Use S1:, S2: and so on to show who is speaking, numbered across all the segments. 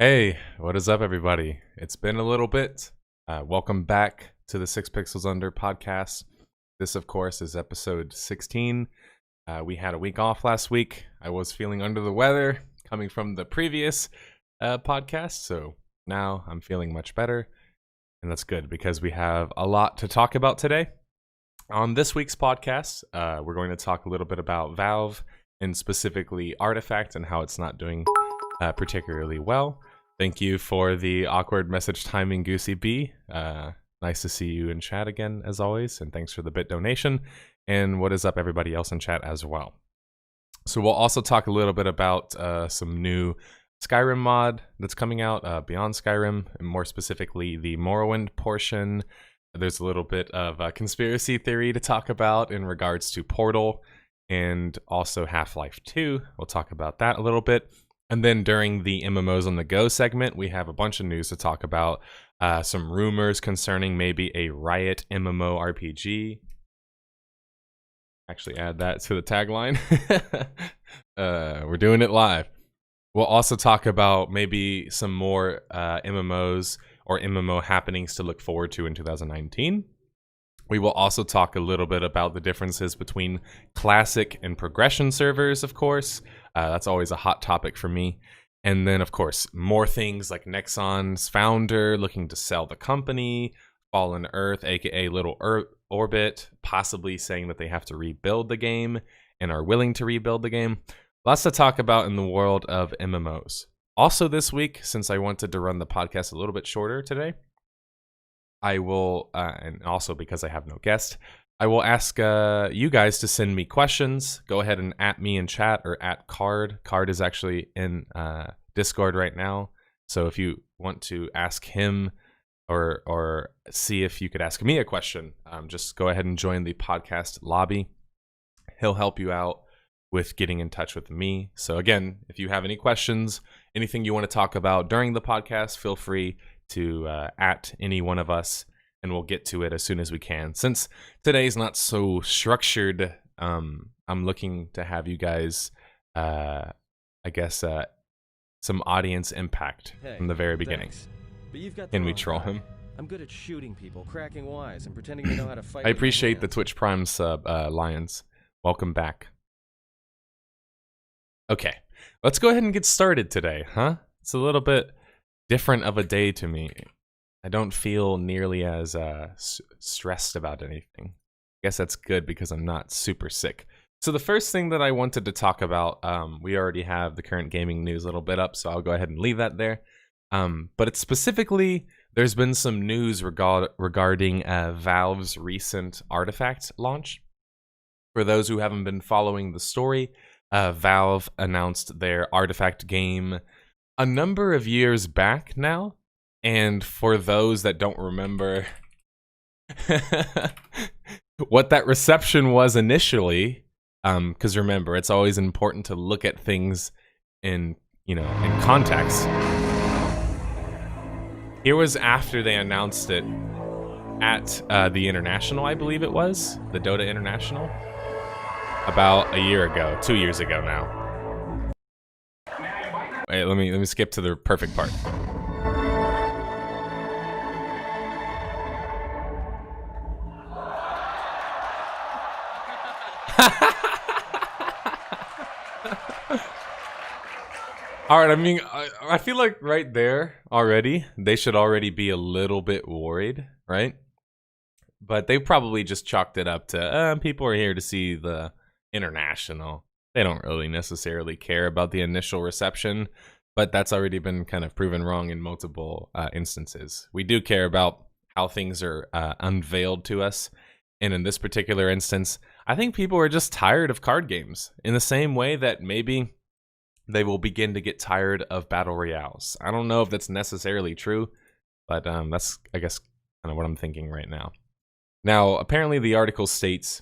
S1: Hey, what is up, everybody? It's been a little bit. Welcome back to the 6 Pixels Under podcast. This, of course, is episode 16. We had a week off last week. I was feeling under the weather coming from the previous podcast, so now I'm feeling much better. And that's good because we have a lot to talk about today. On this week's podcast, we're going to talk a little bit about Valve and specifically Artifact and how it's not doing particularly well. Thank you for the awkward message timing, Goosey B. Nice to see you in chat again, as always, and thanks for the bit donation. And what is up, everybody else in chat as well. So we'll also talk a little bit about some new Skyrim mod that's coming out, Beyond Skyrim, and more specifically the Morrowind portion. There's a little bit of conspiracy theory to talk about in regards to Portal and also Half-Life 2. We'll talk about that a little bit. And then during the MMOs on the go segment, we have a bunch of news to talk about. Some rumors concerning maybe a Riot MMORPG. Actually add that to the tagline. We're doing it live. We'll also talk about maybe some more MMOs or MMO happenings to look forward to in 2019. We will also talk a little bit about the differences between classic and progression servers, of course. That's always a hot topic for me. And then, of course, more things like Nexon's founder looking to sell the company, Fallen Earth, aka Little Orbit, possibly saying that they have to rebuild the game and are willing to rebuild the game. Lots to talk about in the world of MMOs. Also this week, since I wanted to run the podcast a little bit shorter today, I will, and also because I have no guest, I will ask you guys to send me questions. Go ahead and @ me in chat or @ Card. Card is actually in Discord right now. So if you want to ask him or see if you could ask me a question, just go ahead and join the podcast lobby. He'll help you out with getting in touch with me. So again, if you have any questions, anything you want to talk about during the podcast, feel free to @ any one of us, and we'll get to it as soon as we can. Since today's not so structured, I'm looking to have you guys, I guess, some audience impact from the very beginning.
S2: But you've got
S1: Can we troll him?
S2: I'm good at shooting people, cracking wise, and pretending to know how to fight.
S1: I appreciate the Twitch Prime sub, Lions. Welcome back. Okay, let's go ahead and get started today, huh? It's a little bit different of a day to me. I don't feel nearly as stressed about anything. I guess that's good because I'm not super sick. So the first thing that I wanted to talk about, we already have the current gaming news a little bit up, so I'll go ahead and leave that there. But it's specifically, there's been some news regarding Valve's recent Artifact launch. For those who haven't been following the story, Valve announced their Artifact game a number of years back now, and for those that don't remember what that reception was initially, because remember, it's always important to look at things in context. Here was after they announced it at the International, I believe it was, the Dota International, about a year ago, 2 years ago now. Wait, let me skip to the perfect part. All right, I mean, I feel like right there already, they should already be a little bit worried, right? But they probably just chalked it up to people are here to see the International. They don't really necessarily care about the initial reception, but that's already been kind of proven wrong in multiple instances. We do care about how things are unveiled to us, and in this particular instance, I think people are just tired of card games in the same way that maybe they will begin to get tired of battle royales. I don't know if that's necessarily true, but that's, I guess, kind of what I'm thinking right now. Now, apparently the article states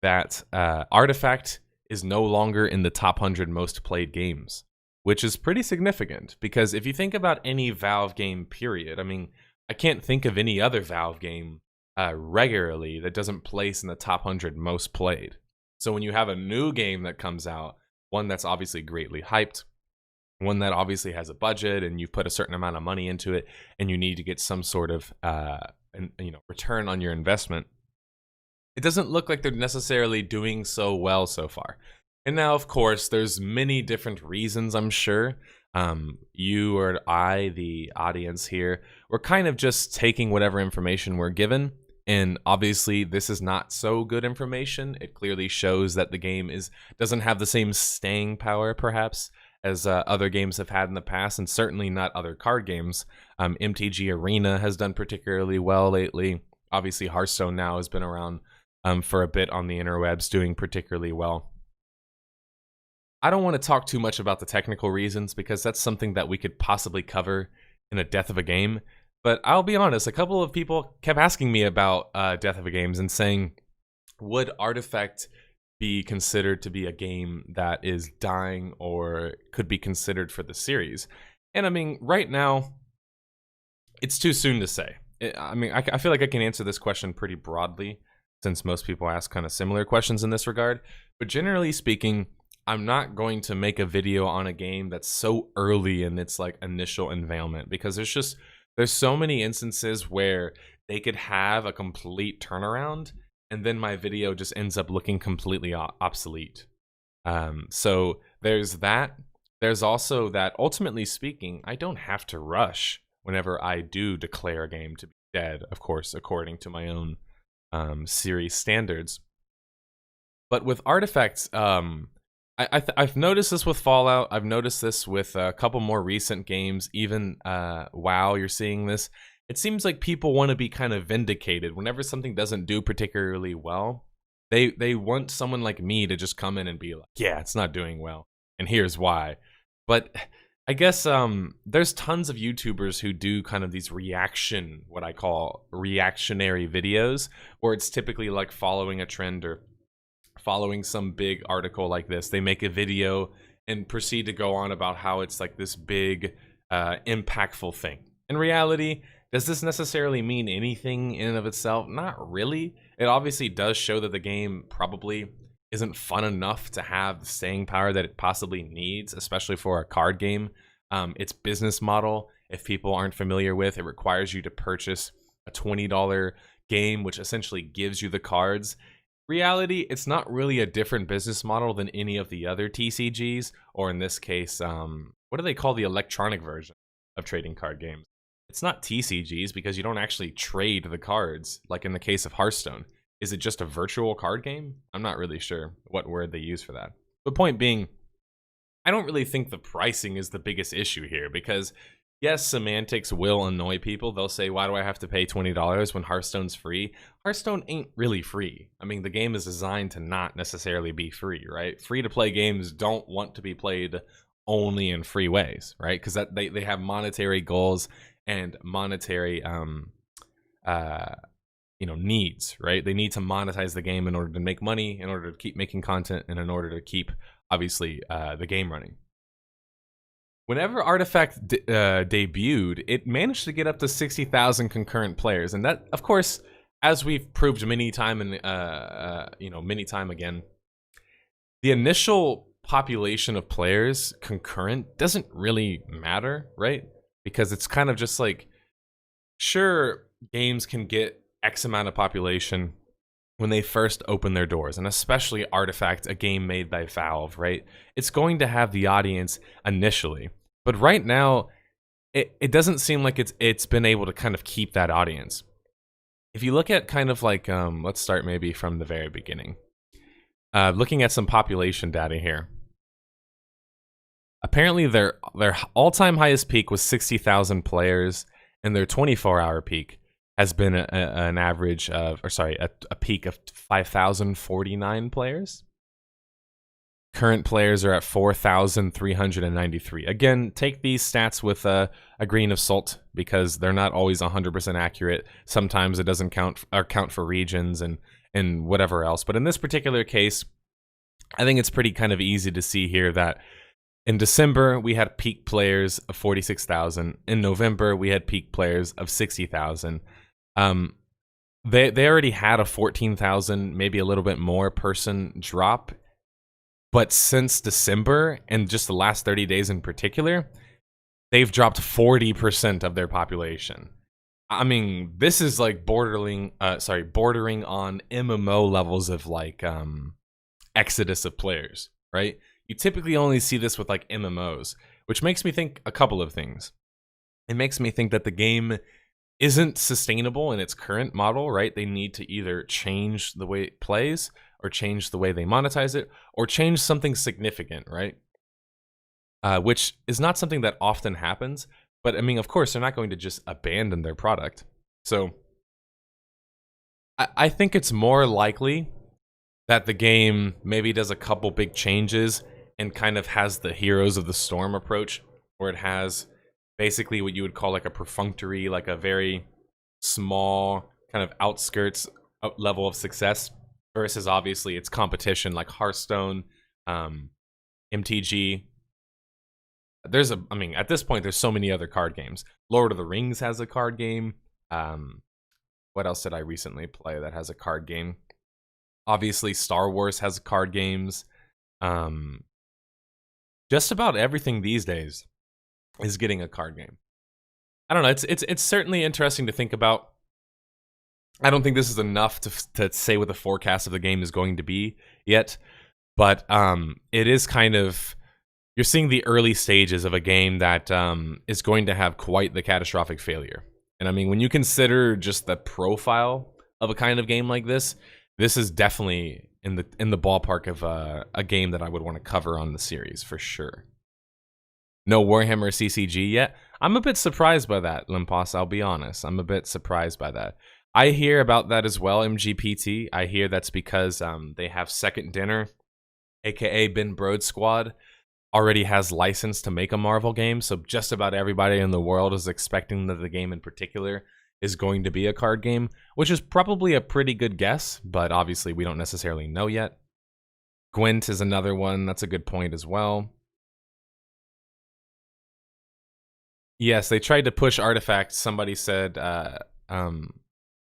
S1: that Artifact is no longer in the top 100 most played games, which is pretty significant because if you think about any Valve game, period, I mean, I can't think of any other Valve game regularly that doesn't place in the top 100 most played. So when you have a new game that comes out, one that's obviously greatly hyped, one that obviously has a budget and you've put a certain amount of money into it and you need to get some sort of return on your investment, it doesn't look like they're necessarily doing so well so far. And now, of course, there's many different reasons, I'm sure. You or I, the audience here, we're kind of just taking whatever information we're given. And obviously, this is not so good information. It clearly shows that the game doesn't have the same staying power, perhaps, as other games have had in the past, and certainly not other card games. MTG Arena has done particularly well lately. Obviously, Hearthstone now has been around for a bit on the interwebs, doing particularly well. I don't want to talk too much about the technical reasons because that's something that we could possibly cover in a Death of a Game. But I'll be honest, a couple of people kept asking me about Death of a Games and saying, would Artifact be considered to be a game that is dying or could be considered for the series? And I mean, right now, it's too soon to say. I feel like I can answer this question pretty broadly since most people ask kind of similar questions in this regard. But generally speaking, I'm not going to make a video on a game that's so early in its like initial unveilment, because there's so many instances where they could have a complete turnaround and then my video just ends up looking completely obsolete. So there's that. There's also that, ultimately speaking, I don't have to rush whenever I do declare a game to be dead, of course, according to my own series standards. But with Artifacts, I've noticed this with Fallout. I've noticed this with a couple more recent games. Even WoW, you're seeing this. It seems like people want to be kind of vindicated whenever something doesn't do particularly well. They want someone like me to just come in and be like, yeah, it's not doing well, and here's why. But I guess there's tons of YouTubers who do kind of these what I call reactionary videos, where it's typically like following a trend or following some big article like this. They make a video and proceed to go on about how it's like this big, impactful thing. In reality, does this necessarily mean anything in and of itself? Not really. It obviously does show that the game probably isn't fun enough to have the staying power that it possibly needs, especially for a card game. Its business model, if people aren't familiar with, it requires you to purchase a $20 game, which essentially gives you the cards. Reality, it's not really a different business model than any of the other TCGs, or in this case, what do they call the electronic version of trading card games? It's not TCGs because you don't actually trade the cards, like in the case of Hearthstone. Is it just a virtual card game? I'm not really sure what word they use for that. The point being, I don't really think the pricing is the biggest issue here, because yes, semantics will annoy people. They'll say, why do I have to pay $20 when Hearthstone's free? Hearthstone ain't really free. I mean, the game is designed to not necessarily be free, right? Free-to-play games don't want to be played only in free ways, right? Because they have monetary goals and monetary needs, right? They need to monetize the game in order to make money, in order to keep making content, and in order to keep, obviously, the game running. Whenever Artifact debuted, it managed to get up to 60,000 concurrent players, and that, of course, as we've proved many time again, the initial population of players concurrent doesn't really matter, right? Because it's kind of just like, sure, games can get X amount of population when they first open their doors, and especially Artifact, a game made by Valve, right? It's going to have the audience initially. But right now, it doesn't seem like it's been able to kind of keep that audience. If you look at kind of like, let's start maybe from the very beginning. Looking at some population data here. Apparently their all-time highest peak was 60,000 players, and their 24-hour peak has been an average of, a peak of 5,049 players. Current players are at 4,393. Again, take these stats with a grain of salt, because they're not always 100% accurate. Sometimes it doesn't count for regions and whatever else. But in this particular case, I think it's pretty kind of easy to see here that in December, we had peak players of 46,000. In November, we had peak players of 60,000. They already had a 14,000, maybe a little bit more person drop But since December, and just the last 30 days in particular, they've dropped 40% of their population. I mean, this is like bordering on MMO levels of like exodus of players, right? You typically only see this with like MMOs, which makes me think a couple of things. It makes me think that the game isn't sustainable in its current model, right? They need to either change the way it plays, or change the way they monetize it, or change something significant, right? Which is not something that often happens. But I mean, of course, they're not going to just abandon their product. So I think it's more likely that the game maybe does a couple big changes and kind of has the Heroes of the Storm approach, where it has basically what you would call like a perfunctory, like a very small kind of outskirts level of success, versus obviously its competition like Hearthstone, MTG. I mean, at this point, there's so many other card games. Lord of the Rings has a card game. What else did I recently play that has a card game? Obviously, Star Wars has card games. Just about everything these days is getting a card game. I don't know. It's certainly interesting to think about. I don't think this is enough to say what the forecast of the game is going to be yet, but it is kind of, you're seeing the early stages of a game that is going to have quite the catastrophic failure. And I mean, when you consider just the profile of a kind of game like this is definitely in the ballpark of a game that I would want to cover on the series for sure. No Warhammer CCG yet. I'm a bit surprised by that, Limpos, I'll be honest. I'm a bit surprised by that. I hear about that as well, MGPT. I hear that's because they have Second Dinner, aka Ben Brode's squad, already has license to make a Marvel game, so just about everybody in the world is expecting that the game in particular is going to be a card game, which is probably a pretty good guess, but obviously we don't necessarily know yet. Gwent is another one. That's a good point as well. Yes, they tried to push Artifact. Somebody said,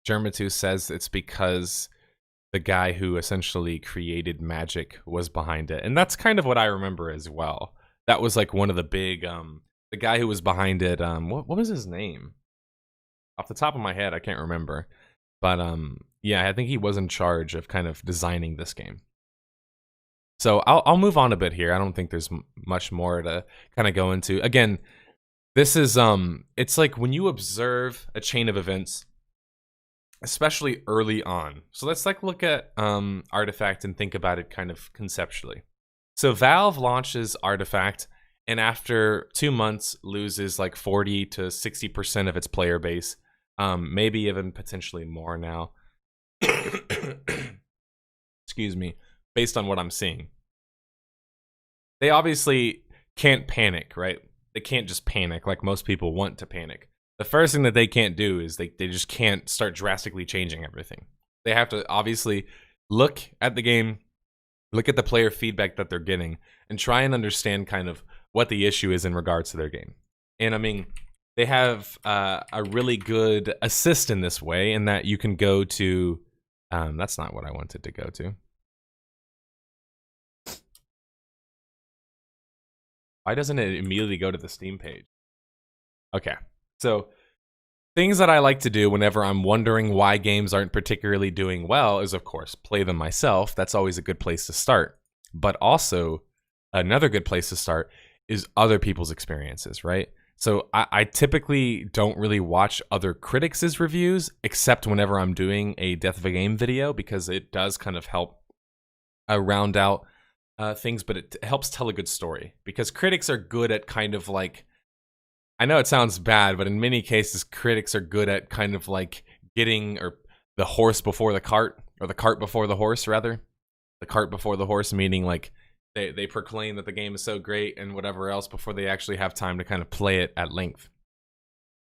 S1: Germatu says it's because the guy who essentially created Magic was behind it. And that's kind of what I remember as well. That was like one of the big, the guy who was behind it, what was his name? Off the top of my head, I can't remember. But yeah, I think he was in charge of kind of designing this game. So I'll move on a bit here. I don't think there's much more to kind of go into. Again, this is, it's like when you observe a chain of events, especially early on. So let's like look at Artifact and think about it kind of conceptually. So Valve launches Artifact, and after 2 months loses like 40 to 60% of its player base, maybe even potentially more now. Excuse me, based on what I'm seeing. They obviously can't panic, right? They can't just panic like most people want to panic. The first thing that they can't do is they just can't start drastically changing everything. They have to obviously look at the game, look at the player feedback that they're getting, and try and understand kind of what the issue is in regards to their game. And I mean, they have a really good assist in this way, in that you can go to, that's not what I wanted to go to. Why doesn't it immediately go to the Steam page? Okay. So, things that I like to do whenever I'm wondering why games aren't particularly doing well is, of course, play them myself. That's always a good place to start. But also, another good place to start is other people's experiences, right? So, I typically don't really watch other critics' reviews, except whenever I'm doing a Death of a Game video, because it does kind of help round out things, but it helps tell a good story. Because critics are good at kind of like, I know it sounds bad, but in many cases, critics are good at kind of like getting the horse before the cart, or the cart before the horse, rather. The cart before the horse, meaning like they proclaim that the game is so great and whatever else before they actually have time to kind of play it at length.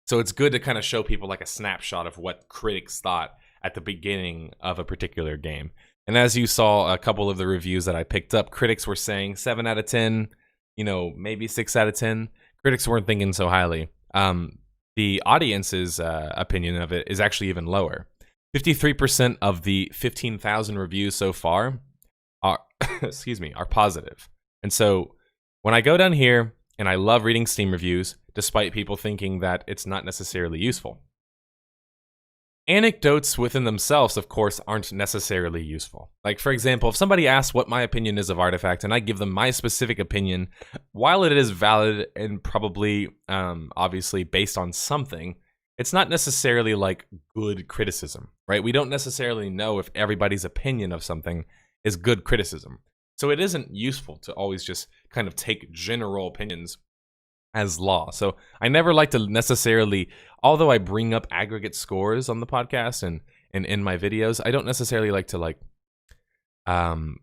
S1: So it's good to kind of show people like a snapshot of what critics thought at the beginning of a particular game. And as you saw, a couple of the reviews that I picked up, critics were saying 7 out of 10, maybe 6 out of 10. Critics weren't thinking so highly. The audience's opinion of it is actually even lower. 53% of the 15,000 reviews so far excuse me, are positive. And so when I go down here, and I love reading Steam reviews, despite people thinking that it's not necessarily useful. Anecdotes within themselves, of course, aren't necessarily useful. Like, for example, if somebody asks what my opinion is of Artifact, and I give them my specific opinion, while it is valid and probably, obviously, based on something, it's not necessarily, like, good criticism, right? We don't necessarily know if everybody's opinion of something is good criticism. So it isn't useful to always just kind of take general opinions as law. So I never like to necessarily, although I bring up aggregate scores on the podcast and in my videos, I don't necessarily like to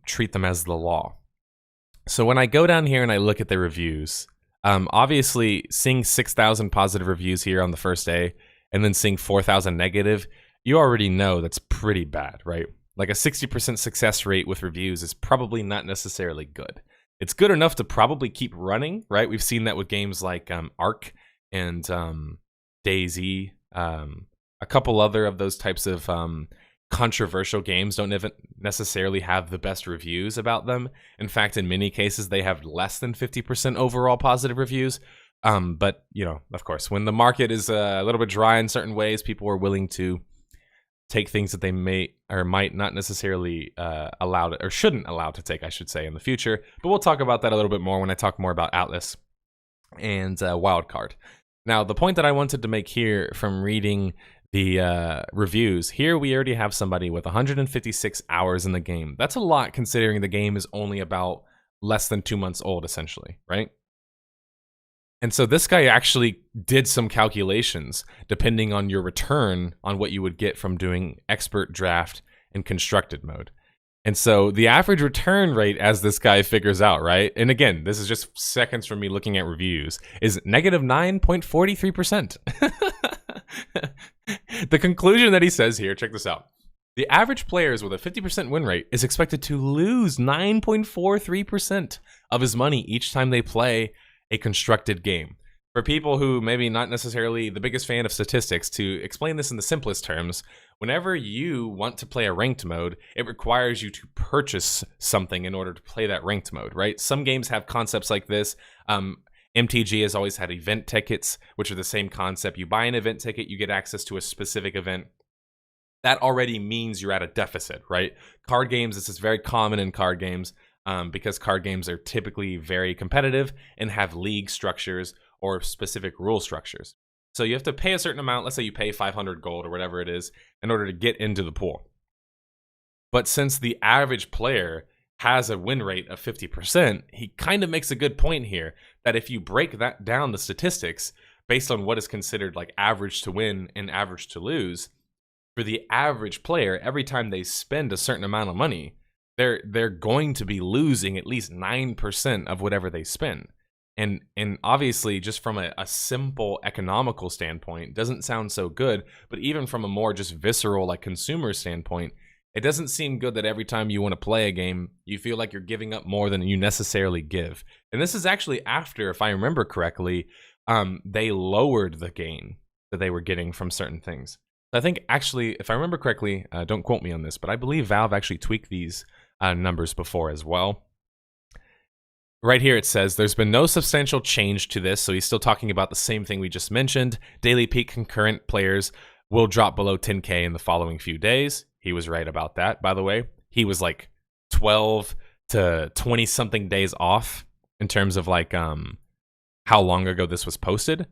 S1: treat them as the law. So when I go down here and I look at the reviews, obviously seeing 6,000 positive reviews here on the first day and then seeing 4,000 negative, you already know that's pretty bad, right? Like a 60% success rate with reviews is probably not necessarily good. It's good enough to probably keep running, right? We've seen that with games like Ark and DayZ. A couple other of those types of controversial games don't even necessarily have the best reviews about them. In fact, in many cases, they have less than 50% overall positive reviews. But, you know, of course, when the market is a little bit dry in certain ways, people are willing to take things that they may or might not necessarily allow to, or shouldn't allow to take, I should say, in the future. But we'll talk about that a little bit more when I talk more about Atlas and Wildcard. Now, the point that I wanted to make here from reading the reviews, here we already have somebody with 156 hours in the game. That's a lot considering the game is only about less than 2 months old, essentially, right? And so this guy actually did some calculations depending on your return on what you would get from doing expert, draft, and constructed mode. And so the average return rate, as this guy figures out, right? And again, this is just seconds from me looking at reviews, is negative 9.43%. The conclusion that he says here, check this out. The average players with a 50% win rate is expected to lose 9.43% of his money each time they play a constructed game. For people who maybe not necessarily the biggest fan of statistics, to explain this in the simplest terms, whenever you want to play a ranked mode, it requires you to purchase something in order to play that ranked mode, right? Some games have concepts like this. MTG has always had event tickets, which are the same concept. You buy an event ticket, you get access to a specific event. That already means you're at a deficit, right? Card games, this is very common in card games. Because card games are typically very competitive and have league structures or specific rule structures. So you have to pay a certain amount, let's say you pay 500 gold or whatever it is, in order to get into the pool. But since the average player has a win rate of 50%, he kind of makes a good point here that if you break that down, the statistics, based on what is considered like average to win and average to lose, for the average player, every time they spend a certain amount of money, they're going to be losing at least 9% of whatever they spend. And obviously, just from a simple economical standpoint, doesn't sound so good. But even from a more just visceral, like consumer standpoint, it doesn't seem good that every time you want to play a game, you feel like you're giving up more than you necessarily give. And this is actually after, if I remember correctly, they lowered the gain that they were getting from certain things. I think actually, if I remember correctly, don't quote me on this, but I believe Valve actually tweaked these numbers before as well. Right here it says, there's been no substantial change to this, so he's still talking about the same thing we just mentioned. Daily peak concurrent players will drop below 10k in the following few days. He was right about that, by the way. He was like 12 to 20-something days off in terms of like how long ago this was posted.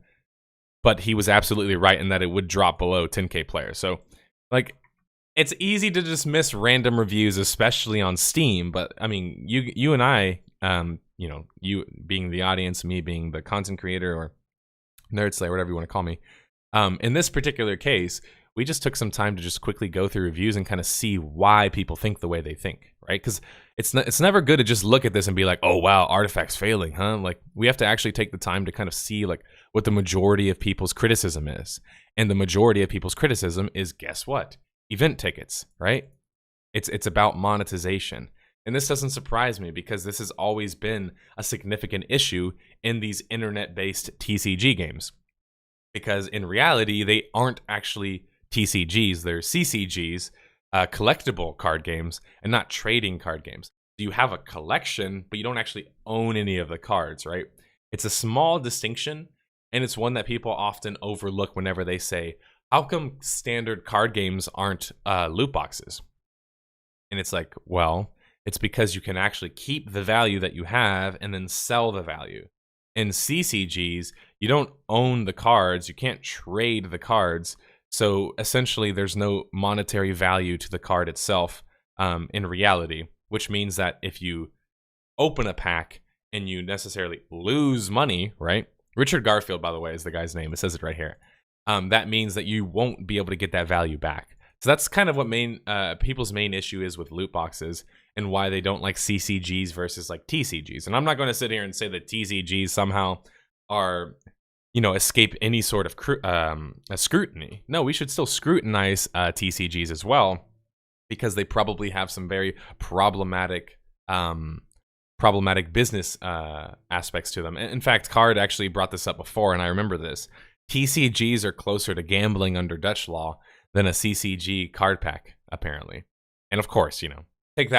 S1: But he was absolutely right in that it would drop below 10k players. So, like, it's easy to dismiss random reviews, especially on Steam. But I mean, you and I, you know, you being the audience, me being the content creator or nerd slayer, whatever you want to call me. In this particular case, we just took some time to just quickly go through reviews and kind of see why people think the way they think, right? Because it's never good to just look at this and be like, oh wow, Artifact's failing, huh? Like, we have to actually take the time to kind of see like what the majority of people's criticism is. And the majority of people's criticism is, guess what? Event tickets, right? It's about monetization. And this doesn't surprise me because this has always been a significant issue in these internet-based TCG games. Because in reality, they aren't actually TCGs, they're CCGs, collectible card games, and not trading card games. You have a collection, but you don't actually own any of the cards, right? It's a small distinction, and it's one that people often overlook whenever they say, how come standard card games aren't loot boxes? And it's like, well, it's because you can actually keep the value that you have and then sell the value. In CCGs, you don't own the cards, you can't trade the cards, so essentially there's no monetary value to the card itself in reality, which means that if you open a pack and you necessarily lose money, right? Richard Garfield, by the way, is the guy's name. It says it right here. That means that you won't be able to get that value back. So that's kind of what people's main issue is with loot boxes and why they don't like CCGs versus like TCGs. And I'm not going to sit here and say that TCGs somehow are, escape any sort of scrutiny. No, we should still scrutinize TCGs as well, because they probably have some very problematic business aspects to them. In fact, Card actually brought this up before, and I remember this. TCGs are closer to gambling under Dutch law than a CCG card pack, apparently. And of course, take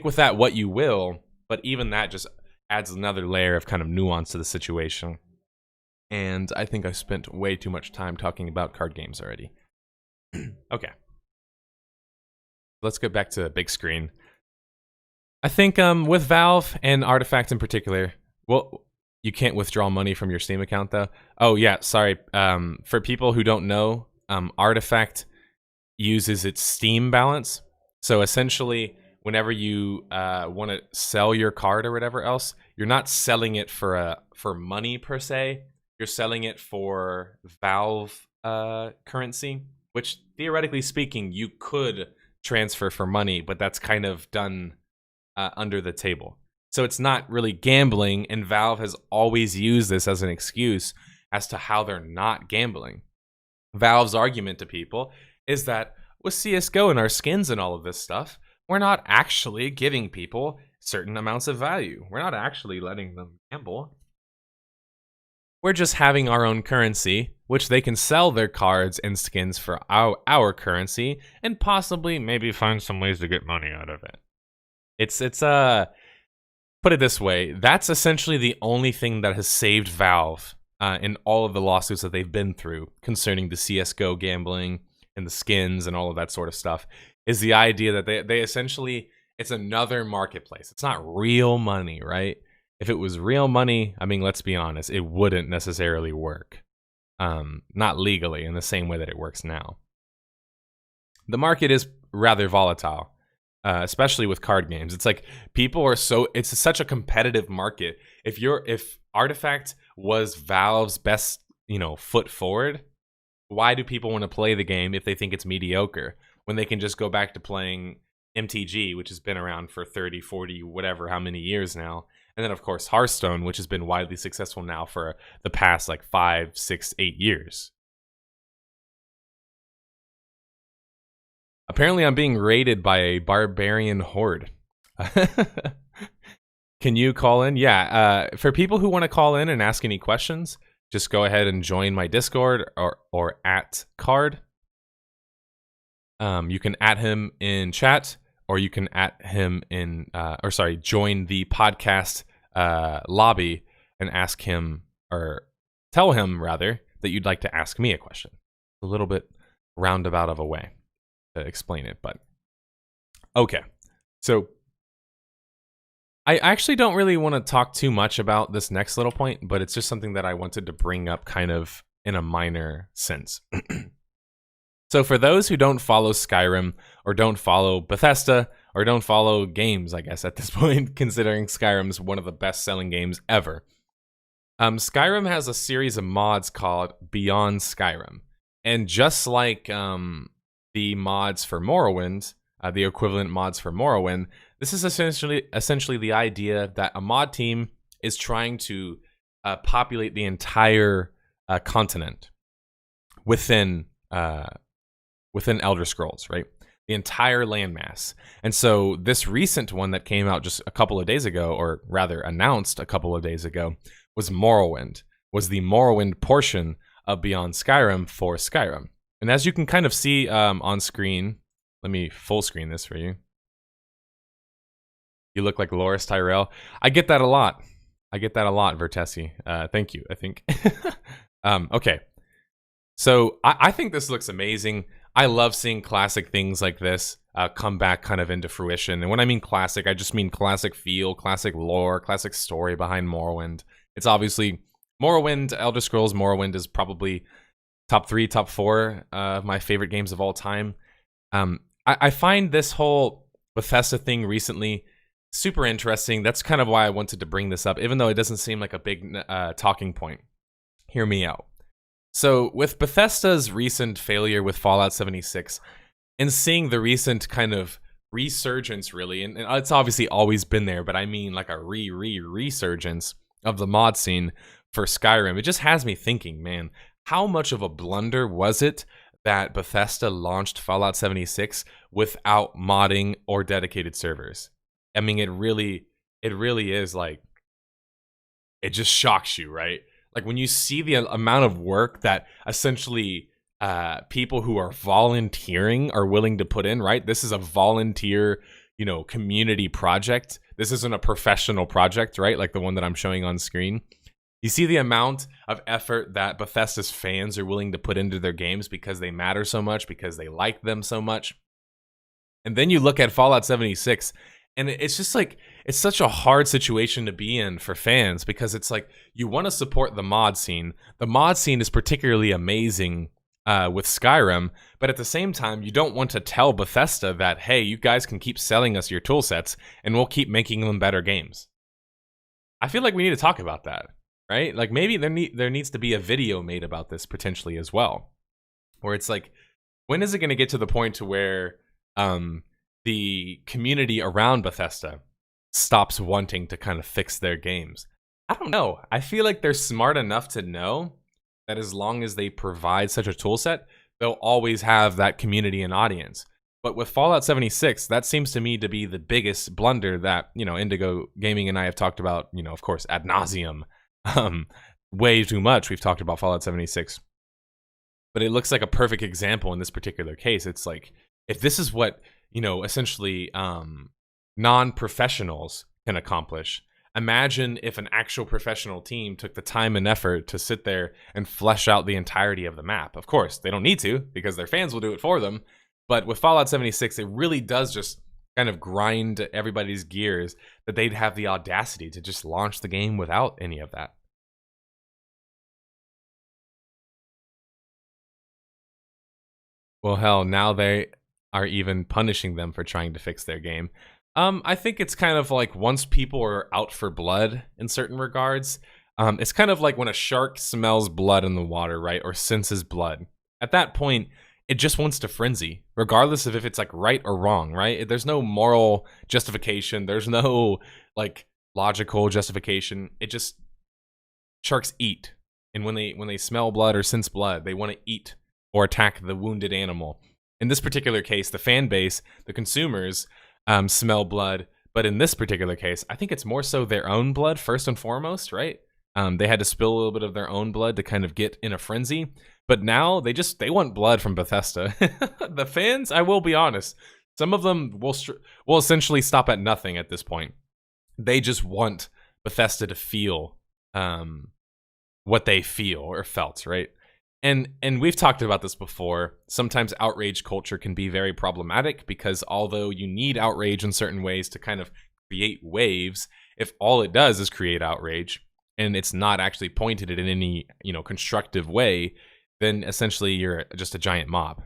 S1: with that what you will, but even that just adds another layer of kind of nuance to the situation. And I think I spent way too much time talking about card games already. Okay. Let's go back to the big screen. I think with Valve and Artifact in particular, well, you can't withdraw money from your Steam account, though. Oh, yeah, sorry. For people who don't know, Artifact uses its Steam balance. So essentially, whenever you want to sell your card or whatever else, you're not selling it for money per se. You're selling it for Valve currency, which theoretically speaking, you could transfer for money, but that's kind of done under the table. So it's not really gambling, and Valve has always used this as an excuse as to how they're not gambling. Valve's argument to people is that with CSGO and our skins and all of this stuff, we're not actually giving people certain amounts of value. We're not actually letting them gamble. We're just having our own currency, which they can sell their cards and skins for our currency, and possibly maybe find some ways to get money out of it. It's put it this way, that's essentially the only thing that has saved Valve in all of the lawsuits that they've been through concerning the CSGO gambling and the skins and all of that sort of stuff, is the idea that they essentially, it's another marketplace. It's not real money, right? If it was real money, I mean, let's be honest, it wouldn't necessarily work. Not legally in the same way that it works now. The market is rather volatile. Especially with card games. It's like it's such a competitive market. If Artifact was Valve's best, foot forward, why do people want to play the game if they think it's mediocre when they can just go back to playing MTG, which has been around for 30, 40, whatever, how many years now? And then of course Hearthstone, which has been widely successful now for the past like 5, 6, 8 years. Apparently, I'm being raided by a barbarian horde. Can you call in? Yeah. For people who want to call in and ask any questions, just go ahead and join my Discord or at Card. You can at him in chat, or you can at him in, join the podcast lobby and ask him, or tell him rather, that you'd like to ask me a question. A little bit roundabout of a way to explain it, but okay. So I actually don't really want to talk too much about this next little point, but it's just something that I wanted to bring up kind of in a minor sense. So for those who don't follow Skyrim, or don't follow Bethesda, or don't follow games, I guess at this point, considering Skyrim's one of the best-selling games ever, Skyrim has a series of mods called Beyond Skyrim, and just like the mods for Morrowind, the equivalent mods for Morrowind, this is essentially the idea that a mod team is trying to populate the entire continent within Elder Scrolls, right? The entire landmass. And so this recent one that came out just a couple of days ago, or rather announced a couple of days ago, was Morrowind, was the Morrowind portion of Beyond Skyrim for Skyrim. And as you can kind of see on screen, let me full screen this for you. You look like Loris Tyrell. I get that a lot. I get that a lot, Vertesi. Thank you, I think. Okay. So I think this looks amazing. I love seeing classic things like this come back kind of into fruition. And when I mean classic, I just mean classic feel, classic lore, classic story behind Morrowind. It's obviously Morrowind, Elder Scrolls Morrowind is probably top 3, top 4 of my favorite games of all time. I find this whole Bethesda thing recently super interesting. That's kind of why I wanted to bring this up, even though it doesn't seem like a big talking point. Hear me out. So with Bethesda's recent failure with Fallout 76, and seeing the recent kind of resurgence, really, and it's obviously always been there, but I mean like a resurgence of the mod scene for Skyrim, it just has me thinking, man, how much of a blunder was it that Bethesda launched Fallout 76 without modding or dedicated servers? I mean, it really is like, it just shocks you, right? Like when you see the amount of work that essentially people who are volunteering are willing to put in, right? This is a volunteer, community project. This isn't a professional project, right? Like the one that I'm showing on screen. You see the amount of effort that Bethesda's fans are willing to put into their games because they matter so much, because they like them so much. And then you look at Fallout 76, and it's just like, it's such a hard situation to be in for fans, because it's like, you want to support the mod scene. The mod scene is particularly amazing with Skyrim, but at the same time, you don't want to tell Bethesda that, hey, you guys can keep selling us your tool sets, and we'll keep making them better games. I feel like we need to talk about that, right? Like maybe there needs to be a video made about this potentially as well, where it's like, when is it going to get to the point to where the community around Bethesda stops wanting to kind of fix their games? I don't know. I feel like they're smart enough to know that as long as they provide such a tool set, they'll always have that community and audience. But with Fallout 76, that seems to me to be the biggest blunder that, Indigo Gaming and I have talked about, of course, ad nauseum. Way too much we've talked about Fallout 76. But it looks like a perfect example in this particular case. It's like, if this is what, essentially non-professionals can accomplish, imagine if an actual professional team took the time and effort to sit there and flesh out the entirety of the map. Of course, they don't need to, because their fans will do it for them. But with Fallout 76, it really does just kind of grind everybody's gears that they'd have the audacity to just launch the game without any of that. Well, hell, now they are even punishing them for trying to fix their game. I think it's kind of like, once people are out for blood in certain regards, it's kind of like when a shark smells blood in the water, right? Or senses blood. At that point, it just wants to frenzy, regardless of if it's like right or wrong, right? There's no moral justification. There's no like logical justification. It just, sharks eat. And when they smell blood or sense blood, they want to eat or attack the wounded animal. In this particular case, the fan base, the consumers, smell blood. But in this particular case, I think it's more so their own blood first and foremost, right? They had to spill a little bit of their own blood to kind of get in a frenzy. But now they want blood from Bethesda. The fans, I will be honest, some of them will essentially stop at nothing at this point. They just want Bethesda to feel what they feel or felt, right? And we've talked about this before. Sometimes outrage culture can be very problematic, because although you need outrage in certain ways to kind of create waves, if all it does is create outrage and it's not actually pointed at in any, constructive way, then essentially you're just a giant mob.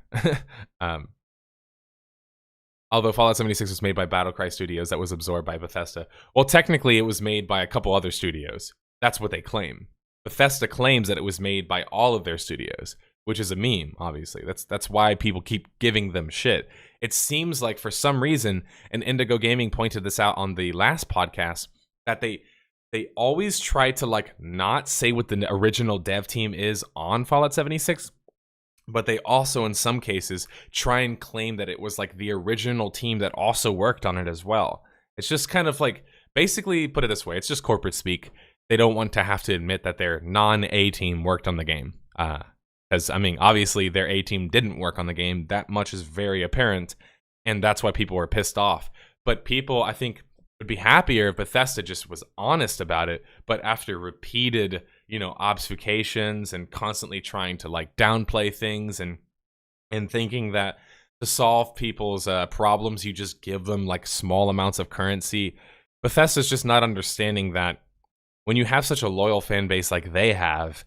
S1: Although Fallout 76 was made by Wildcard Studios, that was absorbed by Bethesda. Well, technically it was made by a couple other studios. That's what they claim. Bethesda claims that it was made by all of their studios, which is a meme, obviously. That's why people keep giving them shit. It seems like for some reason, and Indigo Gaming pointed this out on the last podcast, that they always try to like not say what the original dev team is on Fallout 76, but they also in some cases try and claim that it was like the original team that also worked on it as well. It's just kind of like, basically, put it this way, it's just corporate speak. They don't want to have to admit that their non-A team worked on the game. Because, obviously their A team didn't work on the game. That much is very apparent. And that's why people were pissed off. But people, I think, would be happier if Bethesda just was honest about it. But after repeated, obfuscations and constantly trying to like downplay things and thinking that to solve people's problems, you just give them like small amounts of currency, Bethesda's just not understanding that when you have such a loyal fan base like they have,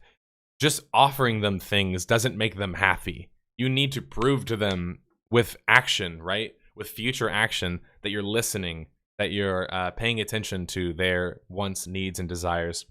S1: just offering them things doesn't make them happy. You need to prove to them with action, right? With future action that you're listening, that you're paying attention to their wants, needs, and desires.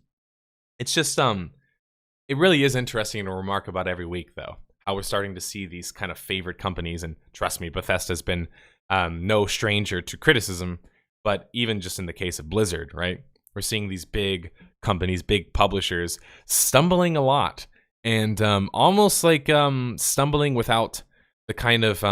S1: It's just, it really is interesting to remark about every week, though, how we're starting to see these kind of favorite companies. And trust me, Bethesda's been no stranger to criticism, but even just in the case of Blizzard, right? We're seeing these big companies, big publishers stumbling a lot and almost like stumbling without the kind of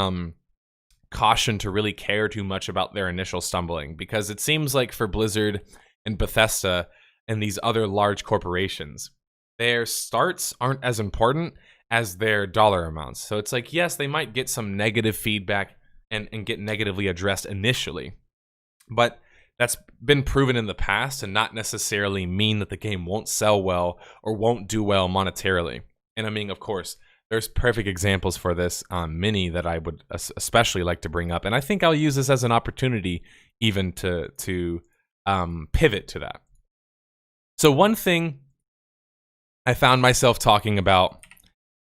S1: caution to really care too much about their initial stumbling, because it seems like for Blizzard and Bethesda and these other large corporations, their starts aren't as important as their dollar amounts. So it's like, yes, they might get some negative feedback and get negatively addressed initially, but that's been proven in the past to not necessarily mean that the game won't sell well or won't do well monetarily. And I mean, of course, there's perfect examples for this, many that I would especially like to bring up. And I think I'll use this as an opportunity even to pivot to that. So one thing I found myself talking about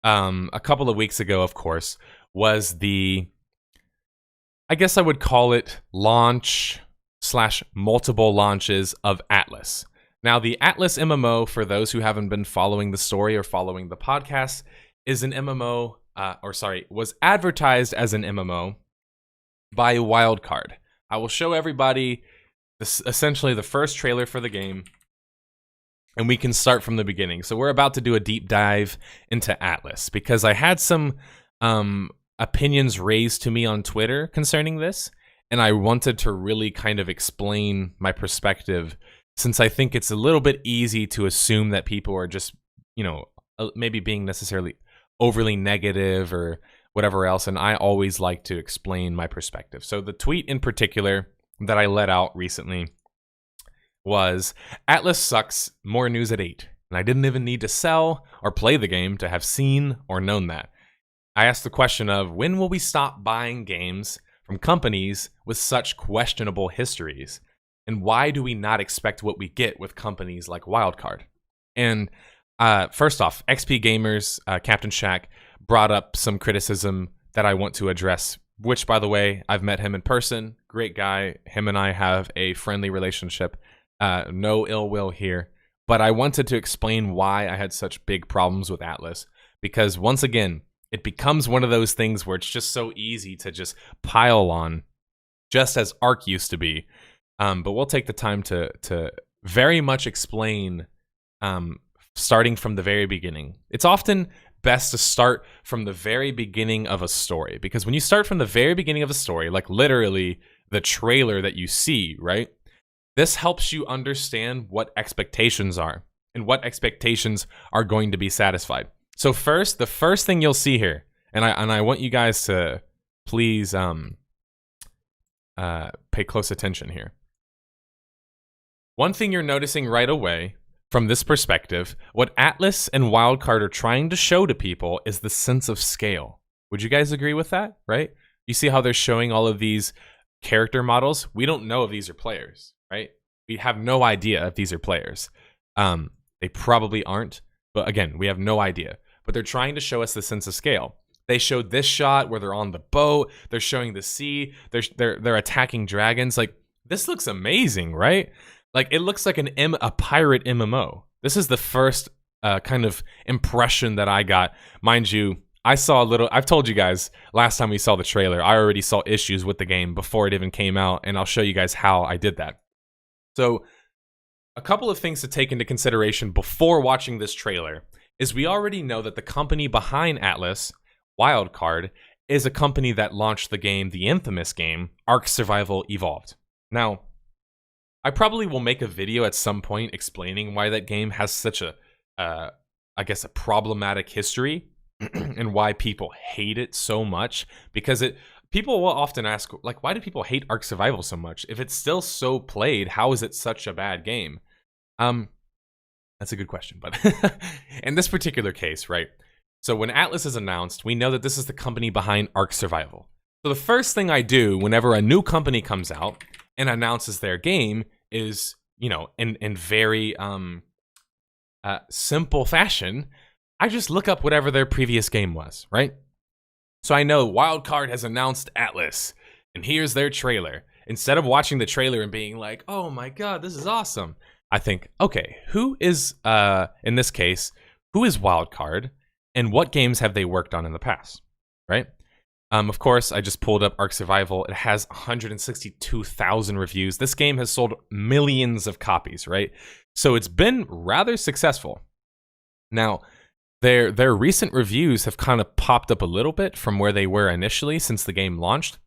S1: a couple of weeks ago, of course, was I guess I would call it launch/multiple launches of Atlas. Now, the Atlas MMO, for those who haven't been following the story or following the podcast, is an MMO, was advertised as an MMO by Wildcard. I will show everybody essentially the first trailer for the game, and we can start from the beginning. So we're about to do a deep dive into Atlas, because I had some opinions raised to me on Twitter concerning this, and I wanted to really kind of explain my perspective, since I think it's a little bit easy to assume that people are just, maybe being necessarily overly negative or whatever else, and I always like to explain my perspective. So the tweet in particular that I let out recently was, Atlas sucks, more news at 8, and I didn't even need to sell or play the game to have seen or known that. I asked the question of, when will we stop buying games from companies with such questionable histories? And why do we not expect what we get with companies like Wildcard? And first off, XP Gamers, Captain Shack, brought up some criticism that I want to address, which, by the way, I've met him in person. Great guy. Him and I have a friendly relationship. No ill will here. But I wanted to explain why I had such big problems with Atlas, because once again, it becomes one of those things where it's just so easy to just pile on, just as Ark used to be. But we'll take the time to very much explain, starting from the very beginning. It's often best to start from the very beginning of a story, because when you start from the very beginning of a story, like literally the trailer that you see, right? This helps you understand what expectations are and what expectations are going to be satisfied. So first, the first thing you'll see here, and I want you guys to please pay close attention here. One thing you're noticing right away from this perspective, what Atlas and Wildcard are trying to show to people is the sense of scale. Would you guys agree with that, right? You see how they're showing all of these character models? We don't know if these are players, right? We have no idea if these are players. They probably aren't, but again, we have no idea. But they're trying to show us the sense of scale. They showed this shot where they're on the boat. They're showing the sea. They're attacking dragons. Like, this looks amazing, right? Like, it looks like a pirate MMO. This is the first kind of impression that I got. Mind you, I saw a little, I've told you guys, last time we saw the trailer, I already saw issues with the game before it even came out, and I'll show you guys how I did that. So, a couple of things to take into consideration before watching this trailer is we already know that the company behind Atlas, Wildcard, is a company that launched the game, the infamous game, Ark Survival Evolved. Now, I probably will make a video at some point explaining why that game has such a, I guess, a problematic history and why people hate it so much, because people will often ask, like, why do people hate Ark Survival so much? If it's still so played, how is it such a bad game? That's a good question, but in this particular case, right? So when Atlas is announced, we know that this is the company behind Ark Survival. So the first thing I do whenever a new company comes out and announces their game is, you know, in very simple fashion, I just look up whatever their previous game was, right? So I know Wildcard has announced Atlas, and here's their trailer. Instead of watching the trailer and being like, oh my god, this is awesome, I think, okay, who is, in this case, who is Wildcard, and what games have they worked on in the past, right? Of course, I just pulled up Ark Survival. It has 162,000 reviews. This game has sold millions of copies, right? So it's been rather successful. Now, their recent reviews have kind of popped up a little bit from where they were initially since the game launched.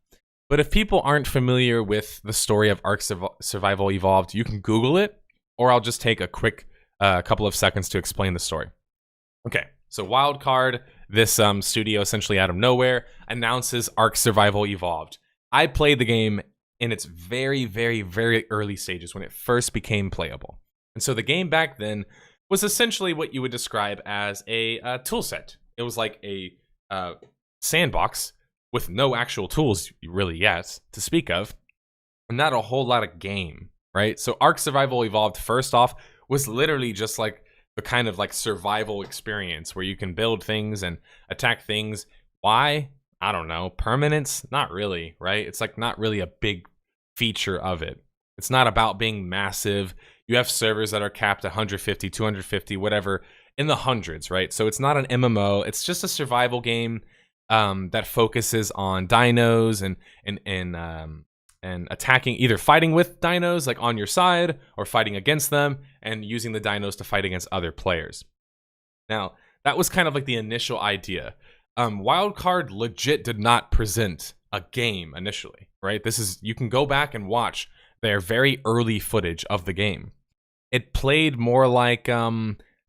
S1: But if people aren't familiar with the story of Ark Survival Evolved, you can Google it, or I'll just take a quick couple of seconds to explain the story. Okay, so Wildcard, this studio essentially out of nowhere, announces Ark Survival Evolved. I played the game in its very, very, very early stages when it first became playable. And so the game back then was essentially what you would describe as a tool set. It was like a sandbox with no actual tools really yet to speak of, and not a whole lot of game, right? So Ark Survival Evolved, first off, was literally just like the kind of like survival experience where you can build things and attack things. Why? I don't know. Permanence? Not really, right? It's like not really a big feature of it. It's not about being massive. You have servers that are capped at 150, 250, whatever, in the hundreds, right? So it's not an MMO. It's just a survival game that focuses on dinos and attacking, either fighting with dinos like on your side or fighting against them and using the dinos to fight against other players. Now, that was kind of like the initial idea. Wildcard legit did not present a game initially, right? You can go back and watch their very early footage of the game. It played more like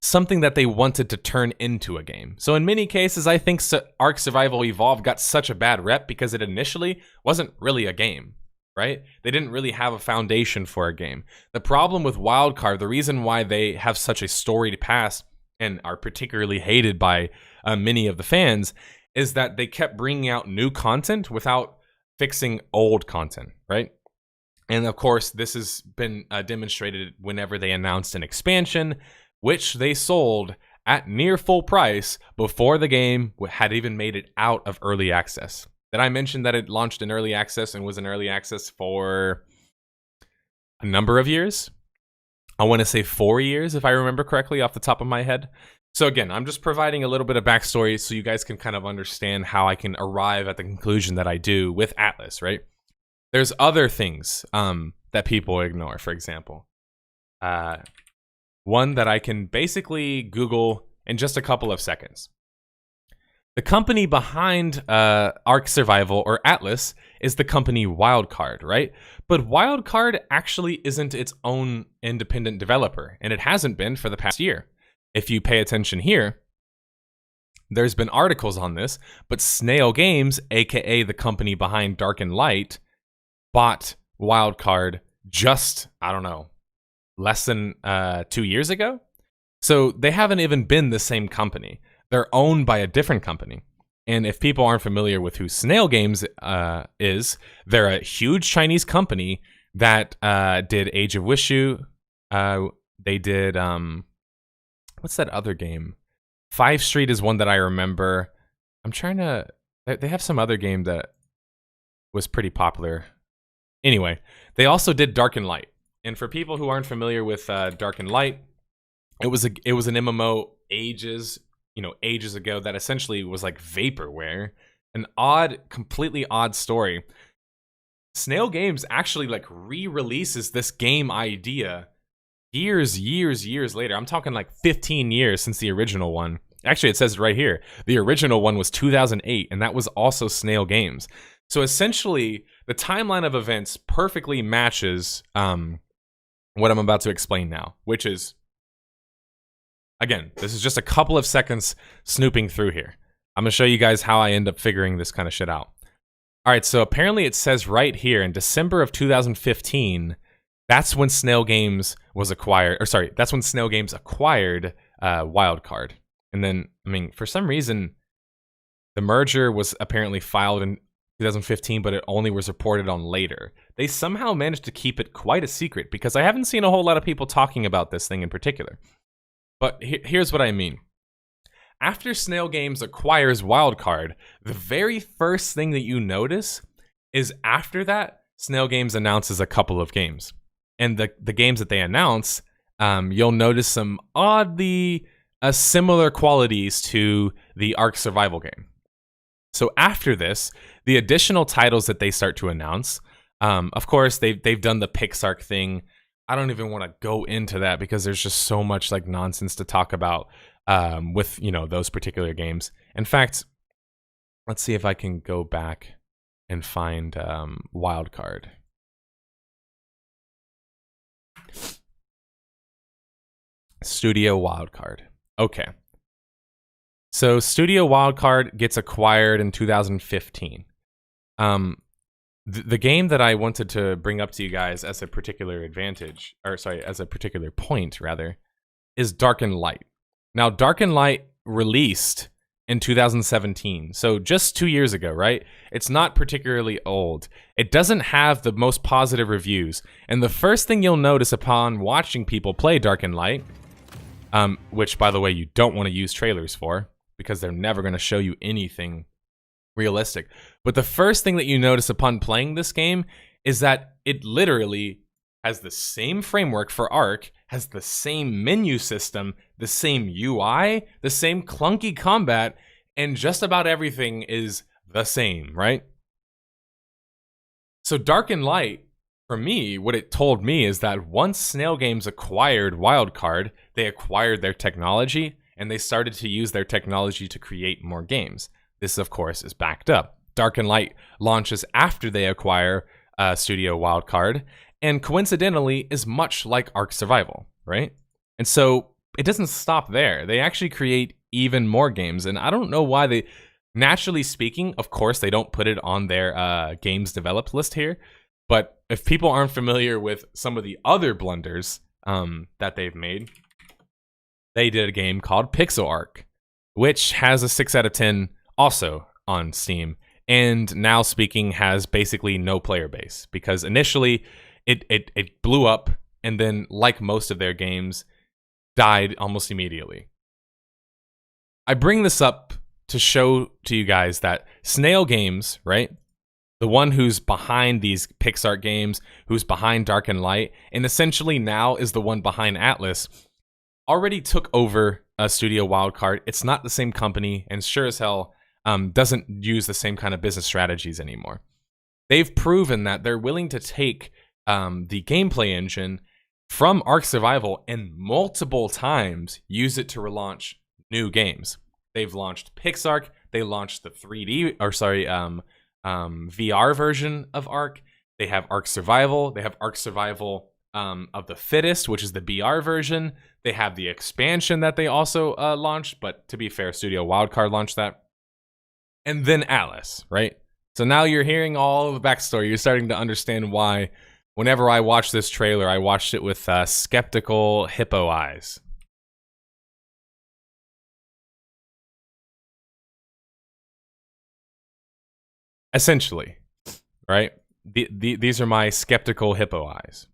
S1: something that they wanted to turn into a game. So in many cases, I think Ark Survival Evolved got such a bad rep because it initially wasn't really a game, right? They didn't really have a foundation for a game. The problem with Wildcard, the reason why they have such a storied past and are particularly hated by many of the fans, is that they kept bringing out new content without fixing old content, right? And of course, this has been demonstrated whenever they announced an expansion, which they sold at near full price before the game had even made it out of early access. Did I mention that it launched in early access and was in early access for a number of years? I want to say 4 years, if I remember correctly off the top of my head. So again, I'm just providing a little bit of backstory so you guys can kind of understand how I can arrive at the conclusion that I do with Atlas, right? There's other things that people ignore, for example. One that I can basically Google in just a couple of seconds. The company behind Ark Survival, or Atlas, is the company Wildcard, right? But Wildcard actually isn't its own independent developer, and it hasn't been for the past year. If you pay attention here, there's been articles on this, but Snail Games, aka the company behind Dark and Light, bought Wildcard just, I don't know, less than 2 years ago. So they haven't even been the same company. They're owned by a different company. And if people aren't familiar with who Snail Games is, they're a huge Chinese company that did Age of Wishu. They did, what's that other game? 5 Street is one that I remember. I'm trying to, they have some other game that was pretty popular. Anyway, they also did Dark and Light. And for people who aren't familiar with Dark and Light, it was an MMO ages ago that essentially was like vaporware. An completely odd story. Snail Games actually like re-releases this game idea years later. I'm talking like 15 years since the original one. Actually, it says it right here. The original one was 2008, and that was also Snail Games. So essentially, the timeline of events perfectly matches what I'm about to explain now, which is, again, this is just a couple of seconds snooping through here. I'm going to show you guys how I end up figuring this kind of shit out. All right, so apparently it says right here in December of 2015, that's when Snail Games was acquired. Or sorry, that's when Snail Games acquired Wildcard. And then, I mean, for some reason, the merger was apparently filed in 2015, but it only was reported on later. They somehow managed to keep it quite a secret because I haven't seen a whole lot of people talking about this thing in particular. But here's what I mean. After Snail Games acquires Wildcard, the very first thing that you notice is after that, Snail Games announces a couple of games. And the games that they announce, you'll notice some oddly similar qualities to the Ark Survival game. So after this, the additional titles that they start to announce, of course, they've done the Pixark thing. I don't even want to go into that because there's just so much like nonsense to talk about with, you know, those particular games. In fact, let's see if I can go back and find Wildcard. Studio Wildcard. Okay. So Studio Wildcard gets acquired in 2015. The game that I wanted to bring up to you guys as a particular advantage, or sorry, as a particular point rather, is Dark and Light. Now, Dark and Light released in 2017, so just 2 years ago, right? It's not particularly old. It doesn't have the most positive reviews, and the first thing you'll notice upon watching people play Dark and Light, which, by the way, you don't want to use trailers for, because they're never going to show you anything realistic. But the first thing that you notice upon playing this game is that it literally has the same framework for Ark, has the same menu system, the same UI, the same clunky combat, and just about everything is the same, right? So Dark and Light, for me, what it told me is that once Snail Games acquired Wildcard, they acquired their technology, and they started to use their technology to create more games. This, of course, is backed up. Dark and Light launches after they acquire Studio Wildcard, and coincidentally is much like Ark Survival, right? And so it doesn't stop there. They actually create even more games, and I don't know why they, naturally speaking, of course, they don't put it on their games developed list here, but if people aren't familiar with some of the other blunders that they've made, they did a game called Pixel Ark, which has a 6 out of 10 also on Steam, and now speaking has basically no player base because initially it blew up and then, like most of their games, died almost immediately. I bring this up to show to you guys that Snail Games, right, the one who's behind these Pixar games, who's behind Dark and Light, and essentially now is the one behind Atlas, already took over Studio Wildcard. It's not the same company, and sure as hell doesn't use the same kind of business strategies anymore. They've proven that they're willing to take the gameplay engine from Ark Survival and multiple times use it to relaunch new games. They've launched Pixark. They launched the 3D, or sorry, VR version of Ark. They have Ark Survival. They have Ark Survival of the Fittest, which is the BR version. They have the expansion that they also launched, but to be fair, Studio Wildcard launched that. And then Atlas, right? So now you're hearing all of the backstory. You're starting to understand why whenever I watched this trailer, I watched it with skeptical hippo eyes. Essentially, right? These are my skeptical hippo eyes.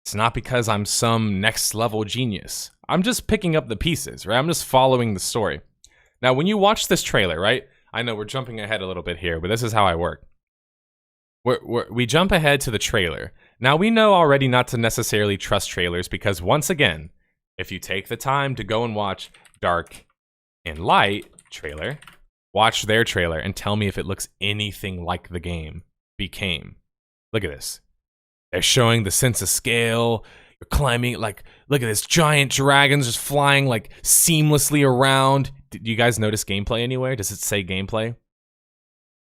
S1: It's not because I'm some next level genius. I'm just picking up the pieces, right? I'm just following the story. Now, when you watch this trailer, right? I know we're jumping ahead a little bit here, but this is how I work. We jump ahead to the trailer. Now, we know already not to necessarily trust trailers because, once again, if you take the time to go and watch Dark and Light trailer, watch their trailer and tell me if it looks anything like the game became. Look at this. They're showing the sense of scale. You're climbing, like, look at this, giant dragons just flying, like, seamlessly around. Did you guys notice gameplay anywhere? Does it say gameplay?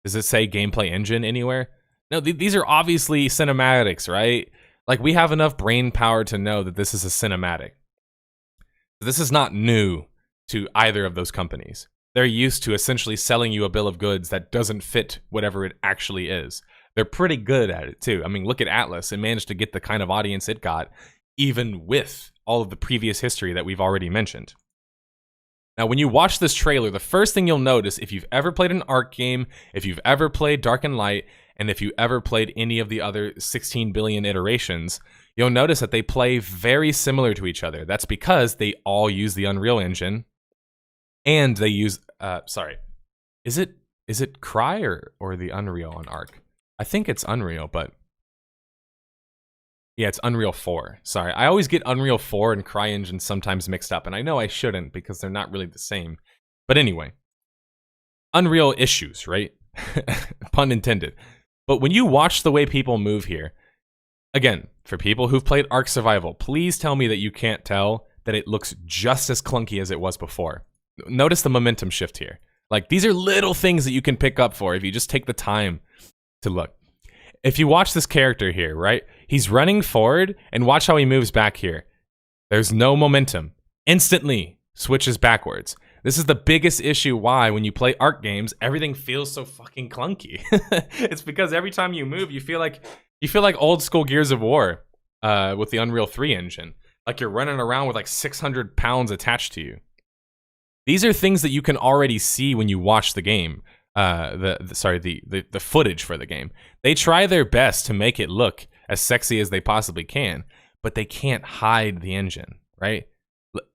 S1: Does it say gameplay engine anywhere? No, these are obviously cinematics, right? Like, we have enough brain power to know that this is a cinematic. This is not new to either of those companies. they're used to essentially selling you a bill of goods that doesn't fit whatever it actually is. They're pretty good at it too. I mean, look at Atlas. It managed to get the kind of audience it got, even with all of the previous history that we've already mentioned. Now, when you watch this trailer, the first thing you'll notice, if you've ever played an Ark game, if you've ever played Dark and Light, and if you ever played any of the other 16 billion iterations, you'll notice that they play very similar to each other. That's because they all use the Unreal Engine, and they use, is it Cry or the Unreal on Ark? I think it's Unreal, but yeah, it's Unreal 4. Sorry, I always get Unreal 4 and CryEngine sometimes mixed up, and I know I shouldn't because they're not really the same. But anyway, Unreal issues, right? Pun intended. But when you watch the way people move here, again, for people who've played Ark Survival, please tell me that you can't tell that it looks just as clunky as it was before. Notice the momentum shift here. Like, these are little things that you can pick up for if you just take the time to look. If you watch this character here, right? He's running forward, and watch how he moves back here. There's no momentum. Instantly switches backwards. This is the biggest issue why, when you play Ark games, everything feels so fucking clunky. It's because every time you move, you feel like old school Gears of War with the Unreal 3 engine. Like you're running around with like 600 pounds attached to you. These are things that you can already see when you watch the game. The footage for the game. They try their best to make it look as sexy as they possibly can, but they can't hide the engine, right?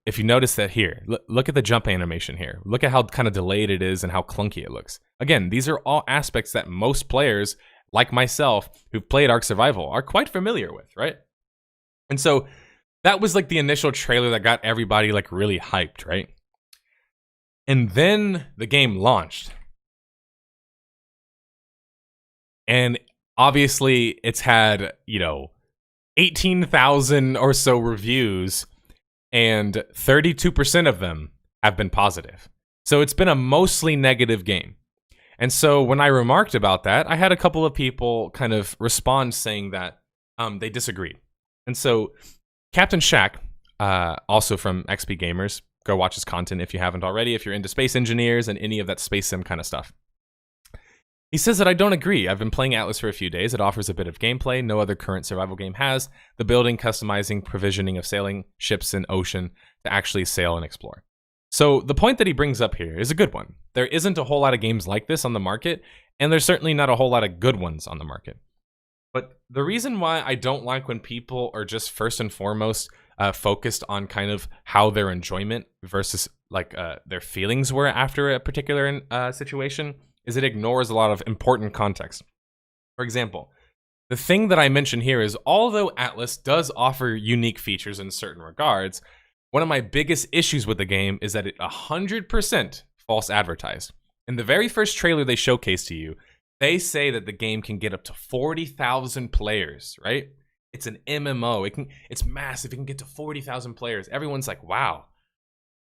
S1: If you notice that here, look at the jump animation here. Look at how kind of delayed it is and how clunky it looks. Again, these are all aspects that most players, like myself, who've played Ark Survival, are quite familiar with, right? And so that was like the initial trailer that got everybody like really hyped, right? And then the game launched. And obviously it's had, 18,000 or so reviews, and 32% of them have been positive. So it's been a mostly negative game. And so when I remarked about that, I had a couple of people kind of respond saying that they disagreed. And so Captain Shack, also from XP Gamers, go watch his content if you haven't already, if you're into space engineers and any of that space sim kind of stuff. He says that I don't agree. I've been playing Atlas for a few days. It offers a bit of gameplay no other current survival game has. The building, customizing, provisioning of sailing ships in ocean to actually sail and explore. So the point that he brings up here is a good one. There isn't a whole lot of games like this on the market, and there's certainly not a whole lot of good ones on the market. But the reason why I don't like when people are just first and foremost focused on kind of how their enjoyment versus like their feelings were after a particular situation is it ignores a lot of important context. For example, the thing that I mentioned here is although Atlas does offer unique features in certain regards, one of my biggest issues with the game is that it 100% false advertised. In the very first trailer they showcased to you, they say that the game can get up to 40,000 players, right? It's an MMO. It's massive. It can get to 40,000 players. Everyone's like, wow,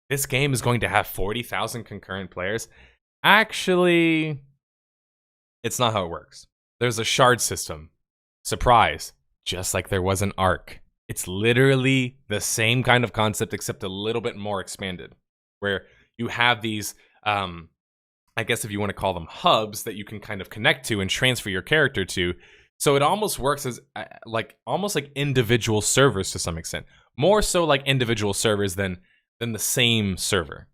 S1: this game is going to have 40,000 concurrent players. Actually, it's not how it works. There's a shard system. Surprise. Just like there was an Ark. It's literally the same kind of concept except a little bit more expanded. Where you have these, I guess if you want to call them hubs that you can kind of connect to and transfer your character to. So it almost works as almost like individual servers to some extent. More so like individual servers than the same server.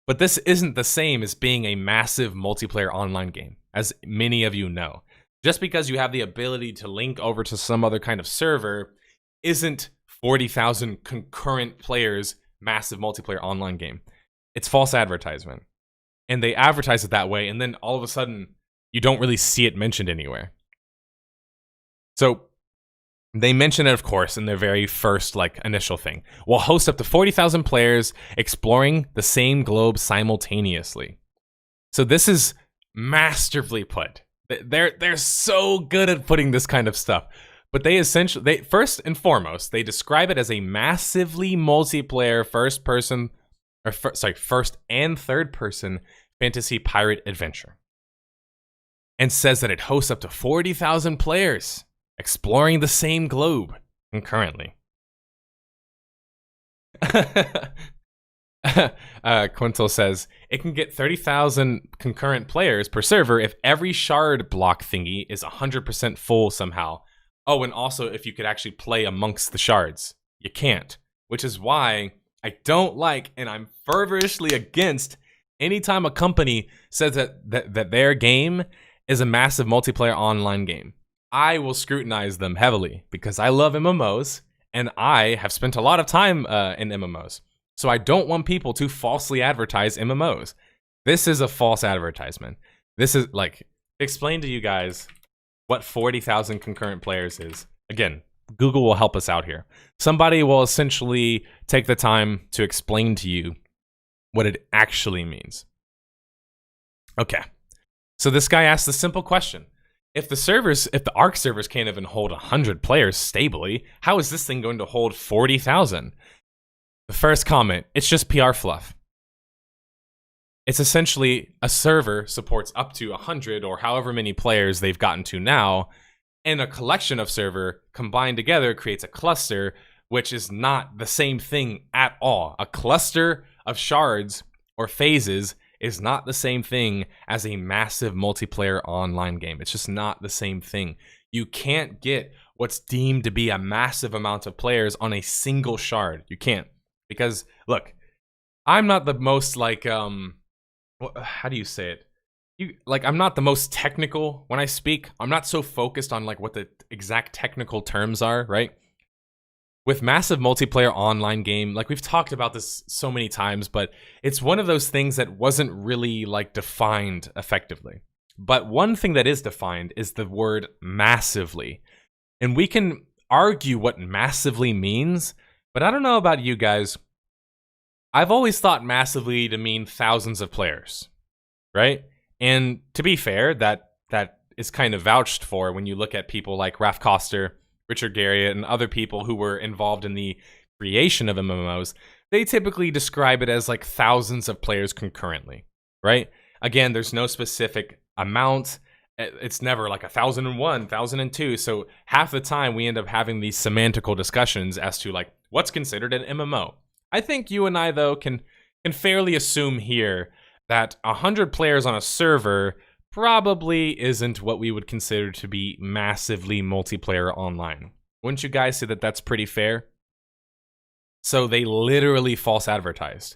S1: But this isn't the same as being a massive multiplayer online game, as many of you know. Just because you have the ability to link over to some other kind of server isn't 40,000 concurrent players, massive multiplayer online game. It's false advertisement. And they advertise it that way, and then all of a sudden, you don't really see it mentioned anywhere. So they mention it, of course, in their very first initial thing. We'll host up to 40,000 players exploring the same globe simultaneously. So this is masterfully put. They're so good at putting this kind of stuff. But they first and foremost, they describe it as a massively multiplayer first and third person fantasy pirate adventure. And says that it hosts up to 40,000 players exploring the same globe concurrently. Quintel says, it can get 30,000 concurrent players per server if every shard block thingy is 100% full somehow. Oh, and also if you could actually play amongst the shards. You can't, which is why I don't like, and I'm fervorously against, anytime a company says that their game is a massive multiplayer online game. I will scrutinize them heavily because I love MMOs and I have spent a lot of time in MMOs. So I don't want people to falsely advertise MMOs. This is a false advertisement. This is like, explain to you guys what 40,000 concurrent players is. Again, Google will help us out here. Somebody will essentially take the time to explain to you what it actually means. Okay. So this guy asked the simple question. If the Arc servers can't even hold 100 players stably, how is this thing going to hold 40,000? The first comment, it's just PR fluff. It's essentially a server supports up to 100 or however many players they've gotten to now, and a collection of server combined together creates a cluster, which is not the same thing at all. A cluster of shards or phases is not the same thing as a massive multiplayer online game. It's just not the same thing. You can't get what's deemed to be a massive amount of players on a single shard. You can't. Because, look, I'm not the most, like, how do you say it? I'm not the most technical when I speak. I'm not so focused on, like, what the exact technical terms are, right? With massive multiplayer online game, like, we've talked about this so many times, but it's one of those things that wasn't really, like, defined effectively. But one thing that is defined is the word massively. And we can argue what massively means, but I don't know about you guys. I've always thought massively to mean thousands of players, right? And to be fair, that is kind of vouched for when you look at people like Raf Koster, Richard Garriott, and other people who were involved in the creation of MMOs. They typically describe it as like thousands of players concurrently, right? Again, there's no specific amount. It's never like 1,001, 1,002. So half the time we end up having these semantical discussions as to like what's considered an MMO. I think you and I, though, can fairly assume here that 100 players on a server probably isn't what we would consider to be massively multiplayer online. Wouldn't you guys say that that's pretty fair? So they literally false advertised.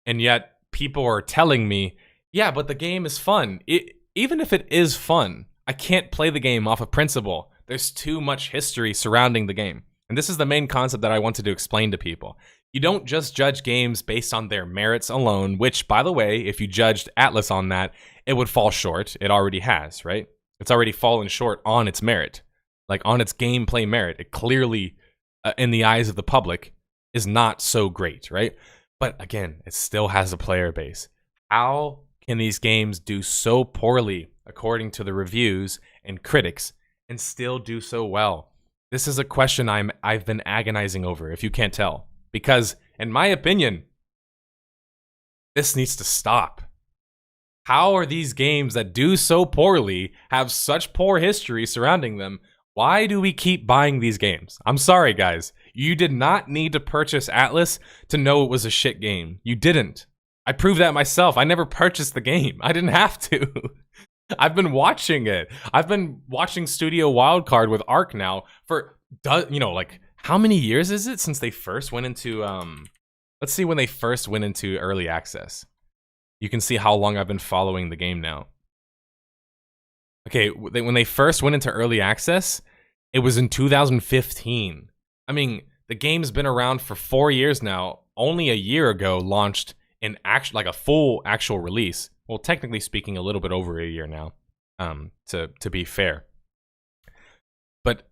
S1: And yet people are telling me, yeah, but the game is fun. Even if it is fun, I can't play the game off of principle. There's too much history surrounding the game. And this is the main concept that I wanted to explain to people. You don't just judge games based on their merits alone, which, by the way, if you judged Atlas on that, it would fall short. It already has, right? It's already fallen short on its merit. Like, on its gameplay merit. It clearly, in the eyes of the public, is not so great, right? But again, it still has a player base. How can these games do so poorly, according to the reviews and critics, and still do so well? This is a question I've been agonizing over, if you can't tell. Because, in my opinion, this needs to stop. How are these games that do so poorly, have such poor history surrounding them, why do we keep buying these games? I'm sorry, guys. You did not need to purchase Atlas to know it was a shit game. You didn't. I proved that myself. I never purchased the game. I didn't have to. I've been watching it. I've been watching Studio Wildcard with Arc now for, like, how many years is it since they first went into, let's see when they first went into early access. You can see how long I've been following the game now. Okay, when they first went into early access, it was in 2015. I mean, the game's been around for 4 years now. Only a year ago launched in a full actual release. Well, technically speaking, a little bit over a year now, to be fair. But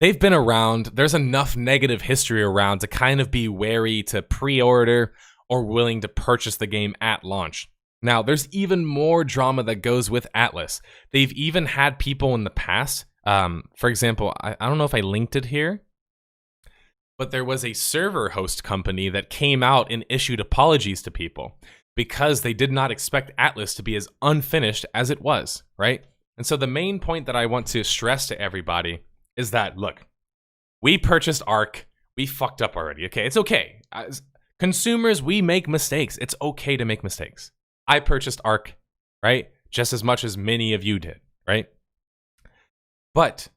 S1: they've been around. There's enough negative history around to kind of be wary to pre-order or willing to purchase the game at launch. Now, there's even more drama that goes with Atlas. They've even had people in the past, for example, I don't know if I linked it here, but there was a server host company that came out and issued apologies to people because they did not expect Atlas to be as unfinished as it was, right? And so the main point that I want to stress to everybody is that, look, we purchased Arc. We fucked up already, okay? It's okay. Consumers, we make mistakes. It's okay to make mistakes. I purchased Ark, right? Just as much as many of you did, right? But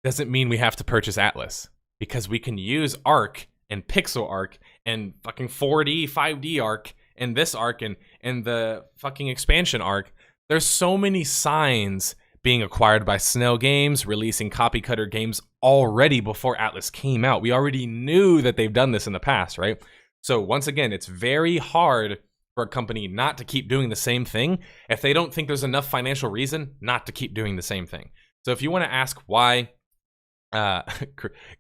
S1: doesn't mean we have to purchase Atlas, because we can use Ark and Pixel Ark and fucking 4D, 5D Ark and this Ark and the fucking expansion Ark. There's so many signs being acquired by Snail Games, releasing copy cutter games already before Atlas came out. We already knew that they've done this in the past, right? So once again, it's very hard for a company not to keep doing the same thing if they don't think there's enough financial reason not to keep doing the same thing. So if you want to ask why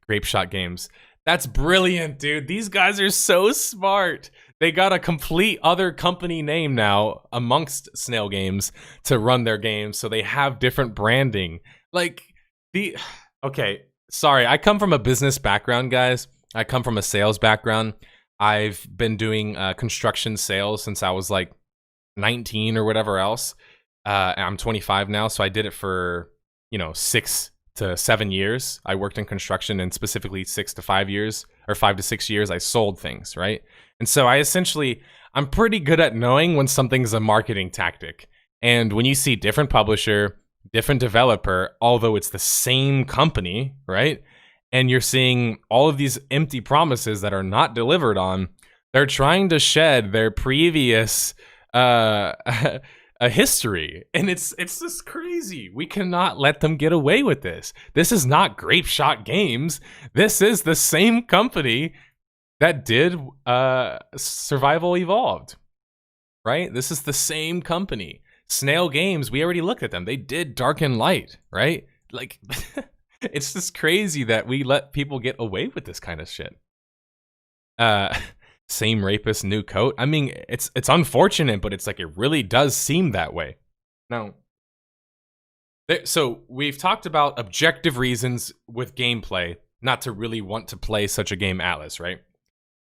S1: Grape Shot Games, that's brilliant, dude. These guys are so smart. They got a complete other company name now amongst Snail Games to run their games, so they have different branding. Like, okay, sorry, I come from a business background, guys. I come from a sales background. I've been doing construction sales since I was like 19 or whatever else. I'm 25 now, so I did it for, 6 to 7 years. I worked in construction, and specifically 6 to 5 years, or 5 to 6 years, I sold things, right? And so I'm pretty good at knowing when something's a marketing tactic. And when you see different publisher, different developer, although it's the same company, right? And you're seeing all of these empty promises that are not delivered on, they're trying to shed their previous history. And it's just crazy. We cannot let them get away with this. This is not Grape Shot Games. This is the same company that did Survival Evolved, right? This is the same company. Snail Games, we already looked at them. They did Dark and Light, right? Like, it's just crazy that we let people get away with this kind of shit. Same rapist, new coat. I mean, it's unfortunate, but it's like it really does seem that way. Now, so we've talked about objective reasons with gameplay not to really want to play such a game, Atlas, right?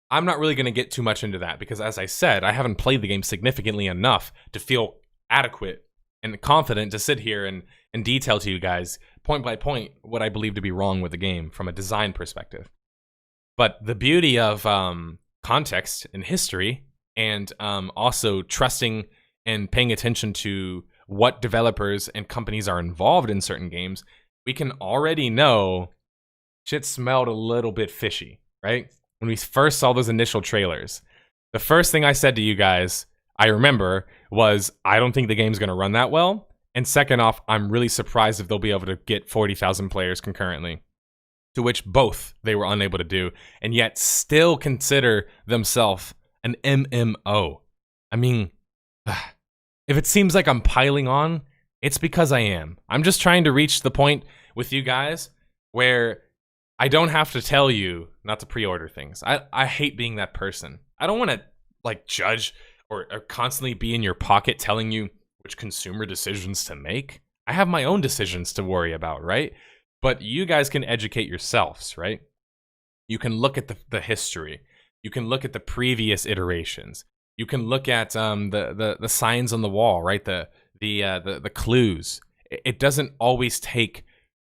S1: I'm not really going to get too much into that because, as I said, I haven't played the game significantly enough to feel adequate and confident to sit here and detail to you guys, point by point, what I believe to be wrong with the game from a design perspective. But the beauty of context and history, and also trusting and paying attention to what developers and companies are involved in certain games, we can already know shit smelled a little bit fishy, right? When we first saw those initial trailers, the first thing I said to you guys, I remember, was I don't think the game's going to run that well. And second off, I'm really surprised if they'll be able to get 40,000 players concurrently, to which both they were unable to do, and yet still consider themselves an MMO. I mean, if it seems like I'm piling on, it's because I am. I'm just trying to reach the point with you guys where I don't have to tell you not to pre-order things. I hate being that person. I don't want to like judge or constantly be in your pocket telling you which consumer decisions to make. I have my own decisions to worry about, right? But you guys can educate yourselves, right? You can look at the history. You can look at the previous iterations. You can look at the signs on the wall, right? The clues. It doesn't always take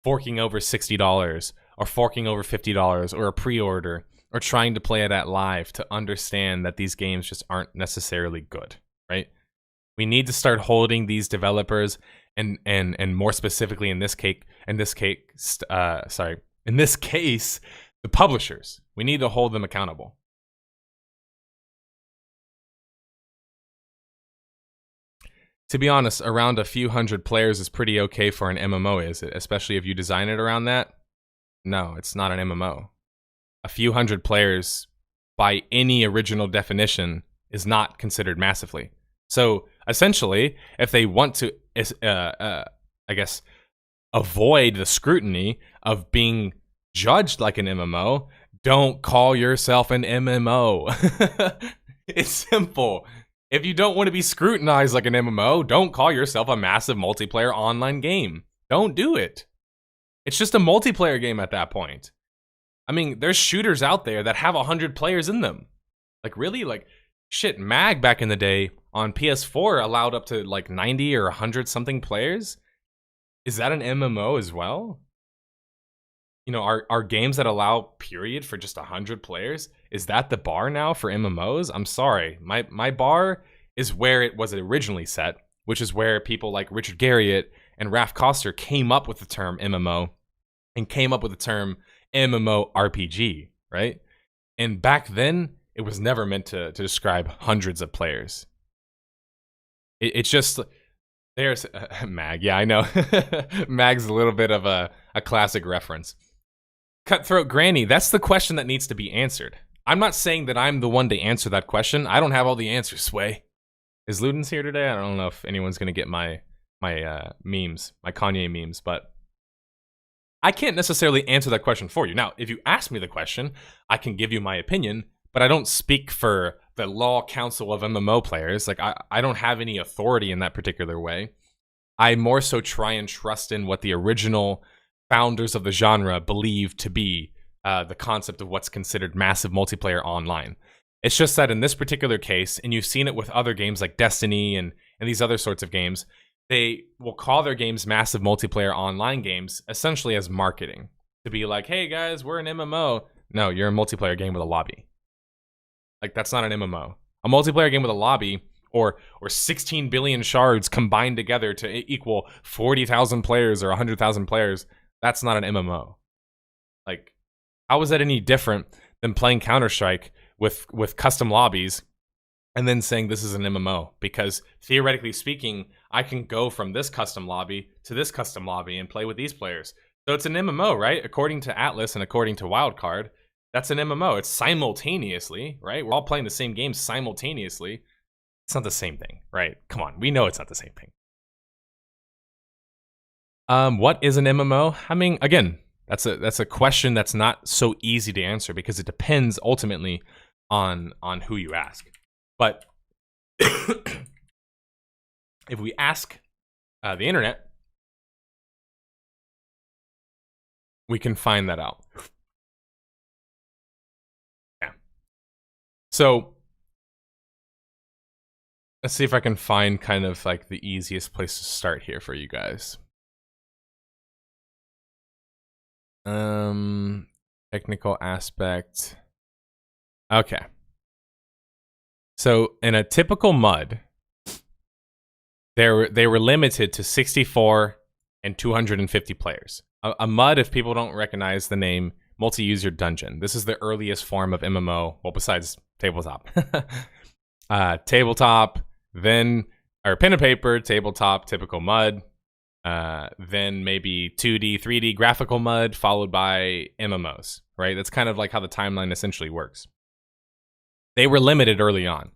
S1: forking over $60 or forking over $50 or a pre-order or trying to play it at live to understand that these games just aren't necessarily good, right? We need to start holding these developers and more specifically in this case, the publishers. We need to hold them accountable. To be honest, around a few hundred players is pretty okay for an MMO, is it? Especially if you design it around that? No, it's not an MMO. A few hundred players, by any original definition, is not considered massively. So, essentially, if they want to, I guess, avoid the scrutiny of being judged like an MMO, don't call yourself an MMO. It's simple. If you don't want to be scrutinized like an MMO, don't call yourself a massive multiplayer online game. Don't do it. It's just a multiplayer game at that point. I mean, there's shooters out there that have 100 players in them. Like, really? Like, shit, Mag back in the day on PS4 allowed up to like 90 or 100 something players. Is that an MMO as well? you know, are games that allow period for just 100 players, is that the bar now for MMOs? I'm sorry. My bar is where it was originally set, which is where people like Richard Garriott and Raf Koster came up with the term MMO and came up with the term MMORPG, right? And back then, it was never meant to describe hundreds of players. It's just, there's Mag. Yeah, I know. Mag's a little bit of a classic reference. Cutthroat Granny, that's the question that needs to be answered. I'm not saying that I'm the one to answer that question. I don't have all the answers, Sway. Is Ludens here today? I don't know if anyone's going to get my memes, my Kanye memes, but I can't necessarily answer that question for you. Now, if you ask me the question, I can give you my opinion, but I don't speak for the Law Council of MMO players. Like, I don't have any authority in that particular way. I more so try and trust in what the original founders of the genre believe to be the concept of what's considered massive multiplayer online. It's just that in this particular case, and you've seen it with other games like Destiny and these other sorts of games, they will call their games massive multiplayer online games essentially as marketing. To be like, hey guys, we're an MMO. No, you're a multiplayer game with a lobby. Like, that's not an MMO. A multiplayer game with a lobby or 16 billion shards combined together to equal 40,000 players or 100,000 players, that's not an MMO. Like, how is that any different than playing Counter-Strike with custom lobbies and then saying this is an MMO? Because theoretically speaking, I can go from this custom lobby to this custom lobby and play with these players. So it's an MMO, right? According to Atlas and according to Wildcard, that's an MMO. It's simultaneously, right? We're all playing the same game simultaneously. It's not the same thing, right? Come on, we know it's not the same thing. What is an MMO? I mean, again, that's a question that's not so easy to answer because it depends ultimately on who you ask. But if we ask the internet, we can find that out. Yeah. So let's see if I can find kind of like the easiest place to start here for you guys. Technical aspect. Okay. So in a typical MUD, they were limited to 64 and 250 players. A MUD, if people don't recognize the name, multi-user dungeon. This is the earliest form of MMO, well, besides tabletop. Tabletop, then, or pen and paper, tabletop, typical MUD. Then maybe 2D, 3D graphical MUD, followed by MMOs, right? That's kind of like how the timeline essentially works. They were limited early on.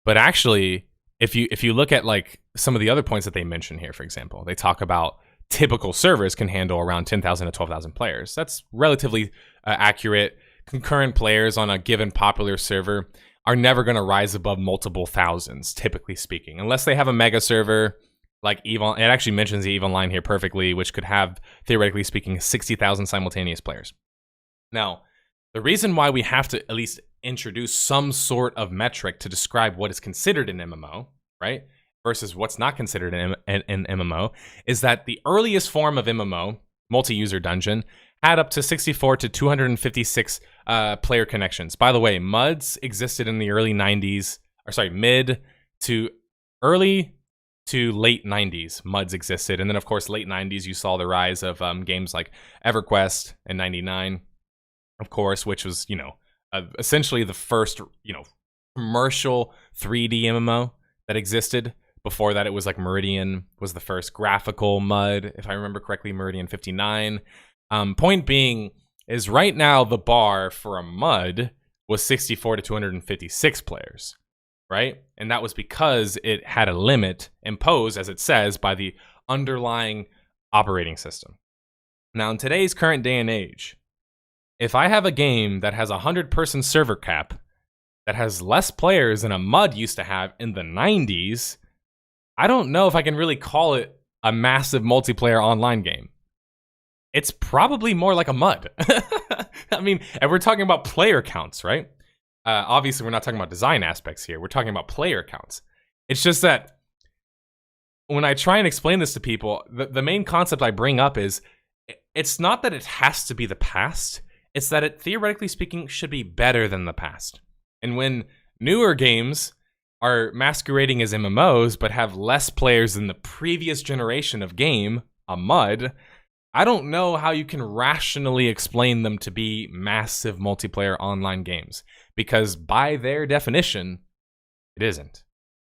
S1: But actually, if you look at like some of the other points that they mention here, for example, they talk about typical servers can handle around 10,000 to 12,000 players. That's relatively accurate. Concurrent players on a given popular server are never going to rise above multiple thousands, typically speaking, unless they have a mega server like Evil. It actually mentions the Evil line here perfectly, which could have, theoretically speaking, 60,000 simultaneous players. Now, the reason why we have to at least introduce some sort of metric to describe what is considered an MMO, right, versus what's not considered an MMO, is that the earliest form of MMO, multi-user dungeon, had up to 64 to 256 player connections. By the way, MUDs existed in the early 90s, or sorry, mid to early to late 90s. MUDs existed, and then of course late 90s you saw the rise of games like EverQuest in 99, of course, which was, you know, essentially the first, you know, commercial 3D MMO that existed. Before that, it was like Meridian was the first graphical MUD, if I remember correctly, Meridian 59. Point being is right now the bar for a MUD was 64 to 256 players, right? And that was because it had a limit imposed, as it says, by the underlying operating system. Now, in today's current day and age, if I have a game that has a 100-person server cap that has less players than a MUD used to have in the 90s, I don't know if I can really call it a massive multiplayer online game. It's probably more like a MUD. I mean, and we're talking about player counts, right? Obviously, we're not talking about design aspects here. We're talking about player counts. It's just that when I try and explain this to people, the main concept I bring up is it's not that it has to be the past. It's that it, theoretically speaking, should be better than the past. And when newer games are masquerading as MMOs but have less players than the previous generation of game, a MUD, I don't know how you can rationally explain them to be massive multiplayer online games, because by their definition, it isn't.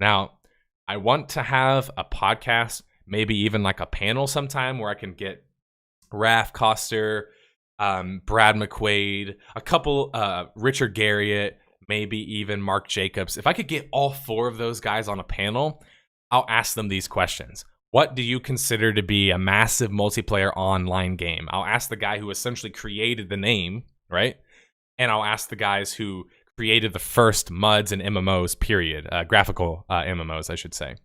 S1: Now, I want to have a podcast, maybe even like a panel sometime where I can get Raph Coster, Brad McQuaid, a couple, Richard Garriott, maybe even Mark Jacobs. If I could get all four of those guys on a panel, I'll ask them these questions. What do you consider to be a massive multiplayer online game? I'll ask the guy who essentially created the name, right? And I'll ask the guys who created the first MUDs and MMOs, period. Graphical MMOs, I should say.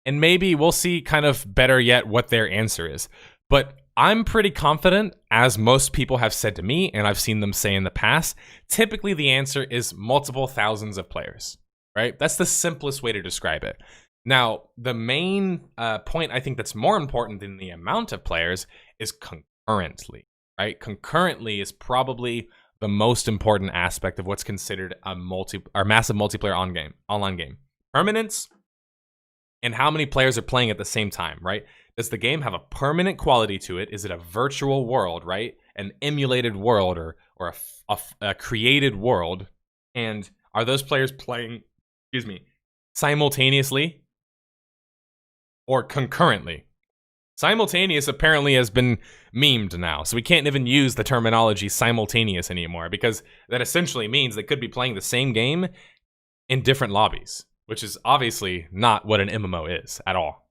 S1: And maybe we'll see kind of better yet what their answer is. But I'm pretty confident, as most people have said to me, and I've seen them say in the past, typically the answer is multiple thousands of players, right? That's the simplest way to describe it. Now, the main point I think that's more important than the amount of players is concurrently, right? Concurrently is probably the most important aspect of what's considered a massive multiplayer online game. Permanence and how many players are playing at the same time, right? Does the game have a permanent quality to it? Is it a virtual world, right? An emulated world or a created world? And are those players playing, simultaneously or concurrently? Simultaneous apparently has been memed now, so we can't even use the terminology simultaneous anymore, because that essentially means they could be playing the same game in different lobbies, which is obviously not what an MMO is at all.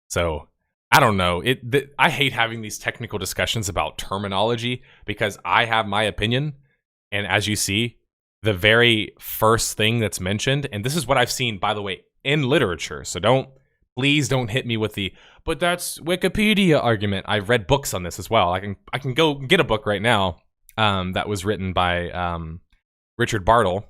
S1: So, I don't know. I hate having these technical discussions about terminology, because I have my opinion, and as you see, the very first thing that's mentioned, and this is what I've seen, by the way, in literature, so please don't hit me with the, but that's Wikipedia argument. I've read books on this as well. I can go get a book right now that was written by Richard Bartle,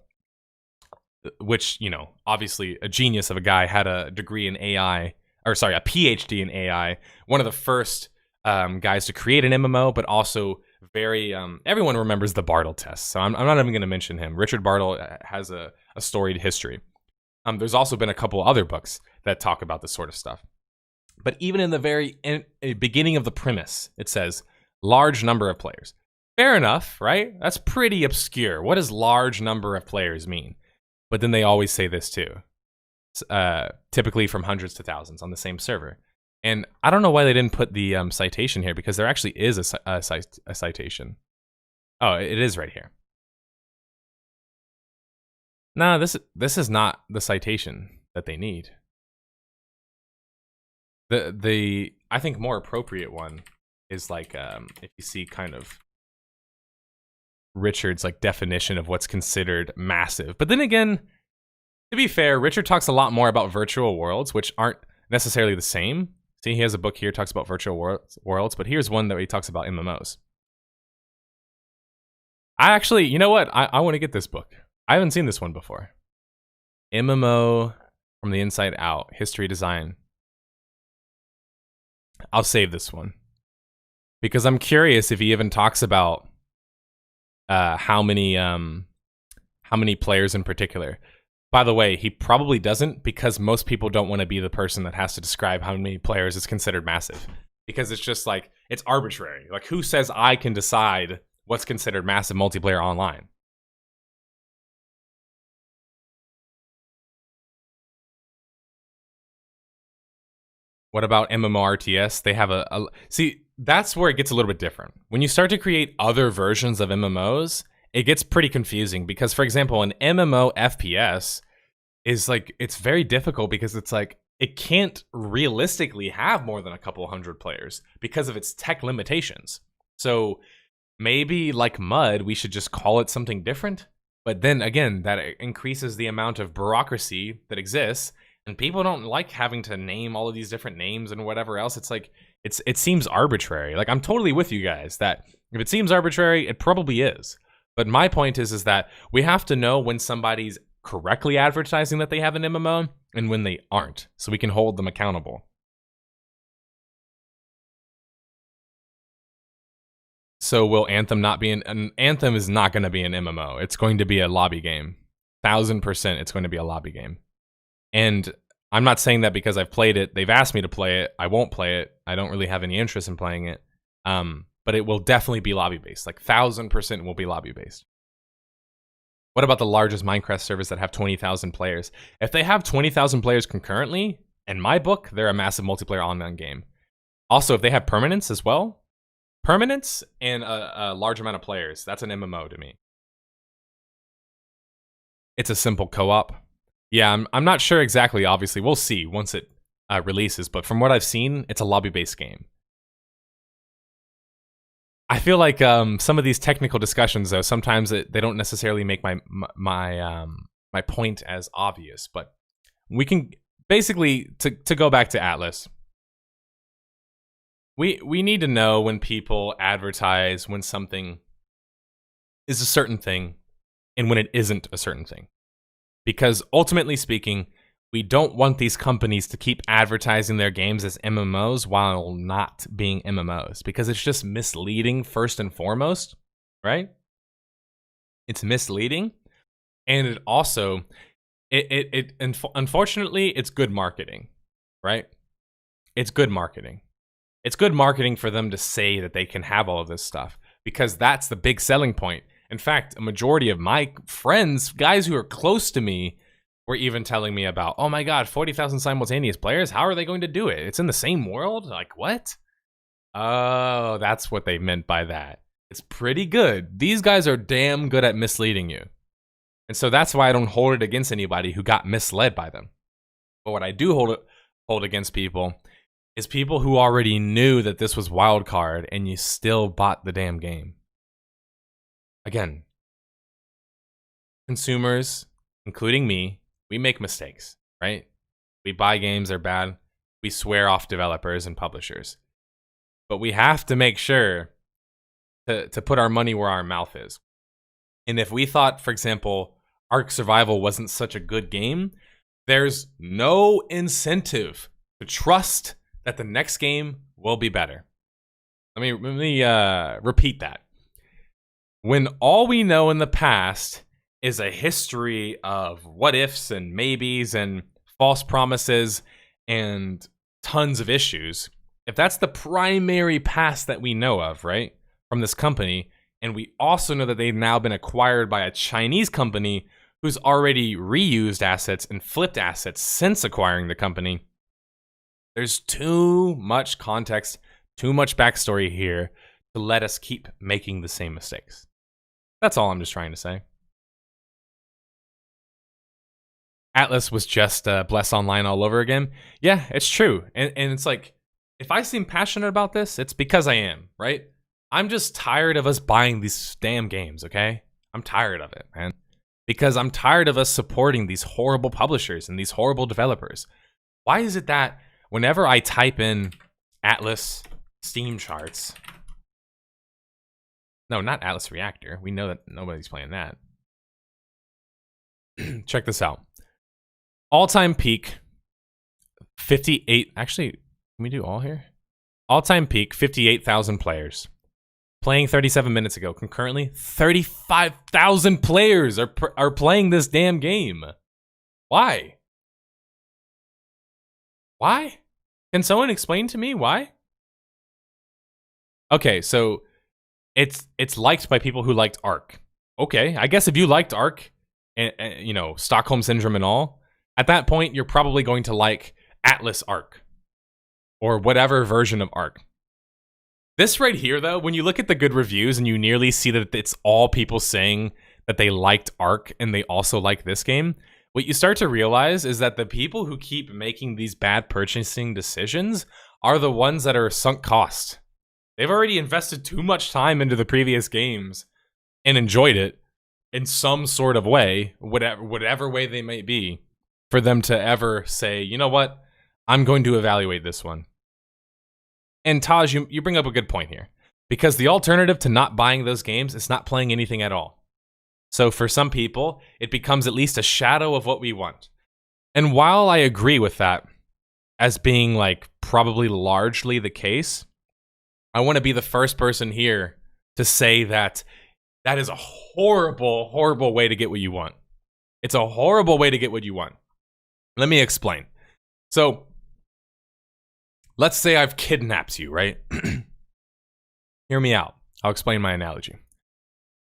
S1: which, obviously a genius of a guy, had a degree in AI, a PhD in AI, one of the first guys to create an MMO, but also very, everyone remembers the Bartle test, so I'm not even going to mention him. Richard Bartle has a storied history. There's also been a couple other books that talk about this sort of stuff. But even in the very beginning of the premise, it says, large number of players. Fair enough, right? That's pretty obscure. What does large number of players mean? But then they always say this too. Typically from hundreds to thousands on the same server. And I don't know why they didn't put the citation here, because there actually is a citation. Oh, it is right here. No, this is not the citation that they need. The I think more appropriate one is like if you see kind of Richard's like definition of what's considered massive. But then again, to be fair, Richard talks a lot more about virtual worlds, which aren't necessarily the same. See, he has a book here, talks about virtual worlds, but here's one that he talks about MMOs. I actually, you know what? I want to get this book. I haven't seen this one before. MMO from the Inside Out, History Design. I'll save this one, because I'm curious if he even talks about how many players in particular. By the way, he probably doesn't, because most people don't want to be the person that has to describe how many players is considered massive, because it's just like, it's arbitrary. Like, who says I can decide what's considered massive multiplayer online? What about MMORTS? They have see, that's where it gets a little bit different. When you start to create other versions of MMOs, it gets pretty confusing, because, for example, an MMO FPS is like, it's very difficult, because it's like, it can't realistically have more than a couple hundred players because of its tech limitations. So maybe like MUD, we should just call it something different. But then again, that increases the amount of bureaucracy that exists, and people don't like having to name all of these different names and whatever else. It's like, it seems arbitrary. Like, I'm totally with you guys that if it seems arbitrary, it probably is. But my point is that we have to know when somebody's correctly advertising that they have an MMO and when they aren't, so we can hold them accountable. So will Anthem not be an Anthem is not going to be an MMO. It's going to be a lobby game. 1000% it's going to be a lobby game. And I'm not saying that because I've played it. They've asked me to play it. I won't play it. I don't really have any interest in playing it. But it will definitely be lobby-based. Like 1000% will be lobby-based. What about the largest Minecraft servers that have 20,000 players? If they have 20,000 players concurrently, in my book, they're a massive multiplayer online game. Also, if they have permanence as well, permanence and a large amount of players, that's an MMO to me. It's a simple co-op. Yeah, I'm not sure exactly, obviously. We'll see once it releases, but from what I've seen, it's a lobby-based game. I feel like some of these technical discussions, though, sometimes they don't necessarily make my point as obvious. But we can basically to go back to Atlas. We need to know when people advertise when something is a certain thing and when it isn't a certain thing, because ultimately speaking, we don't want these companies to keep advertising their games as MMOs while not being MMOs, because it's just misleading first and foremost, right? It's misleading, and it also, unfortunately, it's good marketing, right? It's good marketing. It's good marketing for them to say that they can have all of this stuff, because that's the big selling point. In fact, a majority of my friends, guys who are close to me, were even telling me about, oh my god, 40,000 simultaneous players? How are they going to do it? It's in the same world? Like, what? Oh, that's what they meant by that. It's pretty good. These guys are damn good at misleading you. And so that's why I don't hold it against anybody who got misled by them. But what I do hold against people is people who already knew that this was Wildcard and you still bought the damn game. Again, consumers, including me, we make mistakes, right? We buy games, they're bad. We swear off developers and publishers. But we have to make sure to put our money where our mouth is. And if we thought, for example, Ark Survival wasn't such a good game, there's no incentive to trust that the next game will be better. Let me repeat that. When all we know in the past is a history of what ifs and maybes and false promises and tons of issues, if that's the primary past that we know of, right, from this company, and we also know that they've now been acquired by a Chinese company who's already reused assets and flipped assets since acquiring the company, there's too much context, too much backstory here to let us keep making the same mistakes. That's all I'm just trying to say. Atlas was just Bless Online all over again. Yeah, it's true. And it's like, if I seem passionate about this, it's because I am, right? I'm just tired of us buying these damn games, okay? I'm tired of it, man. Because I'm tired of us supporting these horrible publishers and these horrible developers. Why is it that whenever I type in Atlas Steam charts... No, not Atlas Reactor. We know that nobody's playing that. Check this out. All-time peak, 58... Actually, can we do all here? All-time peak, 58,000 players. Playing 37 minutes ago. Concurrently, 35,000 players are playing this damn game. Why? Why? Can someone explain to me why? Okay, so it's liked by people who liked Ark. Okay, I guess if you liked Ark, and you know, Stockholm Syndrome and all, at that point, you're probably going to like Atlas Ark. Or whatever version of Ark. This right here, though, when you look at the good reviews and you nearly see that it's all people saying that they liked Ark and they also like this game, what you start to realize is that the people who keep making these bad purchasing decisions are the ones that are sunk cost. They've already invested too much time into the previous games and enjoyed it in some sort of way, whatever way they may be, for them to ever say, you know what, I'm going to evaluate this one. And Taj, you bring up a good point here. Because the alternative to not buying those games is not playing anything at all. So for some people, it becomes at least a shadow of what we want. And while I agree with that as being like probably largely the case, I want to be the first person here to say that that is a horrible, horrible way to get what you want. It's a horrible way to get what you want. Let me explain. So, let's say I've kidnapped you, right? Hear me out. I'll explain my analogy.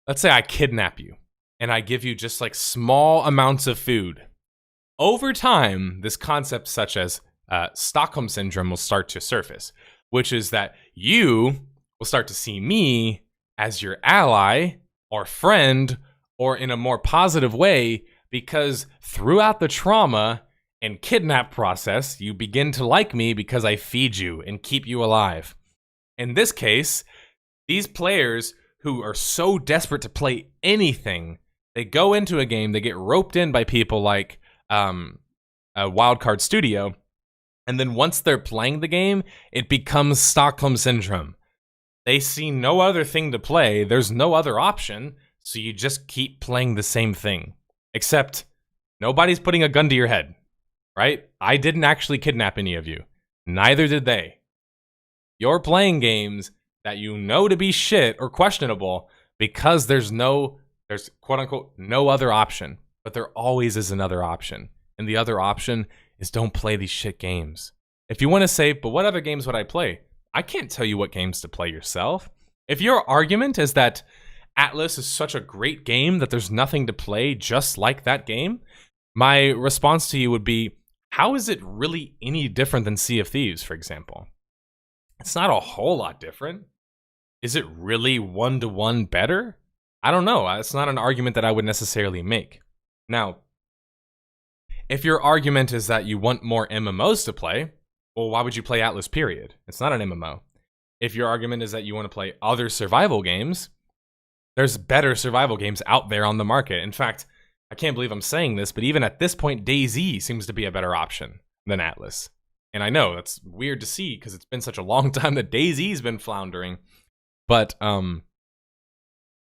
S1: Let's say I kidnap you, and I give you just like small amounts of food. Over time, this concept such as Stockholm Syndrome will start to surface, which is that you will start to see me as your ally or friend, or in a more positive way, because throughout the trauma and kidnap process, you begin to like me because I feed you and keep you alive. In this case, these players who are so desperate to play anything, they go into a game, they get roped in by people like Wildcard Studio, and then once they're playing the game, it becomes Stockholm Syndrome. They see no other thing to play, there's no other option, so you just keep playing the same thing. Except, nobody's putting a gun to your head, right? I didn't actually kidnap any of you. Neither did they. You're playing games that you know to be shit or questionable because there's quote-unquote no other option. But there always is another option. And the other option is don't play these shit games. If you want to say, but what other games would I play? I can't tell you what games to play yourself. If your argument is that Atlas is such a great game that there's nothing to play just like that game, my response to you would be, how is it really any different than Sea of Thieves, for example? It's not a whole lot different. Is it really one-to-one better? I don't know. It's not an argument that I would necessarily make. Now, if your argument is that you want more MMOs to play, well, why would you play Atlas, period? It's not an MMO. If your argument is that you want to play other survival games, there's better survival games out there on the market. In fact, I can't believe I'm saying this, but even at this point, DayZ seems to be a better option than Atlas. And I know that's weird to see because it's been such a long time that DayZ's been floundering. But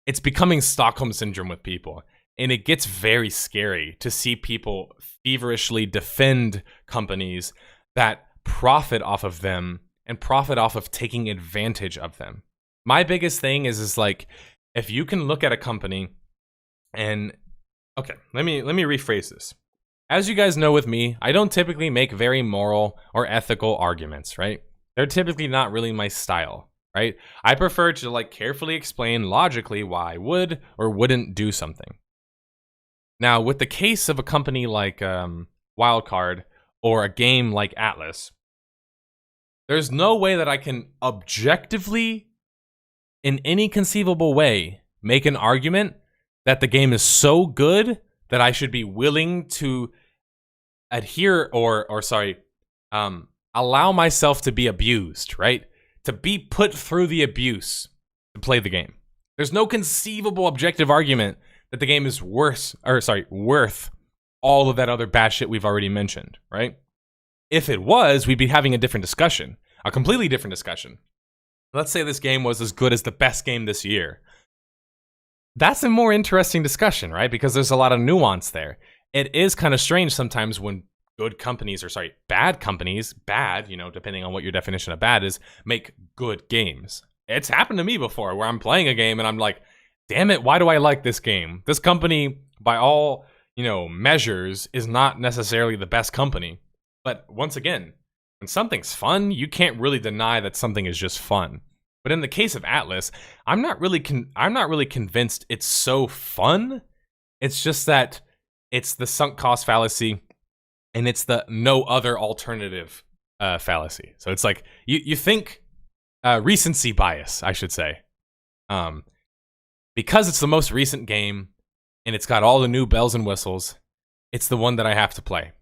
S1: it's becoming Stockholm Syndrome with people. And it gets very scary to see people feverishly defend companies that profit off of them and profit off of taking advantage of them. My biggest thing is like, if you can look at a company and, okay, let me rephrase this. As you guys know with me, I don't typically make very moral or ethical arguments, right? They're typically not really my style, right? I prefer to like carefully explain logically why I would or wouldn't do something. Now, with the case of a company like Wildcard or a game like Atlas, there's no way that I can objectively, in any conceivable way, make an argument that the game is so good that I should be willing to adhere allow myself to be abused, right? To be put through the abuse to play the game. There's no conceivable objective argument that the game is worth all of that other bad shit we've already mentioned, right? If it was, we'd be having a different discussion, a completely different discussion. Let's say this game was as good as the best game this year. That's a more interesting discussion, right? Because there's a lot of nuance there. It is kind of strange sometimes when bad companies, depending on what your definition of bad is, make good games. It's happened to me before where I'm playing a game and I'm like, damn it, why do I like this game? This company, by all, measures, is not necessarily the best company. But once again, when something's fun, you can't really deny that something is just fun. But in the case of Atlas, I'm not really convinced it's so fun. It's just that it's the sunk cost fallacy, and it's the no other alternative fallacy. So it's like you think recency bias, I should say. Because it's the most recent game and it's got all the new bells and whistles, it's the one that I have to play.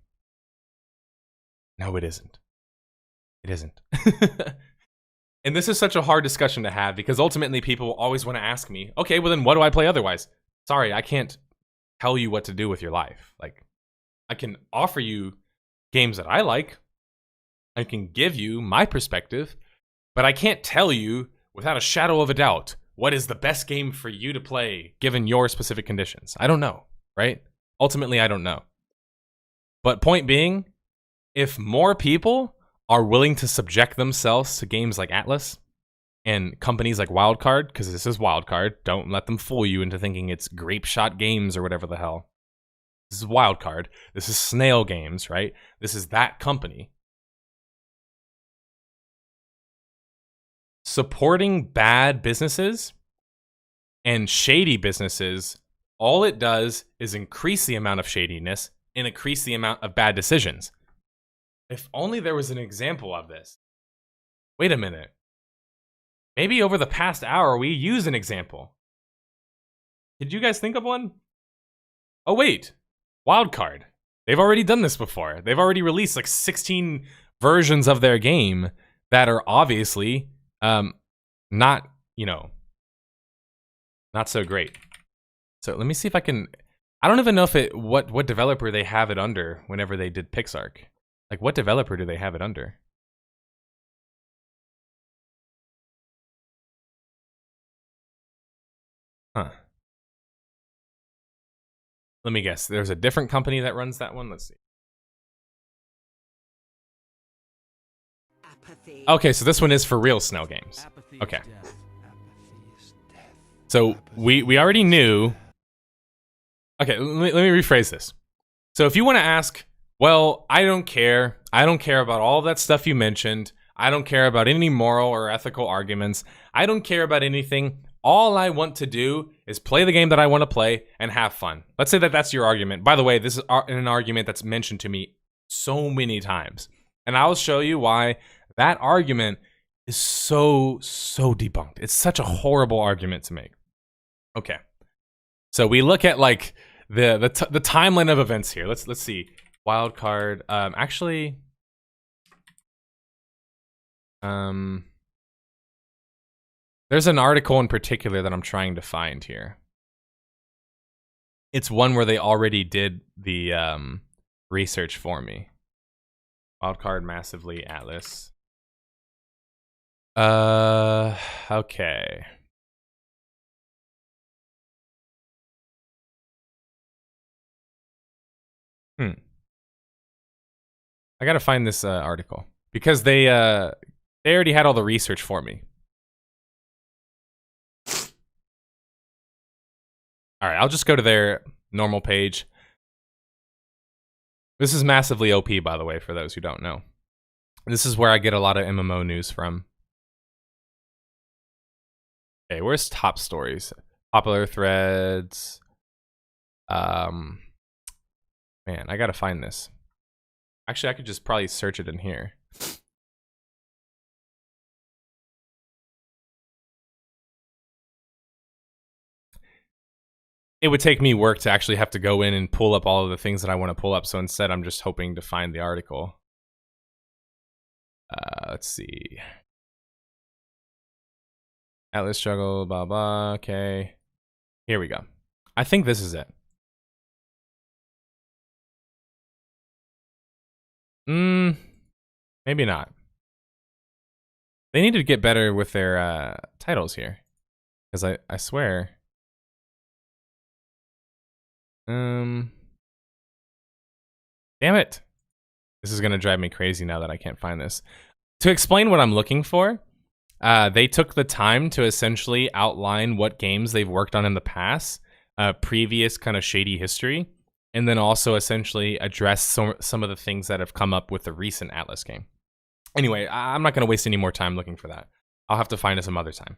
S1: No, it isn't. It isn't. And this is such a hard discussion to have because ultimately people always want to ask me, okay, well then what do I play otherwise? Sorry, I can't tell you what to do with your life. Like, I can offer you games that I like. I can give you my perspective, but I can't tell you without a shadow of a doubt what is the best game for you to play given your specific conditions. I don't know, right? Ultimately, I don't know. But point being, if more people are willing to subject themselves to games like Atlas, And companies like Wildcard, because this is Wildcard, don't let them fool you into thinking it's Grape Shot Games or whatever the hell. This is Wildcard. This is Snail Games, right? This is that company. Supporting bad businesses and shady businesses, all it does is increase the amount of shadiness and increase the amount of bad decisions. If only there was an example of this. Wait a minute. Maybe over the past hour, we use an example. Did you guys think of one? Oh, wait. Wildcard. They've already done this before. They've already released like 16 versions of their game that are obviously not, you know, not so great. So let me see if I can... I don't even know if it what developer they have it under whenever they did Pixark. Like, what developer do they have it under? Huh. Let me guess. There's a different company that runs that one. Let's see. Okay, so this one is for real Snail Games. Okay. So we already knew. Okay, let me rephrase this. So if you want to ask, well, I don't care. I don't care about all that stuff you mentioned. I don't care about any moral or ethical arguments. I don't care about anything. All I want to do is play the game that I want to play and have fun. Let's say that that's your argument. By the way, this is an argument that's mentioned to me so many times. And I'll show you why that argument is so debunked. It's such a horrible argument to make. Okay. So we look at like the timeline of events here. Let's see. Wildcard. Actually, there's an article in particular that I'm trying to find here. It's one where they already did the research for me. Wildcard massively Atlas. Okay. I gotta find this article because they already had all the research for me. All right, I'll just go to their normal page. This is massively OP, by the way, for those who don't know. This is where I get a lot of MMO news from. Okay, where's top stories? Popular threads. Man, I gotta find this. Actually, I could just probably search it in here. It would take me work to actually have to go in and pull up all of the things that I want to pull up. So instead, I'm just hoping to find the article. Let's see. Atlas struggle, blah, blah. Okay. Here we go. I think this is it. Maybe not. They need to get better with their titles here. Because I swear... Damn it. This is going to drive me crazy now that I can't find this. To explain what I'm looking for, they took the time to essentially outline what games they've worked on in the past, previous kind of shady history, and then also essentially address some of the things that have come up with the recent Atlas game. Anyway, I'm not going to waste any more time looking for that. I'll have to find it some other time.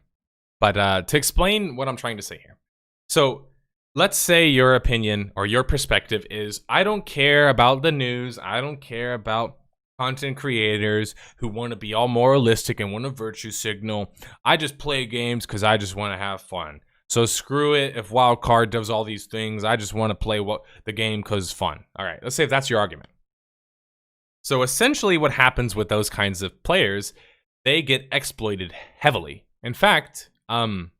S1: But to explain what I'm trying to say here. So... let's say your opinion or your perspective is, I don't care about the news. I don't care about content creators who want to be all moralistic and want to virtue signal. I just play games because I just want to have fun. So screw it if Wildcard does all these things. I just want to play the game because it's fun. All right, let's say if that's your argument. So essentially what happens with those kinds of players, they get exploited heavily. In fact,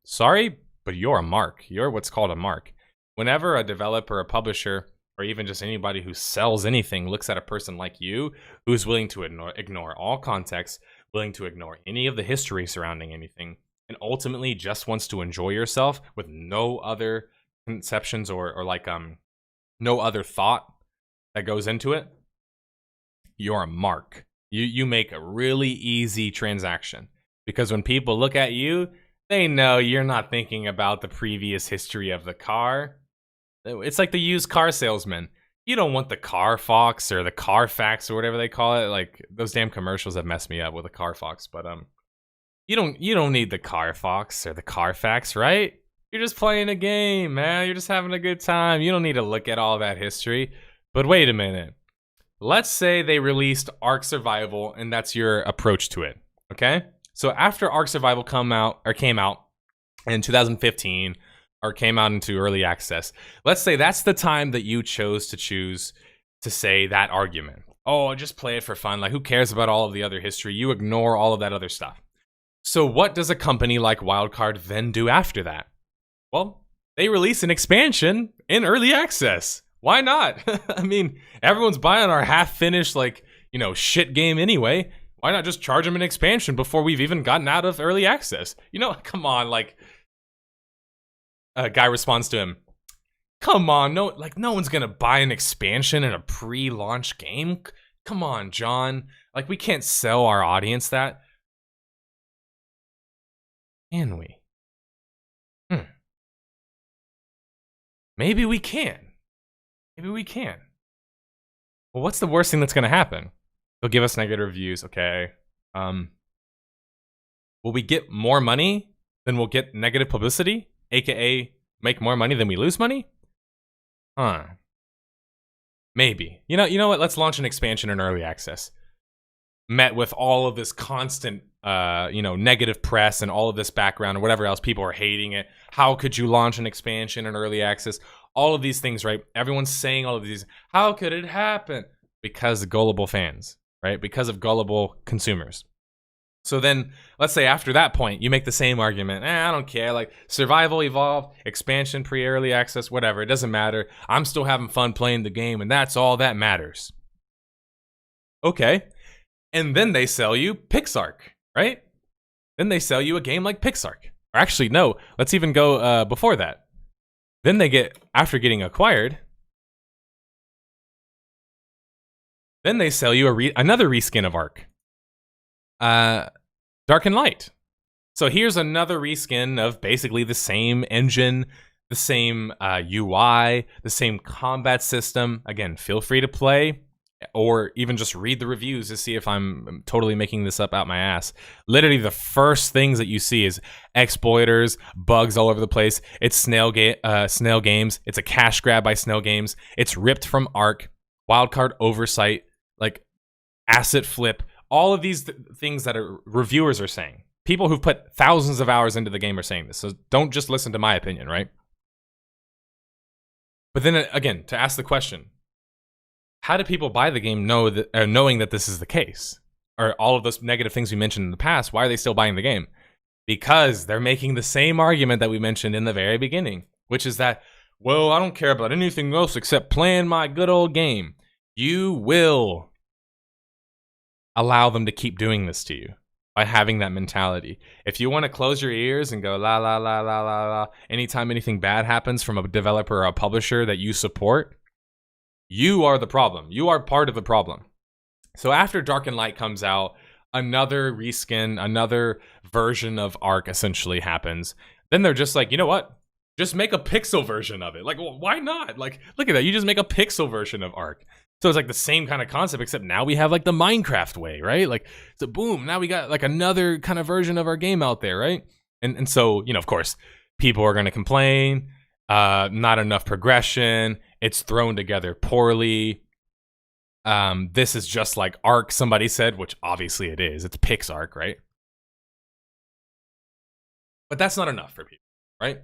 S1: sorry, but you're a mark. You're what's called a mark. Whenever a developer, a publisher, or even just anybody who sells anything looks at a person like you, who's willing to ignore all context, willing to ignore any of the history surrounding anything, and ultimately just wants to enjoy yourself with no other conceptions or like no other thought that goes into it, you're a mark. You make a really easy transaction. Because when people look at you, they know you're not thinking about the previous history of the car. It's like the used car salesman. You don't want the Carfax or the Carfax or whatever they call it. Like, those damn commercials have messed me up with the Carfax, but you don't need the Carfax or the Carfax, right? You're just playing a game, man. You're just having a good time. You don't need to look at all that history. But wait a minute. Let's say they released Ark Survival and that's your approach to it, okay? So after Ark Survival came out in 2015 or came out into early access, let's say that's the time that you chose to say that argument. Oh, just play it for fun. Like, who cares about all of the other history? You ignore all of that other stuff. So what does a company like Wildcard then do after that? Well, they release an expansion in early access. Why not? I mean, everyone's buying our half-finished, shit game anyway. Why not just charge them an expansion before we've even gotten out of early access? Come on, a guy responds to him, come on, no one's gonna buy an expansion in a pre-launch game. Come on, John. We can't sell our audience that. Can we? Maybe we can. Maybe we can. Well, what's the worst thing that's gonna happen? They'll give us negative reviews, okay. Will we get more money than we'll get negative publicity? AKA make more money than we lose money? Maybe. You know what? Let's launch an expansion in early access. Met with all of this constant negative press and all of this background and whatever else. People are hating it. How could you launch an expansion in early access? All of these things, right? Everyone's saying all of these. How could it happen? Because of gullible fans, right? Because of gullible consumers. So then, let's say after that point, you make the same argument. I don't care. Survival, Evolve, expansion, pre-early access, whatever. It doesn't matter. I'm still having fun playing the game, and that's all that matters. Okay. And then they sell you PixARK, right? Then they sell you a game like PixARK. Or actually, no. Let's even go before that. Then after getting acquired, then they sell you another reskin of Ark. Dark and Light. So here's another reskin of basically the same engine, the same UI, the same combat system. Again, feel free to play or even just read the reviews to see if I'm totally making this up out my ass. Literally the first things that you see is exploiters, bugs all over the place. It's Snail Games. It's a cash grab by Snail Games. It's ripped from Ark, Wildcard oversight, asset flip. All of these things that reviewers are saying. People who've put thousands of hours into the game are saying this. So don't just listen to my opinion, right? But then again, to ask the question, how do people buy the game knowing that this is the case? Or all of those negative things we mentioned in the past, why are they still buying the game? Because they're making the same argument that we mentioned in the very beginning, which is that, well, I don't care about anything else except playing my good old game. You will allow them to keep doing this to you by having that mentality. If you want to close your ears and go la la la la la la anytime anything bad happens from a developer or a publisher that you support, you are the problem. You are part of the problem. So after Dark and Light comes out, another reskin, another version of Ark essentially happens. Then they're just like, you know what? Just make a pixel version of it. Why not? Look at that. You just make a pixel version of Ark. So it's the same kind of concept, except now we have the Minecraft way, right? So boom, now we got another kind of version of our game out there, right? And so, of course, people are going to complain, not enough progression, it's thrown together poorly. This is just like Ark, somebody said, which obviously it is. It's PixARK, right? But that's not enough for people, right?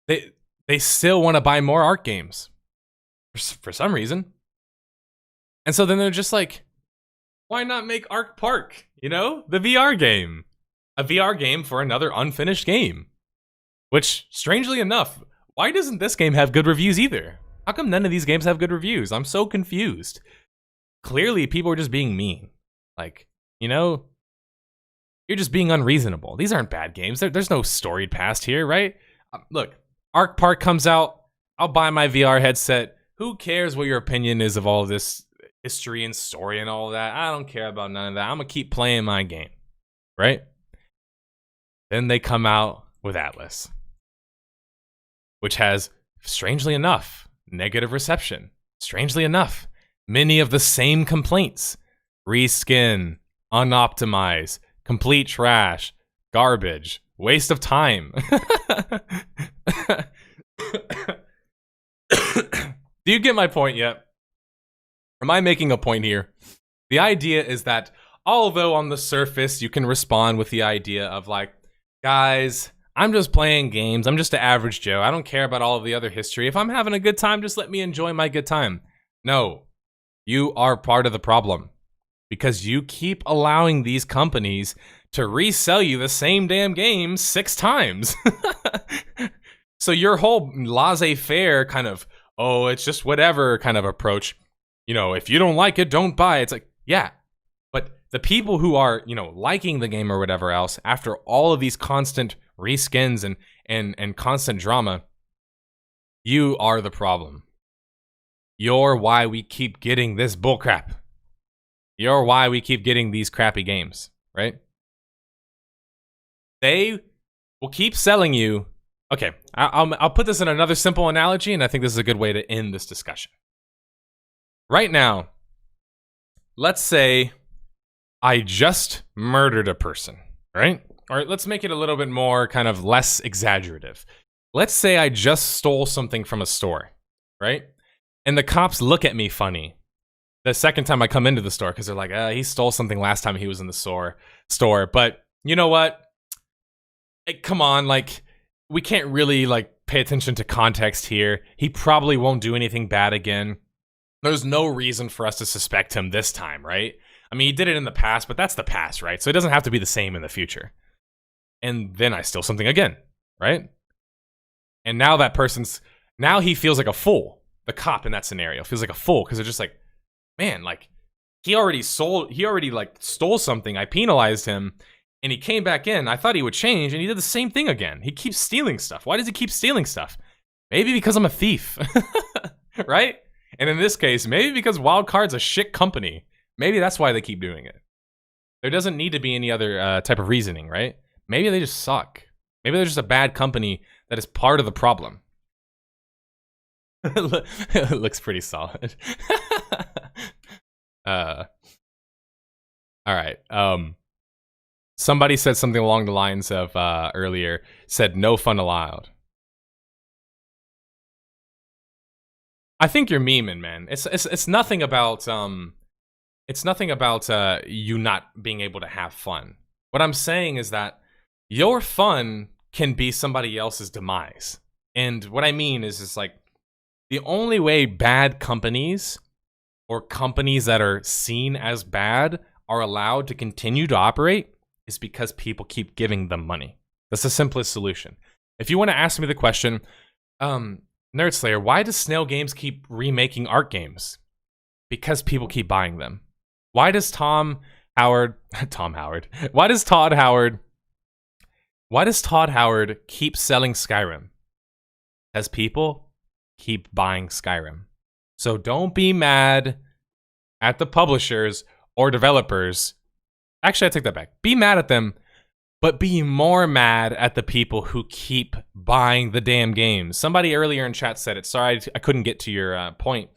S1: They still want to buy more Ark games for some reason. And so then they're just like, why not make Ark Park? The VR game. A VR game for another unfinished game. Which, strangely enough, why doesn't this game have good reviews either? How come none of these games have good reviews? I'm so confused. Clearly, people are just being mean. You're just being unreasonable. These aren't bad games. There's no storied past here, right? Look, Ark Park comes out. I'll buy my VR headset. Who cares what your opinion is of all of this history and story and all of that? I don't care about none of that. I'm going to keep playing my game. right? Then they come out with Atlas, which has, strangely enough, negative reception. Strangely enough, many of the same complaints. Reskin, unoptimized, complete trash, garbage, waste of time. Do you get my point yet? Am I making a point here? The idea is that although on the surface you can respond with the idea of like, guys, I'm just playing games. I'm just an average Joe. I don't care about all of the other history. If I'm having a good time, just let me enjoy my good time. No, you are part of the problem because you keep allowing these companies to resell you the same damn game 6 times. So your whole laissez-faire kind of, oh, it's just whatever kind of approach, you know, if you don't like it, don't buy it. It's like, yeah, but the people who are, you know, liking the game or whatever else, after all of these constant reskins and constant drama, you are the problem. You're why we keep getting this bullcrap. You're why we keep getting these crappy games, right? They will keep selling you. Okay, I'll put this in another simple analogy, and I think this is a good way to end this discussion. Right now, let's say I just murdered a person, right? Or let's make it a little bit more kind of less exaggerative. Let's say I just stole something from a store, right? And the cops look at me funny the second time I come into the store because they're like, he stole something last time he was in the store. But you know what? Come on, like, we can't really like pay attention to context here. He probably won't do anything bad again. There's no reason for us to suspect him this time, right? I mean, he did it in the past, but that's the past, right? So it doesn't have to be the same in the future. And then I steal something again, right? And now now he feels like a fool. The cop in that scenario feels like a fool because they're just like, man, like he already like stole something. I penalized him and he came back in. I thought he would change and he did the same thing again. He keeps stealing stuff. Why does he keep stealing stuff? Maybe because I'm a thief, right? And in this case, maybe because Wildcard's a shit company. Maybe that's why they keep doing it. There doesn't need to be any other type of reasoning, right? Maybe they just suck. Maybe they're just a bad company that is part of the problem. It looks pretty solid. All right. Somebody said something along the lines of earlier, said no fun allowed. I think you're memeing, man. It's nothing about you not being able to have fun. What I'm saying is that your fun can be somebody else's demise. And what I mean is it's like the only way bad companies or companies that are seen as bad are allowed to continue to operate is because people keep giving them money. That's the simplest solution. If you want to ask me the question, Nerdslayer, why does Snail Games keep remaking art games? Because people keep buying them. Why does Todd Howard keep selling Skyrim? Because people keep buying Skyrim. So don't be mad at the publishers or developers. Actually, I take that back. Be mad at them, but be more mad at the people who keep buying the damn games. Somebody earlier in chat said it. Sorry, I couldn't get to your point.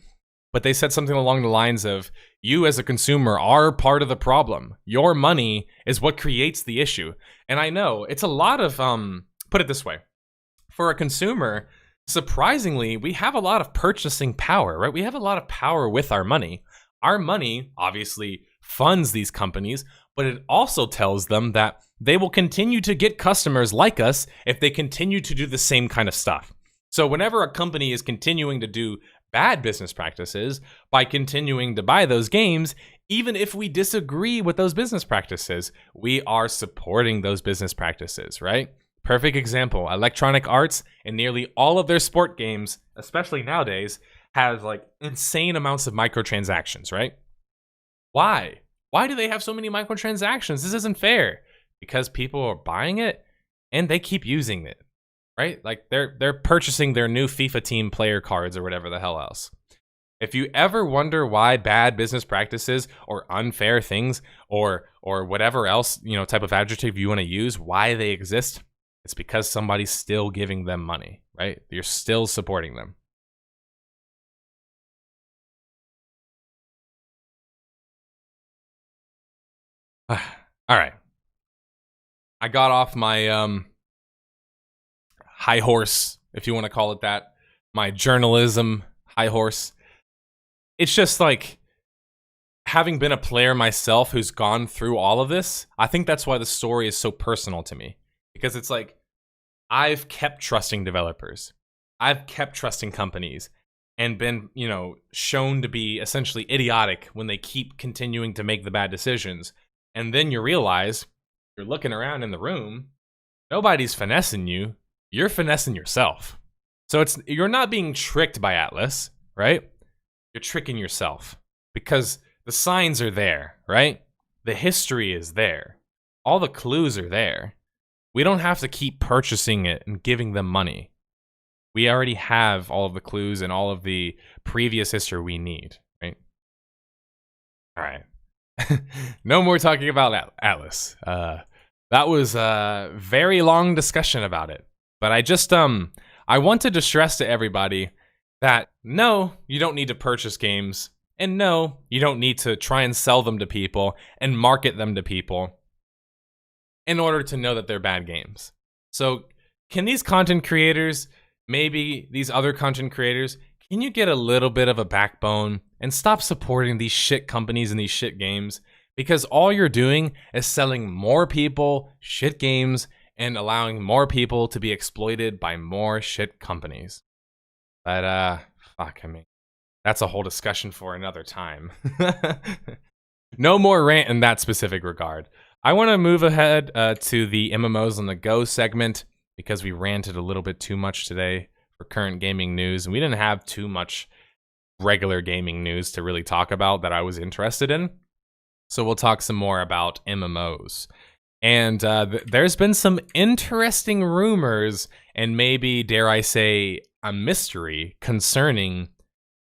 S1: But they said something along the lines of, you as a consumer are part of the problem. Your money is what creates the issue. And I know, it's a lot of, put it this way. For a consumer, surprisingly, we have a lot of purchasing power, right? We have a lot of power with our money. Our money, obviously, funds these companies, but it also tells them that they will continue to get customers like us if they continue to do the same kind of stuff. So whenever a company is continuing to do bad business practices by continuing to buy those games, even if we disagree with those business practices, we are supporting those business practices, right? Perfect example, Electronic Arts and nearly all of their sport games, especially nowadays, have like insane amounts of microtransactions, right? Why? Why do they have so many microtransactions? This isn't fair. Because people are buying it and they keep using it, right? Like they're purchasing their new FIFA team player cards or whatever the hell else. If you ever wonder why bad business practices or unfair things or whatever else, type of adjective you want to use, why they exist, it's because somebody's still giving them money, right? You're still supporting them. All right. I got off my high horse, if you want to call it that, my journalism high horse. It's just like, having been a player myself who's gone through all of this, I think that's why the story is so personal to me. Because it's like, I've kept trusting developers. I've kept trusting companies and been, shown to be essentially idiotic when they keep continuing to make the bad decisions. And then you realize, you're looking around in the room, nobody's finessing you. You're finessing yourself. So you're not being tricked by Atlas, right? You're tricking yourself because the signs are there, right? The history is there. All the clues are there. We don't have to keep purchasing it and giving them money. We already have all of the clues and all of the previous history we need, right? All right. No more talking about Atlas. That was a very long discussion about it. But I just, I wanted to stress to everybody that no, you don't need to purchase games. And no, you don't need to try and sell them to people and market them to people in order to know that they're bad games. So can these content creators, maybe these other content creators, can you get a little bit of a backbone and stop supporting these shit companies and these shit games? Because all you're doing is selling more people shit games and allowing more people to be exploited by more shit companies. But, fuck, I mean, that's a whole discussion for another time. No more rant in that specific regard. I want to move ahead to the MMOs on the go segment because we ranted a little bit too much today for current gaming news, and we didn't have too much regular gaming news to really talk about that I was interested in. So we'll talk some more about MMOs. And there's been some interesting rumors and maybe, dare I say, a mystery concerning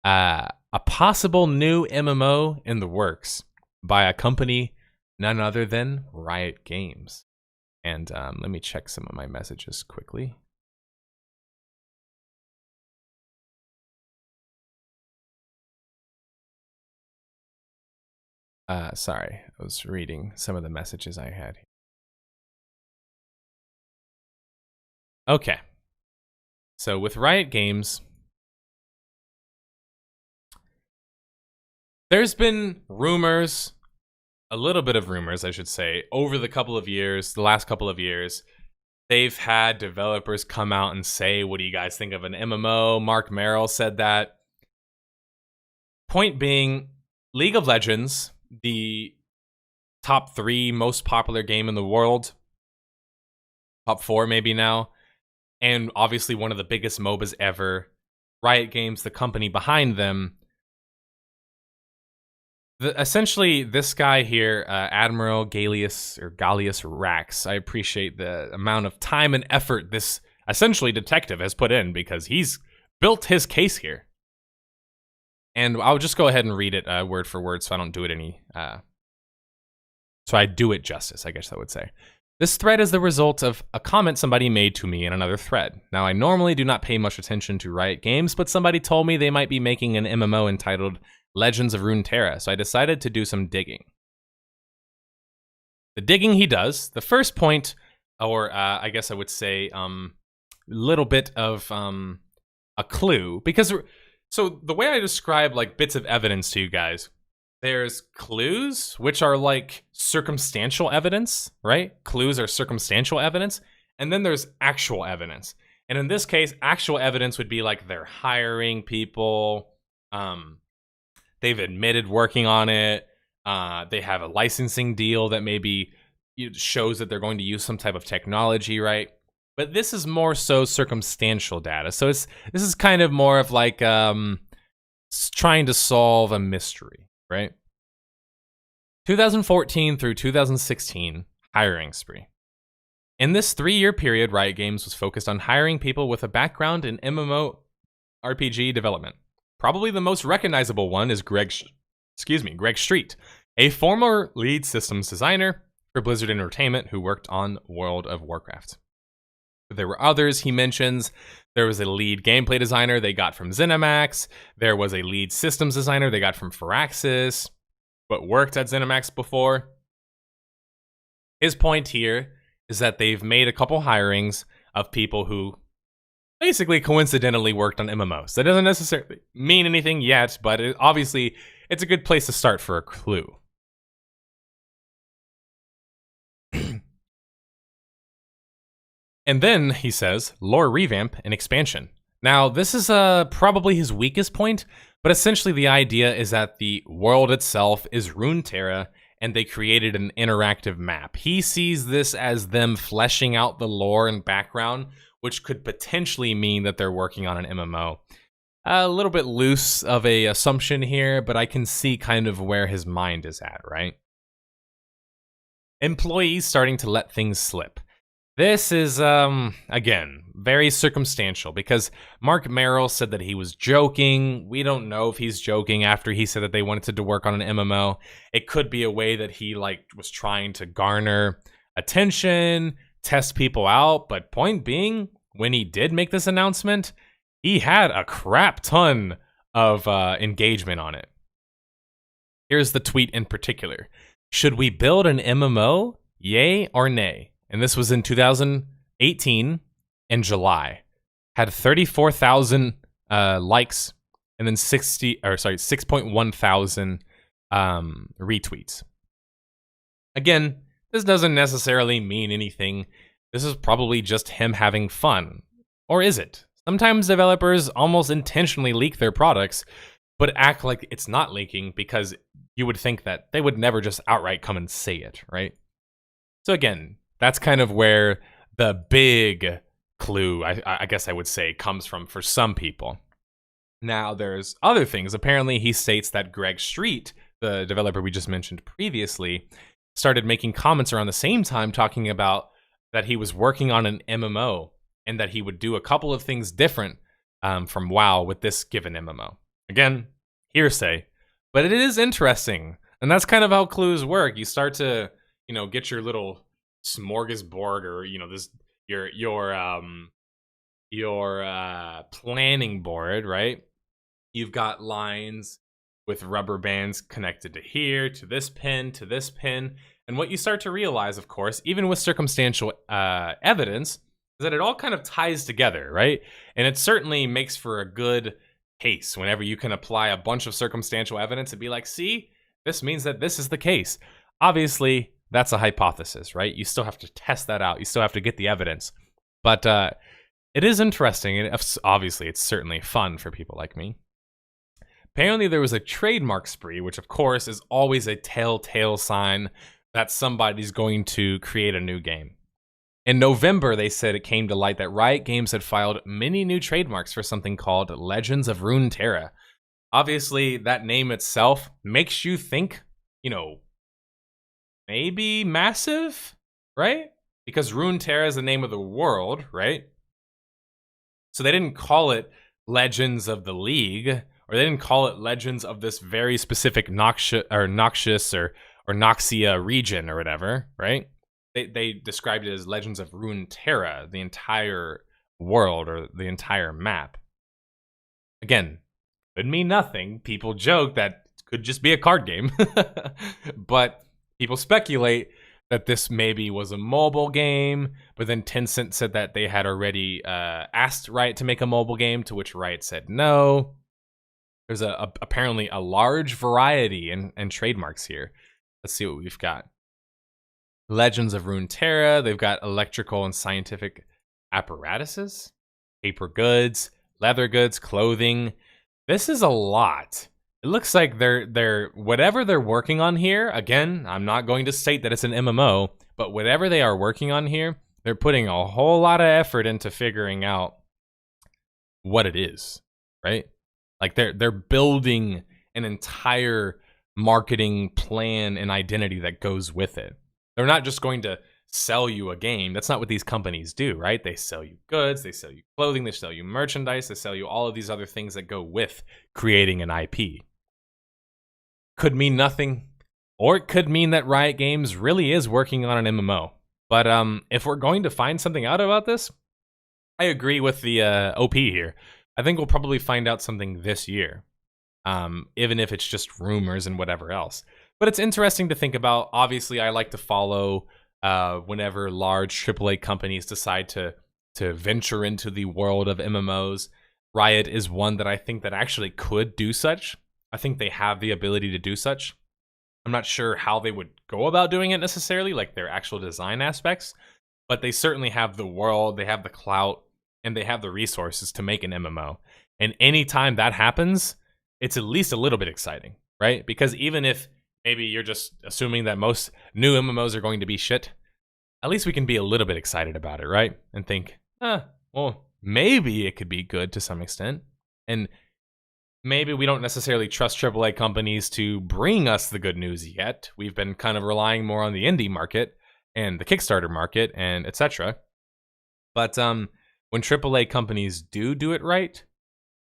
S1: a possible new MMO in the works by a company none other than Riot Games. And let me check some of my messages quickly. Sorry, I was reading some of the messages I had. Okay. So with Riot Games, there's been rumors, a little bit of rumors, I should say, over the last couple of years. They've had developers come out and say, what do you guys think of an MMO? Mark Merrill said that. Point being, League of Legends, the top 3 most popular game in the world, top 4 maybe now, and obviously one of the biggest MOBAs ever, Riot Games, the company behind them. Essentially, this guy here, Admiral Gallius Rax, I appreciate the amount of time and effort this essentially detective has put in because he's built his case here. And I'll just go ahead and read it word for word so I don't do it so I do it justice, I guess I would say. This thread is the result of a comment somebody made to me in another thread. Now, I normally do not pay much attention to Riot Games, but somebody told me they might be making an MMO entitled Legends of Runeterra, so I decided to do some digging. The digging he does, the first point, or I guess I would say little bit of a clue, because so the way I describe like bits of evidence to you guys, there's clues, which are like circumstantial evidence, right? Clues are circumstantial evidence. And then there's actual evidence. And in this case, actual evidence would be like they're hiring people. They've admitted working on it. They have a licensing deal that maybe shows that they're going to use some type of technology, right? But this is more so circumstantial data. So this is kind of more of like trying to solve a mystery. Right? 2014 through 2016, hiring spree. In this 3-year period, Riot Games was focused on hiring people with a background in MMORPG development. probably the most recognizable one is Greg Street, a former lead systems designer for Blizzard Entertainment who worked on World of Warcraft. There were others he mentions. There was a lead gameplay designer they got from ZeniMax. There was a lead systems designer they got from Firaxis, but worked at ZeniMax before. His point here is that they've made a couple hirings of people who basically coincidentally worked on MMOs. That doesn't necessarily mean anything yet, but obviously it's a good place to start for a clue. And then, he says, lore revamp and expansion. Now, this is probably his weakest point, but essentially the idea is that the world itself is Runeterra, and they created an interactive map. He sees this as them fleshing out the lore and background, which could potentially mean that they're working on an MMO. A little bit loose of a assumption here, but I can see kind of where his mind is at, right? Employees starting to let things slip. This is, again, very circumstantial because Mark Merrill said that he was joking. We don't know if he's joking after he said that they wanted to work on an MMO. It could be a way that he was trying to garner attention, test people out. But point being, when he did make this announcement, he had a crap ton of engagement on it. Here's the tweet in particular. Should we build an MMO? Yay or nay? And this was in 2018 in July. Had 34,000 likes and then 6.1 thousand retweets. Again, this doesn't necessarily mean anything. This is probably just him having fun. Or is it? Sometimes developers almost intentionally leak their products, but act like it's not leaking because you would think that they would never just outright come and say it, right? So again, that's kind of where the big clue, I guess I would say, comes from for some people. Now, there's other things. Apparently, he states that Greg Street, the developer we just mentioned previously, started making comments around the same time talking about that he was working on an MMO and that he would do a couple of things different from WoW with this given MMO. Again, hearsay, but it is interesting. And that's kind of how clues work. You start to, get your little smorgasbord or this your planning board, right? You've got lines with rubber bands connected to here, to this pin, and what you start to realize, of course, even with circumstantial evidence, is that it all kind of ties together, right? And it certainly makes for a good case whenever you can apply a bunch of circumstantial evidence and be like, see, this means that this is the case. Obviously, that's a hypothesis, right? You still have to test that out. You still have to get the evidence. But it is interesting, and obviously it's certainly fun for people like me. Apparently there was a trademark spree, which of course is always a telltale sign that somebody's going to create a new game. In November, they said it came to light that Riot Games had filed many new trademarks for something called Legends of Runeterra. Obviously, that name itself makes you think, maybe massive, right? Because Runeterra is the name of the world, right? So they didn't call it Legends of the League, or they didn't call it Legends of this very specific Noxus or Noxia region or whatever, right? They described it as Legends of Runeterra, the entire world or the entire map. Again, could mean nothing. People joke that it could just be a card game, but people speculate that this maybe was a mobile game, but then Tencent said that they had already asked Riot to make a mobile game, to which Riot said no. There's apparently a large variety in trademarks here. Let's see what we've got. Legends of Runeterra. They've got electrical and scientific apparatuses, paper goods, leather goods, clothing. This is a lot. It looks like they're whatever they're working on here. Again, I'm not going to state that it's an MMO, but whatever they are working on here, they're putting a whole lot of effort into figuring out what it is, right? Like they're building an entire marketing plan and identity that goes with it. They're not just going to sell you a game. That's not what these companies do, right? They sell you goods, they sell you clothing, they sell you merchandise, they sell you all of these other things that go with creating an IP. Could mean nothing, or it could mean that Riot Games really is working on an MMO. But if we're going to find something out about this, I agree with the OP here. I think we'll probably find out something this year, even if it's just rumors and whatever else. But it's interesting to think about. Obviously, I like to follow whenever large AAA companies decide to venture into the world of MMOs. Riot is one that I think that actually could do such. I think they have the ability to do such. I'm not sure how they would go about doing it necessarily, like their actual design aspects, but they certainly have the world, they have the clout, and they have the resources to make an MMO. And anytime that happens, it's at least a little bit exciting, right? Because even if maybe you're just assuming that most new MMOs are going to be shit, at least we can be a little bit excited about it, right? And think, well, maybe it could be good to some extent. And maybe we don't necessarily trust AAA companies to bring us the good news yet. We've been kind of relying more on the indie market and the Kickstarter market and etc. But when AAA companies do it right,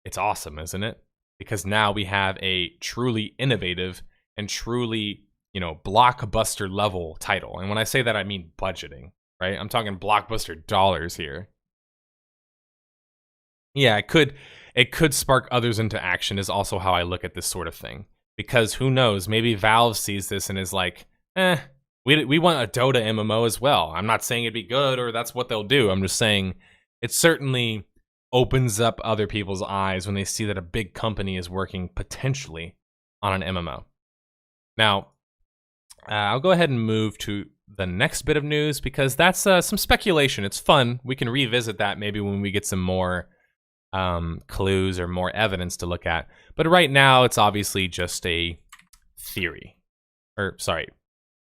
S1: it's awesome, isn't it? Because now we have a truly innovative and truly, blockbuster level title. And when I say that, I mean budgeting, right? I'm talking blockbuster dollars here. Yeah, it could spark others into action is also how I look at this sort of thing. Because who knows, maybe Valve sees this and is like, we want a Dota MMO as well. I'm not saying it'd be good or that's what they'll do. I'm just saying it certainly opens up other people's eyes when they see that a big company is working potentially on an MMO. Now, I'll go ahead and move to the next bit of news because that's some speculation. It's fun. We can revisit that maybe when we get some more clues or more evidence to look at. But right now, it's obviously just a theory. Or, sorry,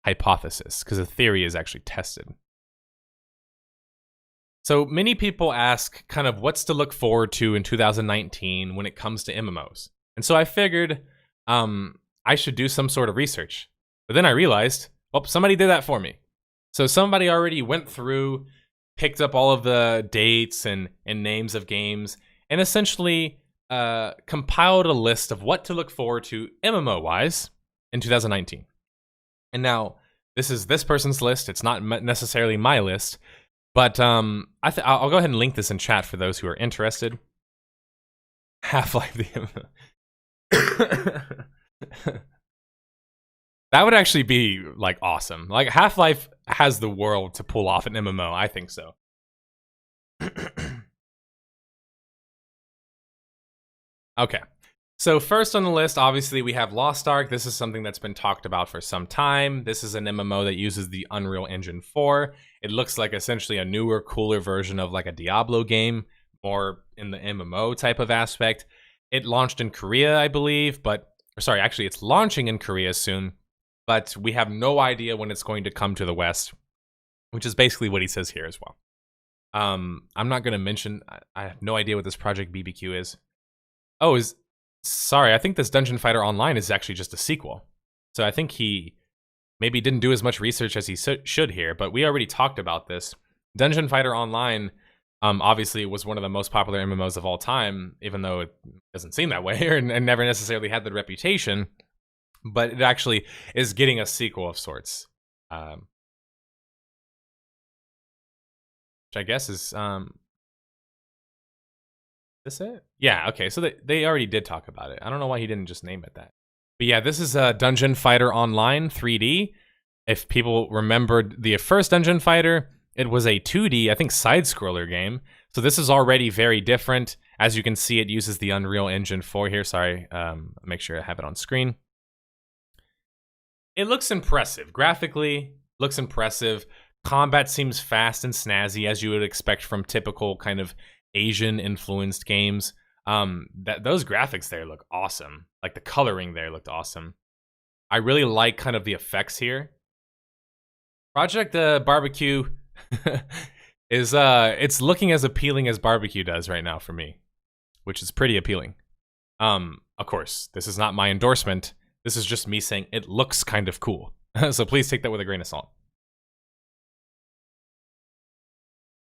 S1: hypothesis, because a theory is actually tested. So many people ask kind of what's to look forward to in 2019 when it comes to MMOs. And so I figured I should do some sort of research. But then I realized, well, somebody did that for me. So somebody already went through, picked up all of the dates and names of games, and essentially compiled a list of what to look forward to MMO-wise in 2019. And now, this is this person's list. It's not necessarily my list. But I'll go ahead and link this in chat for those who are interested. Half-Life the MMO. That would actually be, like, awesome. Like, Half-Life has the world to pull off an MMO. I think so. Okay. So first on the list, obviously, we have Lost Ark. This is something that's been talked about for some time. This is an MMO that uses the Unreal Engine 4. It looks like essentially a newer, cooler version of like a Diablo game, more in the MMO type of aspect. It launched in Korea, I believe, actually, it's launching in Korea soon, but we have no idea when it's going to come to the West, which is basically what he says here as well. I'm not going to mention, I have no idea what this Project BBQ is. Oh, sorry, I think this Dungeon Fighter Online is actually just a sequel. So I think he maybe didn't do as much research as he should here, but we already talked about this. Dungeon Fighter Online, obviously, was one of the most popular MMOs of all time, even though it doesn't seem that way and never necessarily had the reputation. But it actually is getting a sequel of sorts. Which I guess is... this it? Yeah, okay, so they already did talk about it. I don't know why he didn't just name it that. But yeah, this is a Dungeon Fighter Online 3D. If people remembered the first Dungeon Fighter, it was a 2D, I think, side-scroller game. So this is already very different. As you can see, it uses the Unreal Engine 4 here. Sorry, make sure I have it on screen. It looks impressive. Graphically, looks impressive. Combat seems fast and snazzy, as you would expect from typical kind of Asian-influenced games. Those graphics there look awesome. Like, the coloring there looked awesome. I really like kind of the effects here. Project Barbecue is it's looking as appealing as barbecue does right now for me, which is pretty appealing. Of course, this is not my endorsement. This is just me saying it looks kind of cool. So please take that with a grain of salt.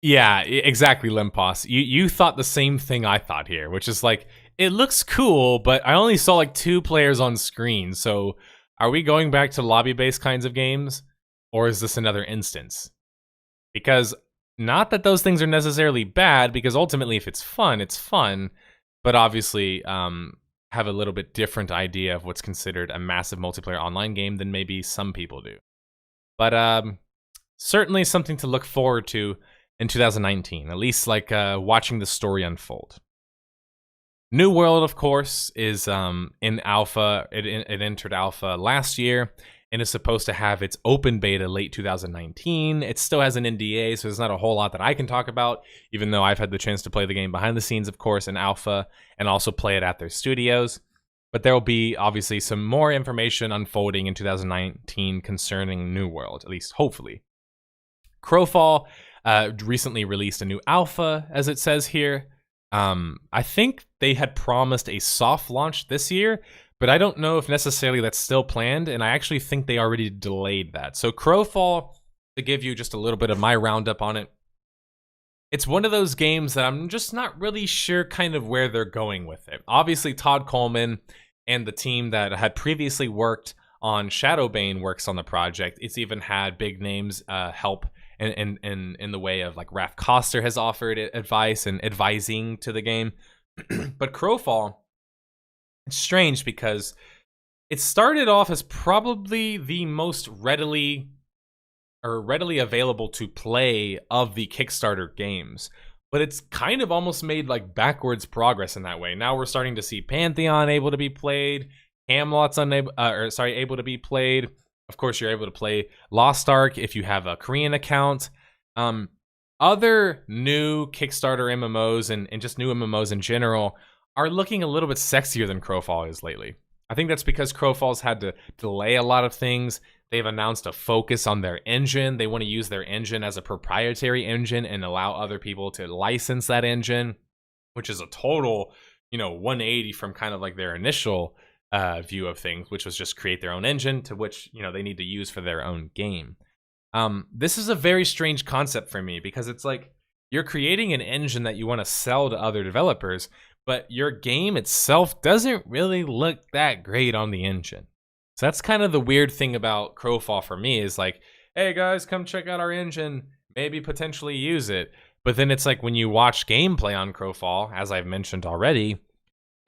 S1: Yeah, exactly, Limpos. You thought the same thing I thought here, which is like, it looks cool, but I only saw like 2 players on screen. So are we going back to lobby-based kinds of games, or is this another instance? Because not that those things are necessarily bad, because ultimately if it's fun, but obviously have a little bit different idea of what's considered a massive multiplayer online game than maybe some people do. But certainly something to look forward to in 2019, at least like watching the story unfold. New World, of course, is in alpha. It entered alpha last year and is supposed to have its open beta late 2019. It still has an NDA, so there's not a whole lot that I can talk about, even though I've had the chance to play the game behind the scenes, of course, in alpha, and also play it at their studios. But there will be, obviously, some more information unfolding in 2019 concerning New World, at least hopefully. Crowfall recently released a new alpha, as it says here. I think they had promised a soft launch this year, but I don't know if necessarily that's still planned, and I actually think they already delayed that. So Crowfall, to give you just a little bit of my roundup on it, it's one of those games that I'm just not really sure kind of where they're going with it. Obviously, Todd Coleman and the team that had previously worked on Shadowbane works on the project. It's even had big names help in the way of like Raph Koster has offered advice and advising to the game. But Crowfall, it's strange because it started off as probably the most readily available to play of the Kickstarter games. But it's kind of almost made like backwards progress in that way. Now we're starting to see Pantheon able to be played, Camelot's able to be played. Of course, you're able to play Lost Ark if you have a Korean account. Other new Kickstarter MMOs and just new MMOs in general are looking a little bit sexier than Crowfall is lately. I think that's because Crowfall's had to delay a lot of things. They've announced a focus on their engine. They want to use their engine as a proprietary engine and allow other people to license that engine, which is a total, 180 from kind of like their initial view of things, which was just create their own engine to which, they need to use for their own game. This is a very strange concept for me because it's like you're creating an engine that you want to sell to other developers, but your game itself doesn't really look that great on the engine. So that's kind of the weird thing about Crowfall for me is like, hey guys, come check out our engine, maybe potentially use it. But then it's like when you watch gameplay on Crowfall, as I've mentioned already,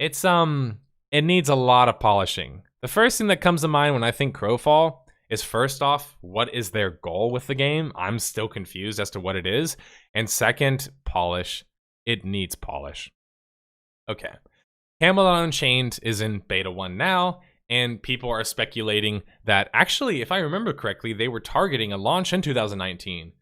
S1: it's it needs a lot of polishing. The first thing that comes to mind when I think Crowfall is, first off, what is their goal with the game? I'm still confused as to what it is. And second, polish. It needs polish. Okay. Camelot Unchained is in beta 1 now, and people are speculating that actually, if I remember correctly, they were targeting a launch in 2019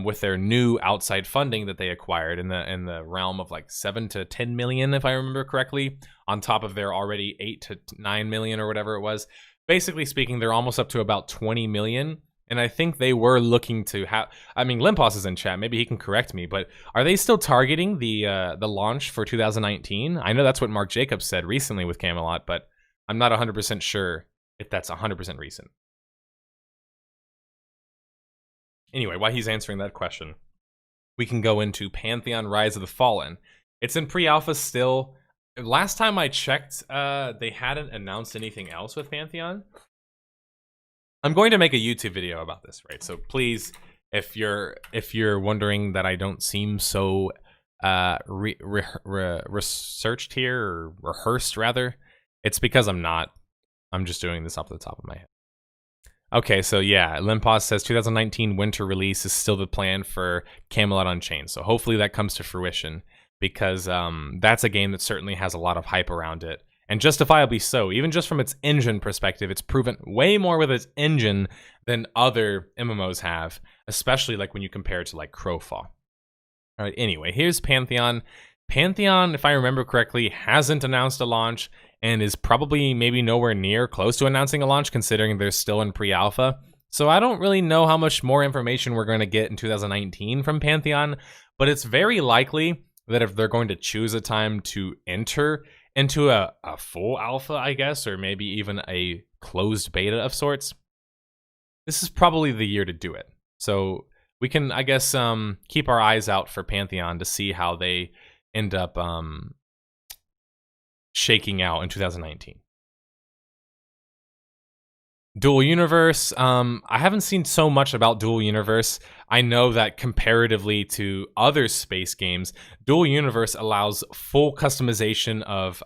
S1: with their new outside funding that they acquired in the realm of like 7 to 10 million, if I remember correctly, on top of their already 8 to 9 million or whatever it was. Basically speaking, they're almost up to about 20 million. And I think they were looking to have, Limpos is in chat, maybe he can correct me, but are they still targeting the launch for 2019? I know that's what Mark Jacobs said recently with Camelot, but I'm not 100% sure if that's 100% recent. Anyway, while he's answering that question, we can go into Pantheon Rise of the Fallen. It's in pre-alpha still. Last time I checked, they hadn't announced anything else with Pantheon. I'm going to make a YouTube video about this, right? So please, if you're wondering that I don't seem so researched here, or rehearsed rather, it's because I'm not. I'm just doing this off the top of my head. Okay, so yeah, Limpos says 2019 winter release is still the plan for Camelot Unchained. So hopefully that comes to fruition, because that's a game that certainly has a lot of hype around it. And justifiably so. Even just from its engine perspective, it's proven way more with its engine than other MMOs have, especially like when you compare it to like Crowfall. All right, anyway, here's Pantheon. Pantheon, if I remember correctly, hasn't announced a launch and is probably maybe nowhere near close to announcing a launch, considering they're still in pre-alpha. So I don't really know how much more information we're going to get in 2019 from Pantheon, but it's very likely that if they're going to choose a time to enter into a full alpha, I guess, or maybe even a closed beta of sorts, this is probably the year to do it. So we can, I guess, keep our eyes out for Pantheon to see how they end up shaking out in 2019. Dual Universe, I haven't seen so much about Dual Universe. I know that comparatively to other space games, Dual Universe allows full customization of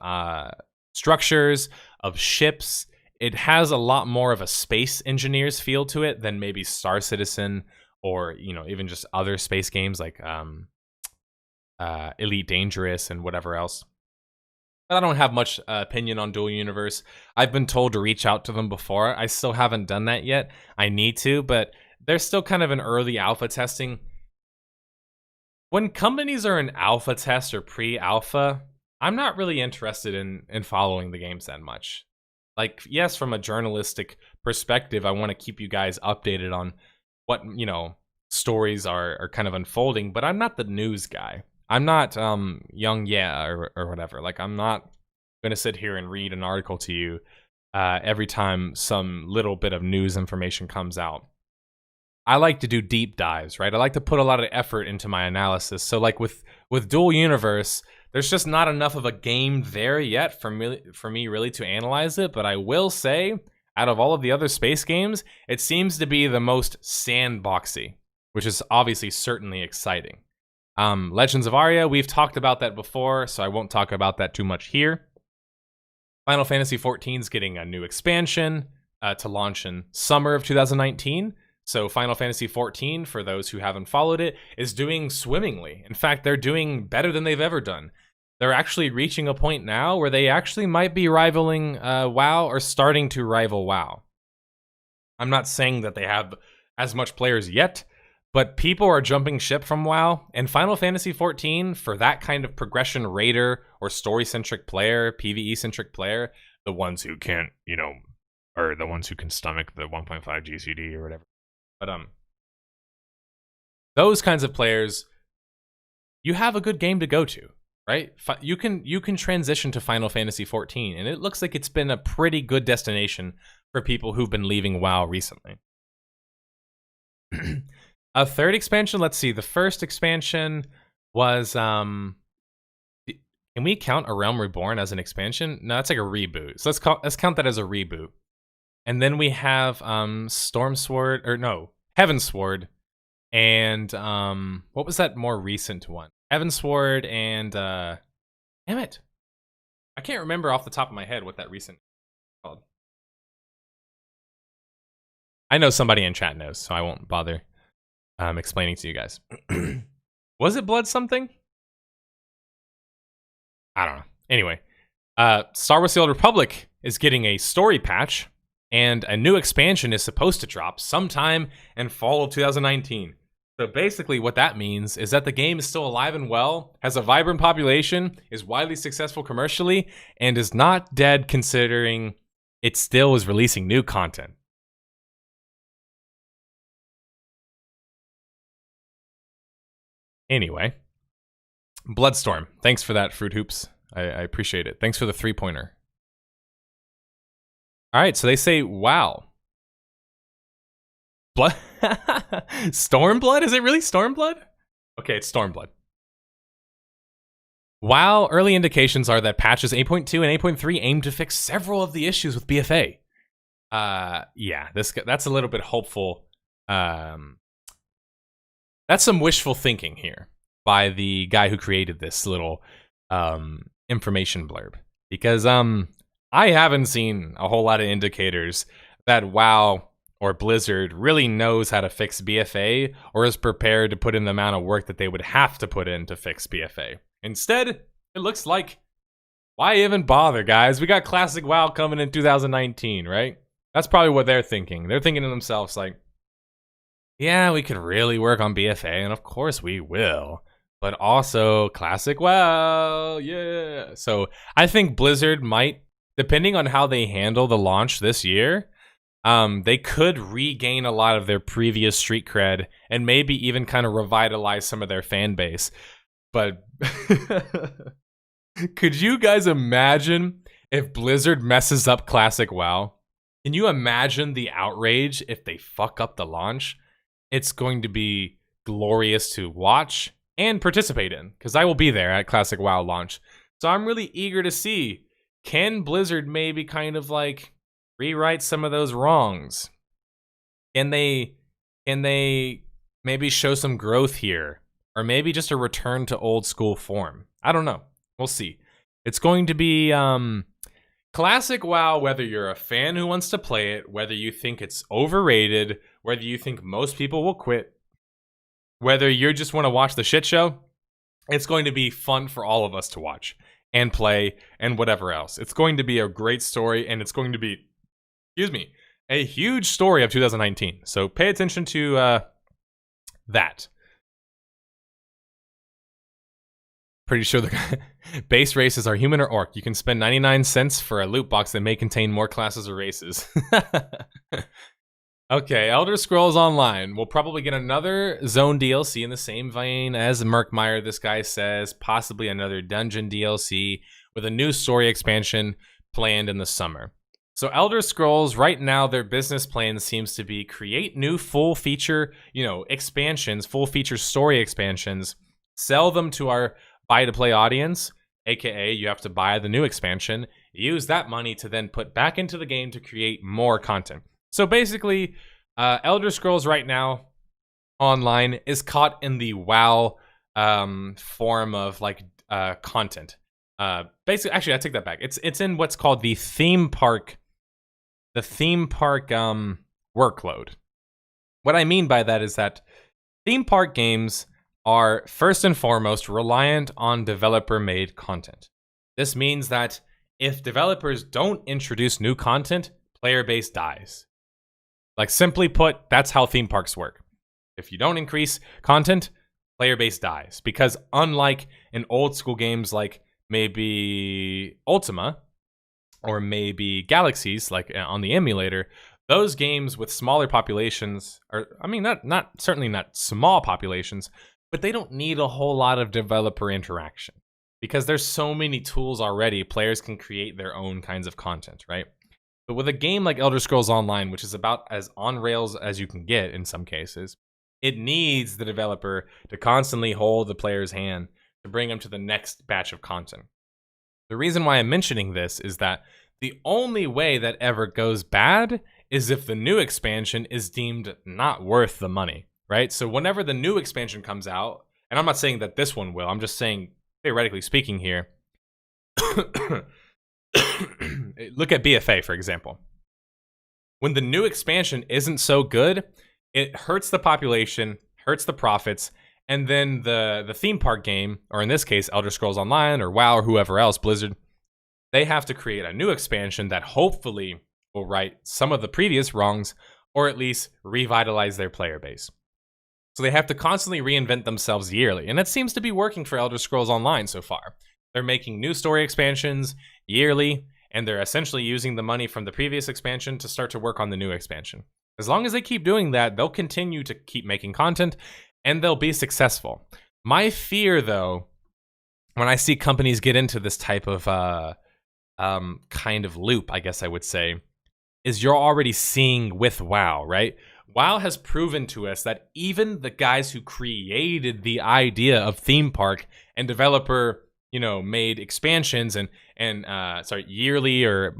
S1: structures, of ships. It has a lot more of a space engineer's feel to it than maybe Star Citizen or, you know, even just other space games like Elite Dangerous and whatever else. But I don't have much opinion on Dual Universe. I've been told to reach out to them before. I still haven't done that yet. I need to, but they're still kind of in early alpha testing. When companies are in alpha test or pre-alpha, I'm not really interested in following the games that much. Like, yes, from a journalistic perspective, I want to keep you guys updated on what, you know, stories are kind of unfolding, but I'm not the news guy. I'm not young, yeah, or whatever. Like, I'm not going to sit here and read an article to you every time some little bit of news information comes out. I like to do deep dives, right? I like to put a lot of effort into my analysis. So, like, with Dual Universe, there's just not enough of a game there yet for me really to analyze it. But I will say, out of all of the other space games, it seems to be the most sandboxy, which is obviously certainly exciting. Legends of Aria, we've talked about that before, so I won't talk about that too much here. Final Fantasy XIV is getting a new expansion to launch in summer of 2019. So Final Fantasy XIV, for those who haven't followed it, is doing swimmingly. In fact, they're doing better than they've ever done. They're actually reaching a point now where they actually might be rivaling WoW or starting to rival WoW. I'm not saying that they have as much players yet, but people are jumping ship from WoW, and Final Fantasy XIV, for that kind of progression raider or story-centric player, PvE-centric player, the ones who can't, you know, or the ones who can stomach the 1.5 GCD or whatever. But those kinds of players, you have a good game to go to, right? You can transition to Final Fantasy XIV, and it looks like it's been a pretty good destination for people who've been leaving WoW recently. A third expansion, let's see. The first expansion was, can we count A Realm Reborn as an expansion? No, that's like a reboot. So let's count that as a reboot. And then we have Heavensward, and what was that more recent one? Heavensward and damn it, I can't remember off the top of my head what that recent called. I know somebody in chat knows, so I won't bother explaining to you guys. Was it Blood something? I don't know. Anyway, Star Wars: The Old Republic is getting a story patch, and a new expansion is supposed to drop sometime in fall of 2019. So basically what that means is that the game is still alive and well, has a vibrant population, is widely successful commercially, and is not dead considering it still is releasing new content. Anyway, Bloodstorm. Thanks for that, Fruit Hoops. I appreciate it. Thanks for the 3-pointer. All right, so they say, wow. Blood? Stormblood? Is it really Stormblood? Okay, it's Stormblood. WoW early indications are that patches 8.2 and 8.3 aim to fix several of the issues with BFA. Yeah, that's a little bit hopeful. That's some wishful thinking here by the guy who created this little information blurb. Because I haven't seen a whole lot of indicators that WoW or Blizzard really knows how to fix BFA or is prepared to put in the amount of work that they would have to put in to fix BFA. Instead, it looks like, why even bother, guys? We got Classic WoW coming in 2019, right? That's probably what they're thinking. They're thinking to themselves like, yeah, we could really work on BFA, and of course we will. But also, Classic WoW, yeah. So I think Blizzard might, depending on how they handle the launch this year, they could regain a lot of their previous street cred and maybe even kind of revitalize some of their fan base. But could you guys imagine if Blizzard messes up Classic WoW? Can you imagine the outrage if they fuck up the launch? It's going to be glorious to watch and participate in, because I will be there at Classic WoW launch. So I'm really eager to see, can Blizzard maybe kind of like rewrite some of those wrongs? Can they maybe show some growth here? Or maybe just a return to old school form? I don't know. We'll see. It's going to be Classic WoW, whether you're a fan who wants to play it, whether you think it's overrated, whether you think most people will quit, whether you just want to watch the shit show, it's going to be fun for all of us to watch and play and whatever else. It's going to be a great story, and it's going to be, a huge story of 2019. So pay attention to that. Pretty sure the base races are human or orc. You can spend 99 cents for a loot box that may contain more classes or races. Okay, Elder Scrolls Online. We'll probably get another Zone DLC in the same vein as Murkmire, this guy says. Possibly another Dungeon DLC with a new story expansion planned in the summer. So Elder Scrolls, right now, their business plan seems to be create new full feature, expansions, full feature story expansions, sell them to our buy-to-play audience, aka you have to buy the new expansion, use that money to then put back into the game to create more content. So basically, Elder Scrolls right now online is caught in the WoW form of like content. Basically, actually, I take that back. It's in what's called the theme park workload. What I mean by that is that theme park games are first and foremost reliant on developer-made content. This means that if developers don't introduce new content, player base dies. Like, simply put, that's how theme parks work. If you don't increase content, player base dies. Because unlike in old school games like maybe Ultima or maybe Galaxies, like on the emulator, those games with smaller populations are, certainly not small populations, but they don't need a whole lot of developer interaction. Because there's so many tools already, players can create their own kinds of content, right? But with a game like Elder Scrolls Online, which is about as on rails as you can get in some cases, it needs the developer to constantly hold the player's hand to bring them to the next batch of content. The reason why I'm mentioning this is that the only way that ever goes bad is if the new expansion is deemed not worth the money, right? So whenever the new expansion comes out, and I'm not saying that this one will, I'm just saying, theoretically speaking here, look at BFA, for example. When the new expansion isn't so good, it hurts the population, hurts the profits, and then the theme park game, or in this case, Elder Scrolls Online or WoW or whoever else, Blizzard, they have to create a new expansion that hopefully will right some of the previous wrongs, or at least revitalize their player base. So they have to constantly reinvent themselves yearly, and it seems to be working for Elder Scrolls Online so far. They're making new story expansions yearly, and they're essentially using the money from the previous expansion to start to work on the new expansion. As long as they keep doing that, they'll continue to keep making content, and they'll be successful. My fear, though, when I see companies get into this type of kind of loop, I guess I would say, is you're already seeing with WoW, right? WoW has proven to us that even the guys who created the idea of theme park and developer, made expansions and yearly or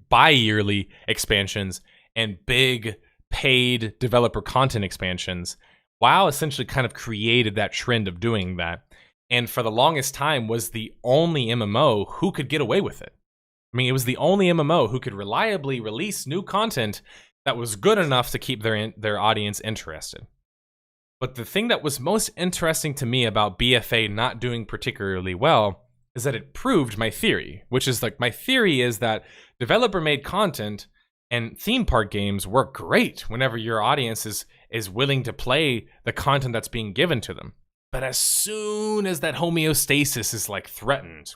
S1: bi-yearly expansions and big paid developer content expansions, WoW essentially kind of created that trend of doing that. And for the longest time was the only MMO who could get away with it. I mean, it was the only MMO who could reliably release new content that was good enough to keep their audience interested. But the thing that was most interesting to me about BFA not doing particularly well is that it proved my theory, which is like, my theory is that developer-made content and theme park games work great whenever your audience is willing to play the content that's being given to them. But as soon as that homeostasis is like threatened,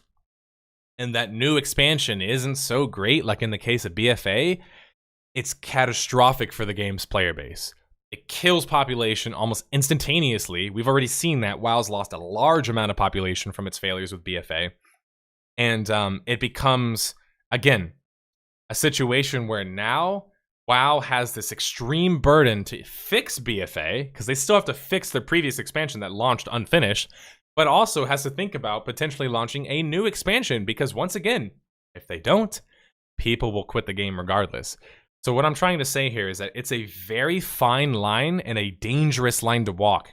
S1: and that new expansion isn't so great, like in the case of BFA, it's catastrophic for the game's player base. It kills population almost instantaneously. We've already seen that WoW's lost a large amount of population from its failures with BFA. And it becomes, again, a situation where now WoW has this extreme burden to fix BFA, because they still have to fix their previous expansion that launched unfinished, but also has to think about potentially launching a new expansion, because once again, if they don't, people will quit the game regardless. So what I'm trying to say here is that it's a very fine line and a dangerous line to walk.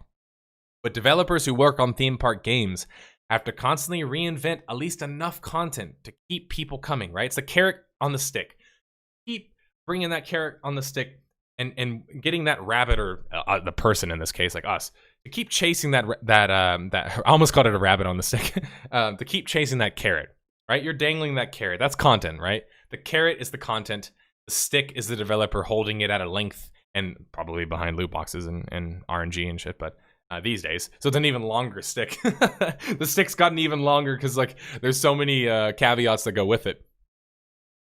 S1: But developers who work on theme park games have to constantly reinvent at least enough content to keep people coming, right? It's the carrot on the stick. Keep bringing that carrot on the stick and getting that rabbit, or the person in this case, like us, to keep chasing that I almost called it a rabbit on the stick, to keep chasing that carrot, right? You're dangling that carrot. That's content, right? The carrot is the content. The stick is the developer holding it at a length, and probably behind loot boxes and RNG and shit, but these days. So it's an even longer stick. The stick's gotten even longer because like there's so many caveats that go with it.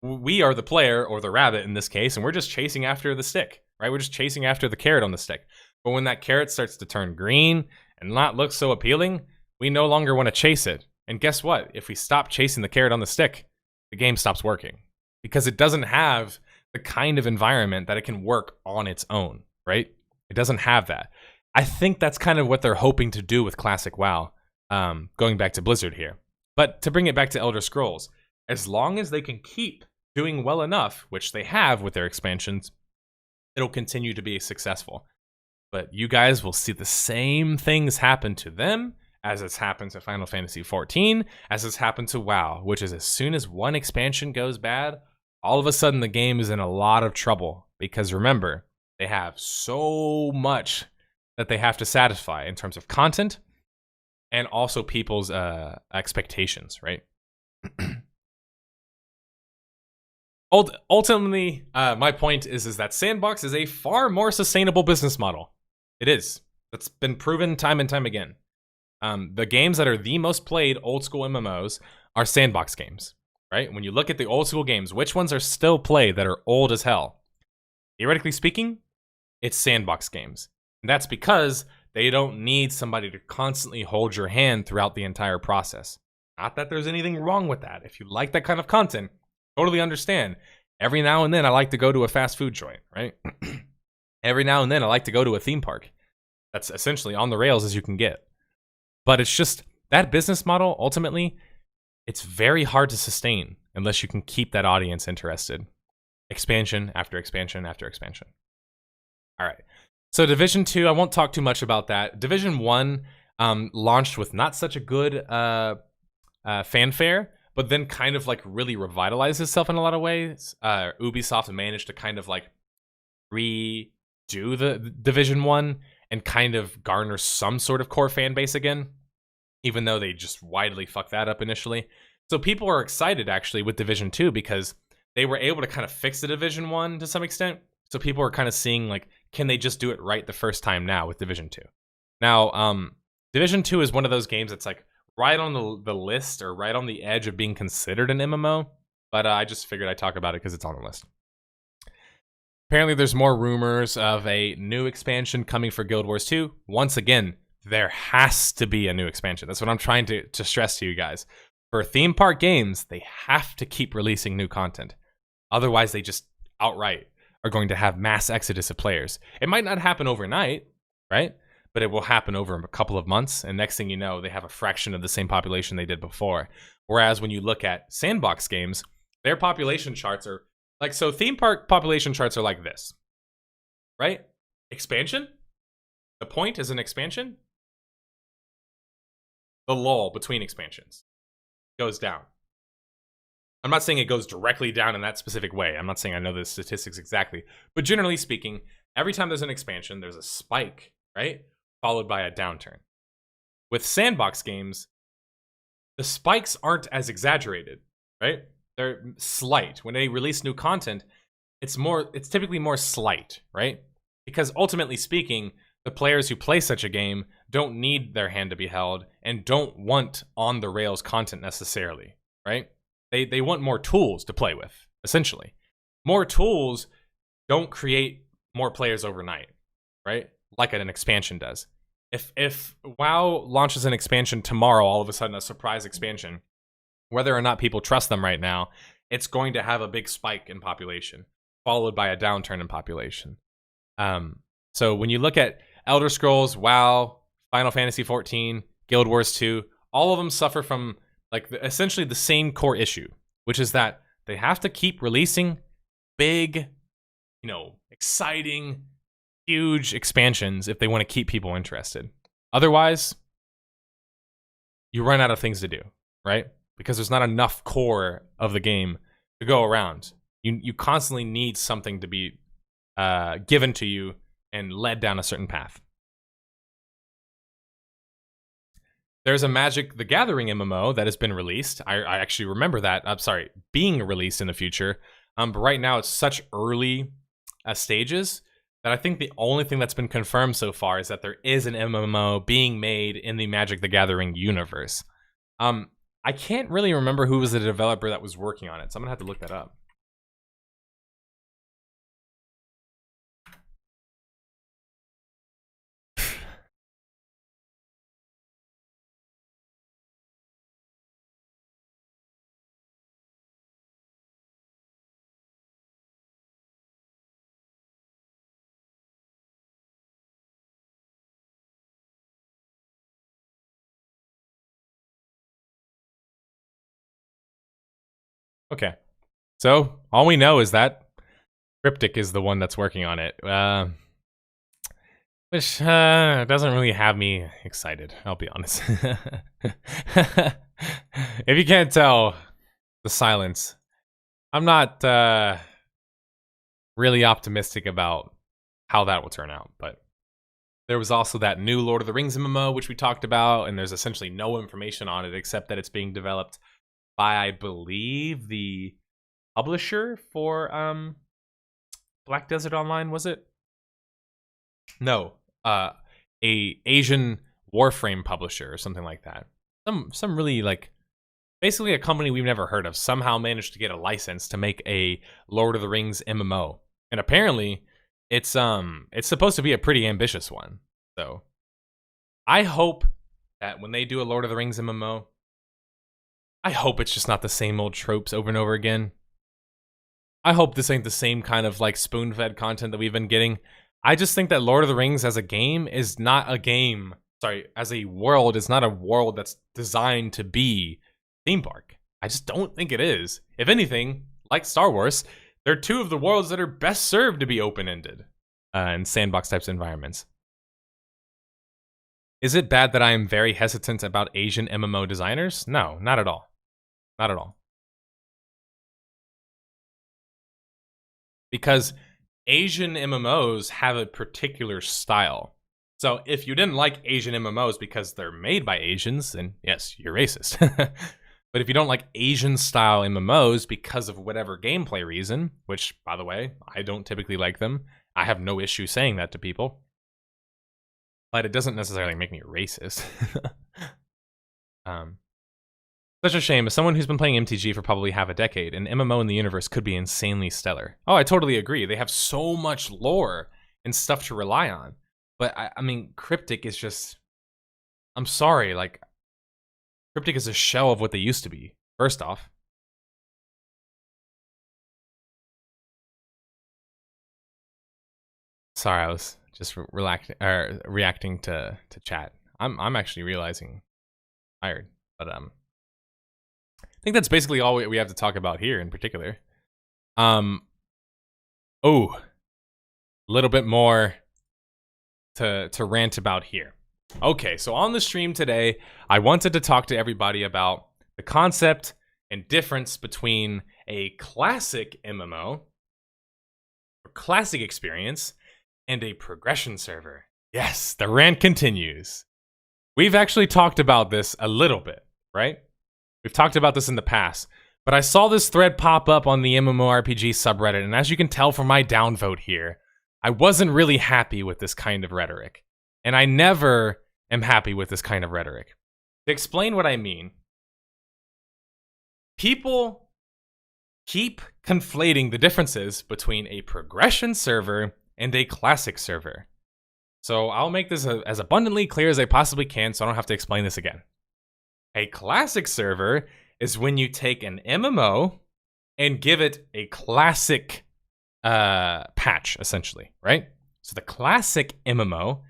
S1: We are the player, or the rabbit in this case, and we're just chasing after the stick, right? We're just chasing after the carrot on the stick. But when that carrot starts to turn green and not look so appealing, we no longer want to chase it. And guess what? If we stop chasing the carrot on the stick, the game stops working, because it doesn't have the kind of environment that it can work on its own, right? It doesn't have that. I think that's kind of what they're hoping to do with Classic WoW, going back to Blizzard here. But to bring it back to Elder Scrolls, as long as they can keep doing well enough, which they have with their expansions, it'll continue to be successful. But you guys will see the same things happen to them as it's happened to Final Fantasy XIV, as it's happened to WoW, which is as soon as one expansion goes bad, all of a sudden the game is in a lot of trouble. Because remember, they have so much that they have to satisfy in terms of content and also people's expectations, right? Ultimately, my point is that Sandbox is a far more sustainable business model. It is. That's been proven time and time again. The games that are the most played old school MMOs are Sandbox games, right? When you look at the old school games, which ones are still played that are old as hell? Theoretically speaking, it's Sandbox games. And that's because they don't need somebody to constantly hold your hand throughout the entire process. Not that there's anything wrong with that. If you like that kind of content, totally understand. Every now and then I like to go to a fast food joint, right? Every now and then I like to go to a theme park. That's essentially on the rails as you can get. But it's just that business model, ultimately, it's very hard to sustain unless you can keep that audience interested. Expansion after expansion after expansion. All right. So Division 2, I won't talk too much about that. Division 1 launched with not such a good fanfare, but then kind of like really revitalized itself in a lot of ways. Ubisoft managed to kind of like redo the Division 1 and kind of garner some sort of core fan base again, even though they just widely fucked that up initially. So people are excited actually with Division 2 because they were able to kind of fix the Division 1 to some extent. So people are kind of seeing like, can they just do it right the first time now with Division 2? Now, Division 2 is one of those games that's like right on the list or right on the edge of being considered an MMO, but I just figured I'd talk about it because it's on the list. Apparently, there's more rumors of a new expansion coming for Guild Wars 2. Once again, there has to be a new expansion. That's what I'm trying to stress to you guys. For theme park games, they have to keep releasing new content. Otherwise, they just outright are going to have mass exodus of players. It might not happen overnight, right? But it will happen over a couple of months, and next thing you know, they have a fraction of the same population they did before. Whereas when you look at Sandbox games, their population charts are like, so theme park population charts are like this, right? Expansion? The point is an expansion? The lull between expansions goes down. I'm not saying it goes directly down in that specific way. I'm not saying I know the statistics exactly. But generally speaking, every time there's an expansion, there's a spike, right? Followed by a downturn. With Sandbox games, the spikes aren't as exaggerated, right? They're slight. When they release new content, it's typically more slight, right? Because ultimately speaking, the players who play such a game don't need their hand to be held and don't want on-the-rails content necessarily, right? They want more tools to play with, essentially. More tools don't create more players overnight, right? Like an expansion does. If WoW launches an expansion tomorrow, all of a sudden a surprise expansion, whether or not people trust them right now, it's going to have a big spike in population. followed by a downturn in population. So when you look at Elder Scrolls, WoW, Final Fantasy XIV, Guild Wars 2, all of them suffer from like essentially the same core issue, which is that they have to keep releasing big, exciting, huge expansions if they want to keep people interested. Otherwise, you run out of things to do, right? Because there's not enough core of the game to go around. You constantly need something to be given to you and led down a certain path. There's a Magic the Gathering MMO that has been released. I actually remember that. I'm sorry, being released in the future. But right now it's such early stages that I think the only thing that's been confirmed so far is that there is an MMO being made in the Magic the Gathering universe. I can't really remember who was the developer that was working on it, so I'm gonna have to look that up. Okay, so all we know is that Cryptic is the one that's working on it, which doesn't really have me excited, I'll be honest. If you can't tell, the silence, I'm not really optimistic about how that will turn out, but there was also that new Lord of the Rings MMO, which we talked about, and there's essentially no information on it except that it's being developed by, I believe, the publisher for Black Desert Online, was it? No, a Asian Warframe publisher or something like that. Some really like basically a company we've never heard of somehow managed to get a license to make a Lord of the Rings MMO, and apparently it's supposed to be a pretty ambitious one. So I hope that when they do a Lord of the Rings MMO, I hope it's just not the same old tropes over and over again. I hope this ain't the same kind of like spoon-fed content that we've been getting. I just think that Lord of the Rings as a game is not a game. Sorry, as a world is not a world that's designed to be theme park. I just don't think it is. If anything, like Star Wars, they're two of the worlds that are best served to be open-ended and sandbox types of environments. Is it bad that I am very hesitant about Asian MMO designers? No, not at all. Not at all. Because Asian MMOs have a particular style. So if you didn't like Asian MMOs because they're made by Asians, then yes, you're racist. But if you don't like Asian style MMOs because of whatever gameplay reason, which, by the way, I don't typically like them, I have no issue saying that to people, but it doesn't necessarily make me a racist. Such a shame. As someone who's been playing MTG for probably half a decade, an MMO in the universe could be insanely stellar. Oh, I totally agree. They have so much lore and stuff to rely on. But, I mean, Cryptic is just... I'm sorry, like... Cryptic is a shell of what they used to be, first off. Sorry, I was just reacting to chat. I'm actually realizing I'm tired, but I think that's basically all we have to talk about here in particular. Oh, a little bit more to rant about here. Okay, so on the stream today, I wanted to talk to everybody about the concept and difference between a classic MMO, or classic experience, and a progression server. Yes, the rant continues. We've actually talked about this a little bit, right? We've talked about this in the past, but I saw this thread pop up on the MMORPG subreddit, and as you can tell from my downvote here, I wasn't really happy with this kind of rhetoric. And I never am happy with this kind of rhetoric. To explain what I mean, people keep conflating the differences between a progression server and a classic server. So I'll make this as abundantly clear as I possibly can so I don't have to explain this again. A classic server is when you take an MMO and give it a classic patch, essentially, right? So the classic MMO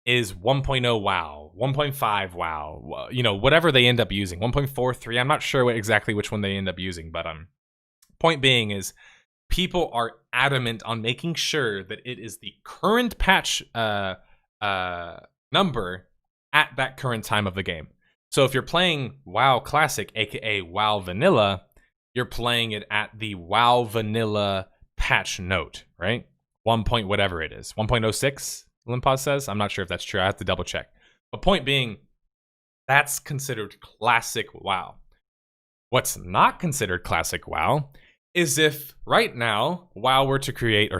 S1: is 1.0 WoW, 1.5 WoW, you know, whatever they end up using, 1.43. I'm not sure exactly which one they end up using, but point being is people are adamant on making sure that it is the current patch number at that current time of the game. So if you're playing WoW Classic, aka WoW Vanilla, you're playing it at the WoW Vanilla patch note, right? 1 point whatever it is, 1.06, Limpos says. I'm not sure if that's true. I have to double check. But point being, that's considered classic WoW. What's not considered classic WoW is if right now WoW were to create,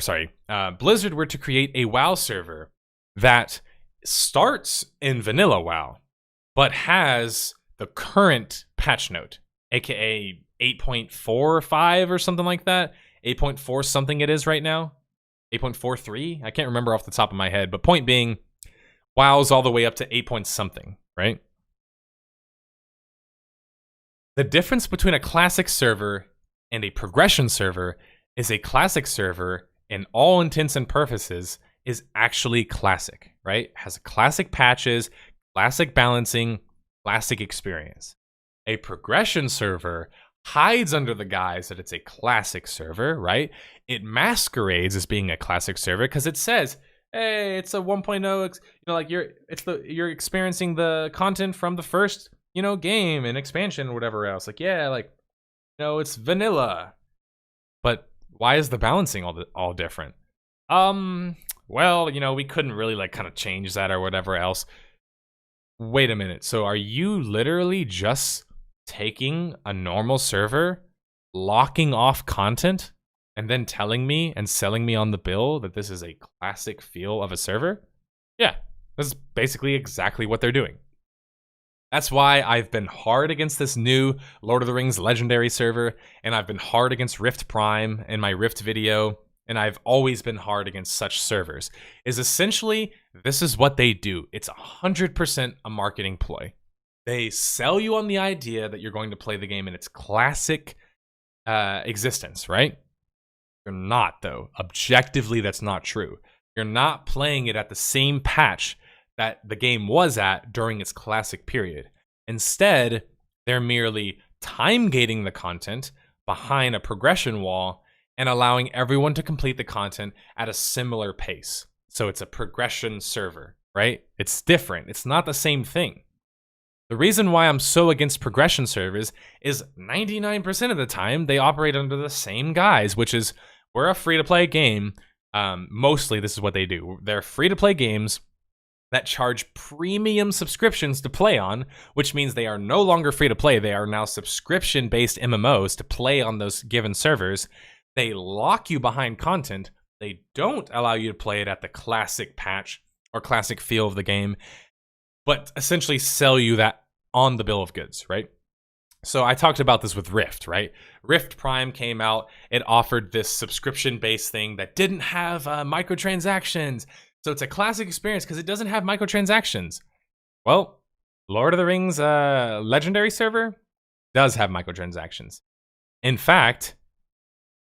S1: Blizzard were to create a WoW server that starts in vanilla WoW, but has the current patch note, aka 8.45 or something like that. 8.4 something it is right now. 8.43? I can't remember off the top of my head, but point being, WoW's all the way up to 8 point something, right? The difference between a classic server and a progression server is a classic server, in all intents and purposes, is actually classic, right? Has classic patches, classic balancing, classic experience. A progression server hides under the guise that it's a classic server, right? It masquerades as being a classic server because it says, hey, it's a 1.0, you know, like you're experiencing the content from the first, you know, game and expansion or whatever else. Like, yeah, like, you know, it's vanilla. But why is the balancing all different? Well, you know, we couldn't really like kind of change that or whatever else. Wait a minute. So are you literally just taking a normal server, locking off content, and then telling me and selling me on the bill that this is a classic feel of a server? Yeah, that's basically exactly what they're doing. That's why I've been hard against this new Lord of the Rings Legendary server, and I've been hard against Rift Prime in my Rift video, and I've always been hard against such servers, is essentially, this is what they do. It's 100% a marketing ploy. They sell you on the idea that you're going to play the game in its classic existence, right? You're not, though. Objectively, that's not true. You're not playing it at the same patch that the game was at during its classic period. Instead, they're merely time-gating the content behind a progression wall and allowing everyone to complete the content at a similar pace. So it's a progression server, right? It's different. It's not the same thing. The reason why I'm so against progression servers is 99% of the time they operate under the same guise, which is we're a free-to-play game. Mostly this is what they do. They're free-to-play games that charge premium subscriptions to play on, which means they are no longer free-to-play. They are now subscription-based MMOs to play on those given servers. They lock you behind content. They don't allow you to play it at the classic patch or classic feel of the game, but essentially sell you that on the bill of goods, right? So I talked about this with Rift, right? Rift Prime came out. It offered this subscription-based thing that didn't have microtransactions. So it's a classic experience because it doesn't have microtransactions. Well, Lord of the Rings Legendary server does have microtransactions. In fact,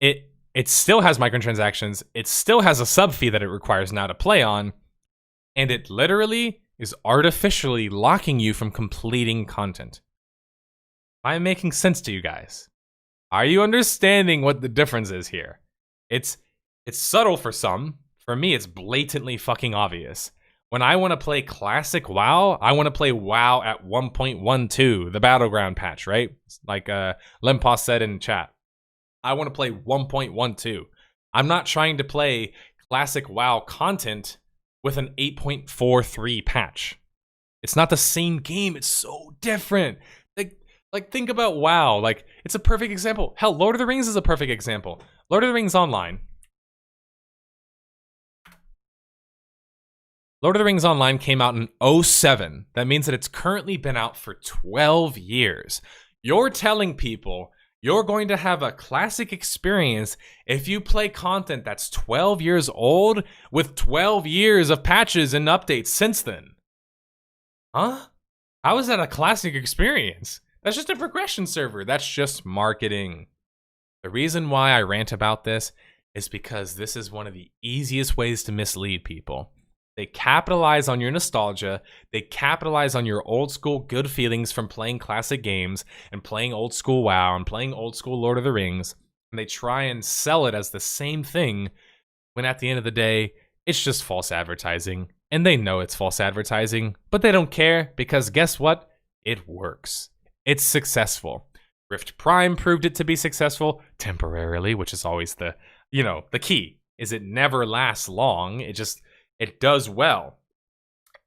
S1: it still has microtransactions. It still has a sub fee that it requires now to play on. And it literally is artificially locking you from completing content. Am I making sense to you guys? Are you understanding what the difference is here? It's subtle for some. For me, it's blatantly fucking obvious. When I want to play classic WoW, I want to play WoW at 1.12, the Battleground patch, right? Like Limpos said in chat. I want to play 1.12. I'm not trying to play classic WoW content with an 8.43 patch. It's not the same game. It's so different. Like think about WoW. Like, it's a perfect example. Hell, Lord of the Rings is a perfect example. Lord of the Rings Online. Lord of the Rings Online came out in 2007. That means that it's currently been out for 12 years. You're telling people you're going to have a classic experience if you play content that's 12 years old with 12 years of patches and updates since then. Huh? How is that a classic experience? That's just a progression server. That's just marketing. The reason why I rant about this is because this is one of the easiest ways to mislead people. They capitalize on your nostalgia. They capitalize on your old school good feelings from playing classic games and playing old school WoW and playing old school Lord of the Rings. And they try and sell it as the same thing when at the end of the day, it's just false advertising. And they know it's false advertising, but they don't care because guess what? It works. It's successful. Rift Prime proved it to be successful temporarily, which is always the key is it never lasts long. It does well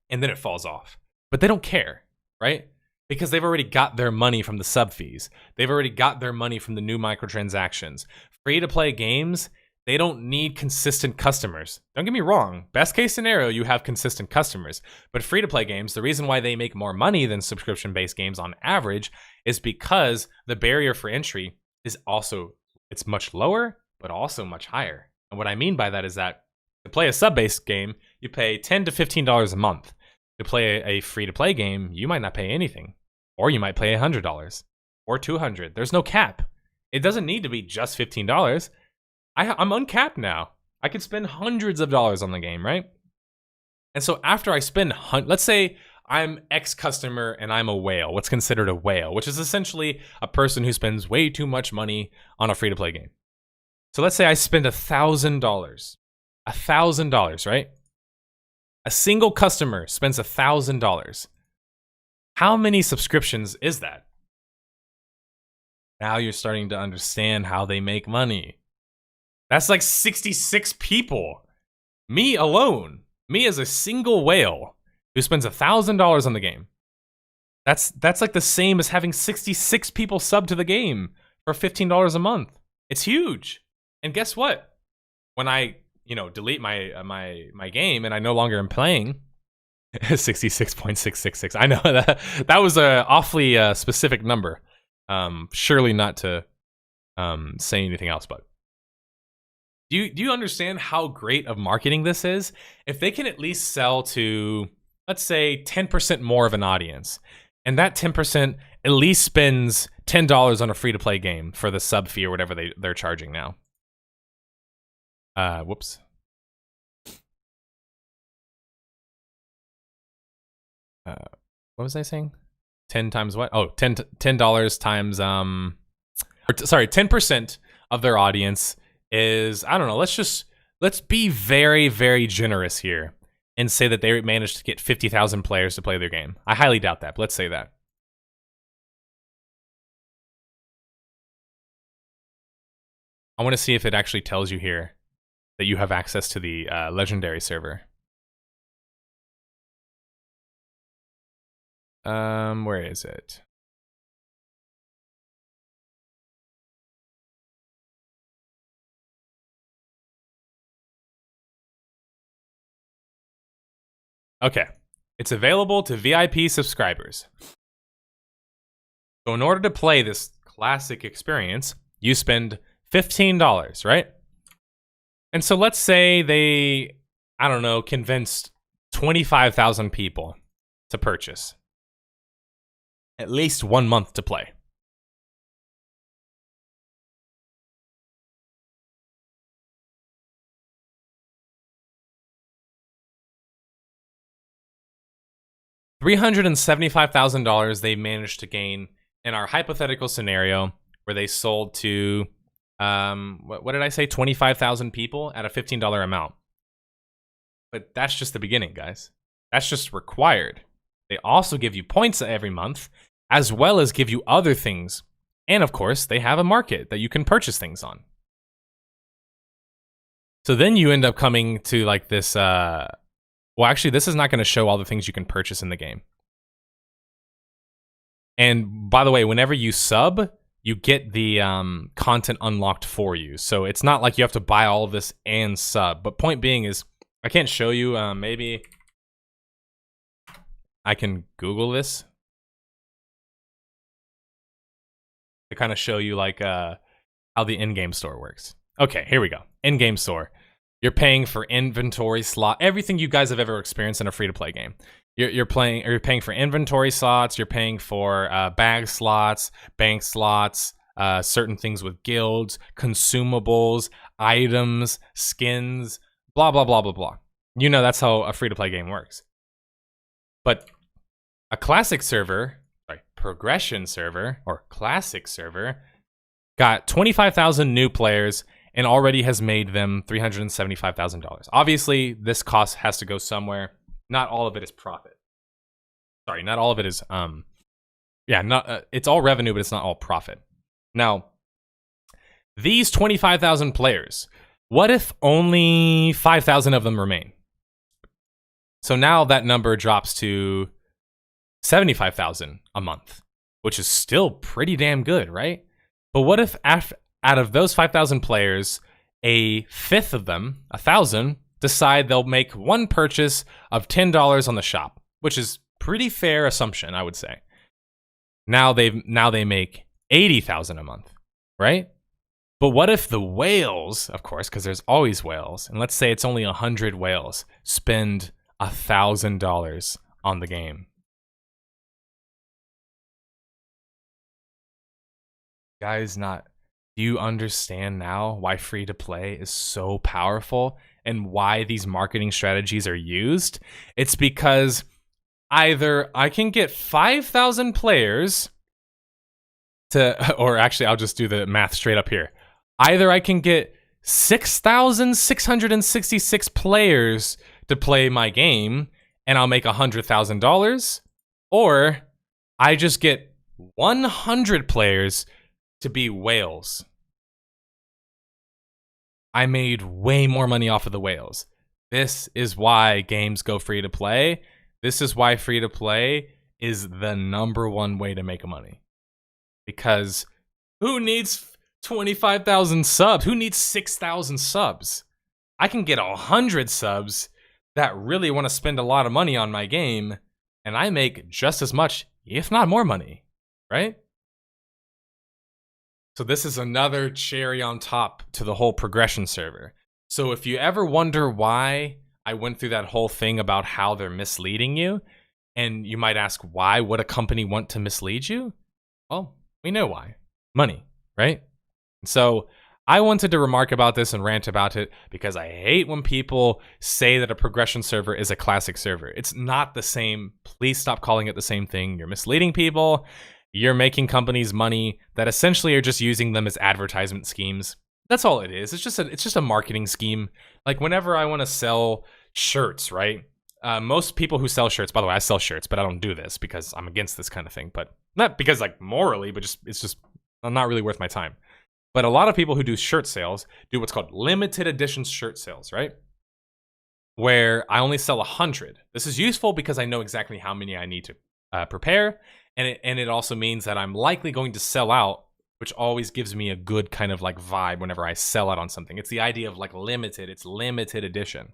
S1: and then it falls off, but they don't care, right? Because they've already got their money from the sub fees. They've already got their money from the new microtransactions. Free to play games, they don't need consistent customers. Don't get me wrong. Best case scenario, you have consistent customers. But free to play games, the reason why they make more money than subscription-based games on average is because the barrier for entry is it's much lower, but also much higher. And what I mean by that is that to play a sub-based game, you pay $10 to $15 a month. To play a free-to-play game, you might not pay anything. Or you might pay $100 or $200. There's no cap. It doesn't need to be just $15. I'm uncapped now. I could spend hundreds of dollars on the game, right? And so after I spend, let's say I'm X customer and I'm a whale. What's considered a whale, which is essentially a person who spends way too much money on a free-to-play game. So let's say I spend $1,000. $1,000, right? A single customer spends $1,000. How many subscriptions is that? Now you're starting to understand how they make money. That's like 66 people. Me alone. Me as a single whale who spends $1,000 on the game. That's like the same as having 66 people sub to the game for $15 a month. It's huge. And guess what? When I, delete my game and I no longer am playing, 66.666. I know that was a awfully specific number. Surely not to say anything else, but do you understand how great of marketing this is? If they can at least sell to, let's say, 10% more of an audience, and that 10% at least spends $10 on a free-to-play game for the sub fee or whatever they're charging now. Whoops. What was I saying? 10 times what? Oh, $10 times 10% of their audience is, I don't know, let's be very, very generous here and say that they managed to get 50,000 players to play their game. I highly doubt that, but let's say that. I want to see if it actually tells you here that you have access to the legendary server. Where is it? Okay, it's available to VIP subscribers. So in order to play this classic experience, you spend $15, right? And so let's say they, I don't know, convinced 25,000 people to purchase. At least 1 month to play. $375,000 they managed to gain in our hypothetical scenario where they sold to, what did I say, 25,000 people at a $15 amount. But that's just the beginning, guys. That's just required. They also give you points every month, as well as give you other things. And of course, they have a market that you can purchase things on. So then you end up coming to like this, well, actually, this is not going to show all the things you can purchase in the game. And by the way, whenever you sub, you get the content unlocked for you. So it's not like you have to buy all of this and sub. But point being is, I can't show you, maybe I can Google this to kind of show you like how the in-game store works. Okay, here we go. In-game store. You're paying for inventory slot, everything you guys have ever experienced in a free-to-play game. You're paying for inventory slots. You're paying for bag slots, bank slots, certain things with guilds, consumables, items, skins, blah, blah, blah, blah, blah. You know, that's how a free-to-play game works. But a classic server, sorry, progression server, or classic server, got 25,000 new players and already has made them $375,000. Obviously, this cost has to go somewhere. Not all of it is profit. Sorry, not all of it is, it's all revenue, but it's not all profit. Now, these 25,000 players, what if only 5,000 of them remain? So now that number drops to 75,000 a month, which is still pretty damn good, right? But what if out of those 5,000 players, a fifth of them, 1,000, decide they'll make one purchase of $10 on the shop, which is pretty fair assumption, I would say. Now they make 80,000 a month, right? But what if the whales, of course, because there's always whales, and let's say it's only 100 whales, spend $1,000 on the game? Guys, do you understand now why free to play is so powerful and why these marketing strategies are used? It's because either I can get 5,000 players to, or actually I'll just do the math straight up here. Either I can get 6,666 players to play my game and I'll make $100,000, or I just get 100 players to be whales. I made way more money off of the whales. This is why games go free to play. This is why free to play is the #1 way to make money. Because who needs 25,000 subs? Who needs 6,000 subs? I can get 100 subs that really want to spend a lot of money on my game, and I make just as much, if not more money, right? So this is another cherry on top to the whole progression server. So if you ever wonder why I went through that whole thing about how they're misleading you, and you might ask, why would a company want to mislead you? Well, we know why. Money, right? So I wanted to remark about this and rant about it because I hate when people say that a progression server is a classic server. It's not the same. Please stop calling it the same thing. You're misleading people. You're making companies money that essentially are just using them as advertisement schemes. That's all it is. It's just a marketing scheme. Like whenever I want to sell shirts, right? Most people who sell shirts, by the way, I sell shirts, but I don't do this because I'm against this kind of thing. But not because like morally, but it's just not really worth my time. But a lot of people who do shirt sales do what's called limited edition shirt sales, right? Where I only sell 100. This is useful because I know exactly how many I need to prepare. And it also means that I'm likely going to sell out, which always gives me a good kind of like vibe whenever I sell out on something. It's the idea of like limited. It's limited edition.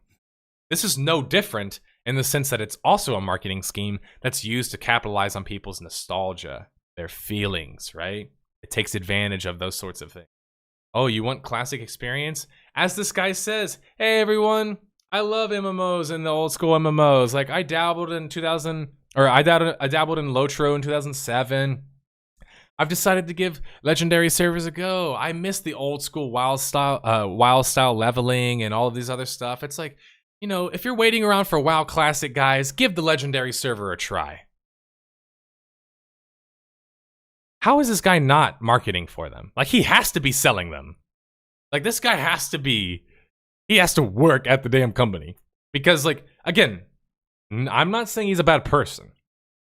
S1: This is no different in the sense that it's also a marketing scheme that's used to capitalize on people's nostalgia, their feelings, right? It takes advantage of those sorts of things. Oh, you want classic experience? As this guy says, hey everyone, I love MMOs and the old school MMOs. Like I dabbled in I dabbled in Lotro in 2007. I've decided to give legendary servers a go. I miss the old school WoW style leveling and all of these other stuff. It's like, you know, if you're waiting around for WoW Classic, guys, give the legendary server a try. How is this guy not marketing for them? Like he has to be selling them. Like this guy he has to work at the damn company. Because like, again, I'm not saying he's a bad person.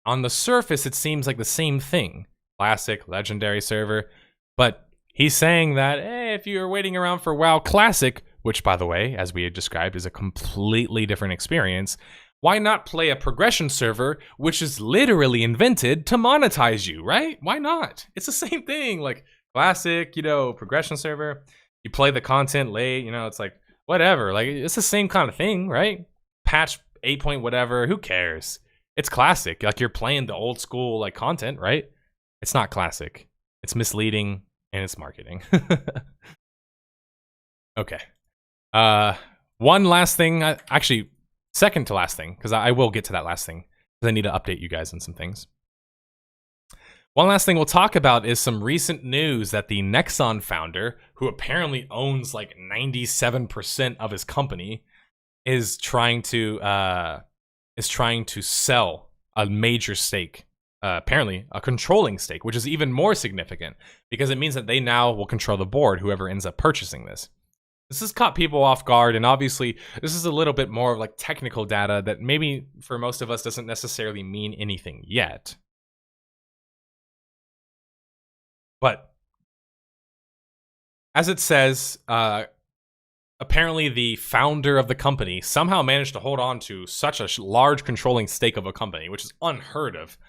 S1: On the surface, it seems like the same thing. Classic, legendary server. But he's saying that, hey, if you're waiting around for WoW Classic, which, by the way, as we had described, is a completely different experience, why not play a progression server, which is literally invented to monetize you, right? Why not? It's the same thing. Like, Classic, you know, progression server. You play the content late, you know, it's like, whatever. Like, it's the same kind of thing, right? Patch 8 point whatever, who cares? It's Classic. Like, you're playing the old school, like, content, right? It's not Classic. It's misleading, and it's marketing. Okay. One last thing. Actually, second to last thing, because I will get to that last thing, because I need to update you guys on some things. One last thing we'll talk about is some recent news that the Nexon founder, who apparently owns like 97% of his company, is trying to sell a major stake. Apparently a controlling stake, which is even more significant because it means that they now will control the board, whoever ends up purchasing this. This has caught people off guard, and obviously this is a little bit more of like technical data that maybe for most of us doesn't necessarily mean anything yet. But as it says, apparently the founder of the company somehow managed to hold on to such a large controlling stake of a company, which is unheard of.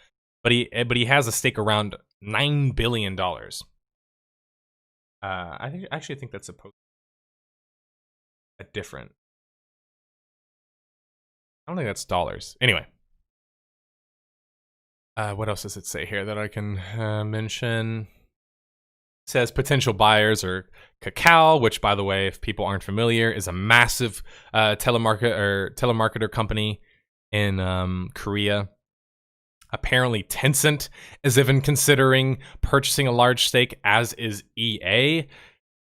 S1: But he has a stake around $9 billion. I actually think that's supposed to be different. I don't think that's dollars. Anyway. What else does it say here that I can mention? It says potential buyers are Kakao, which, by the way, if people aren't familiar, is a massive telemarketer company in Korea. Apparently, Tencent is even considering purchasing a large stake, as is EA.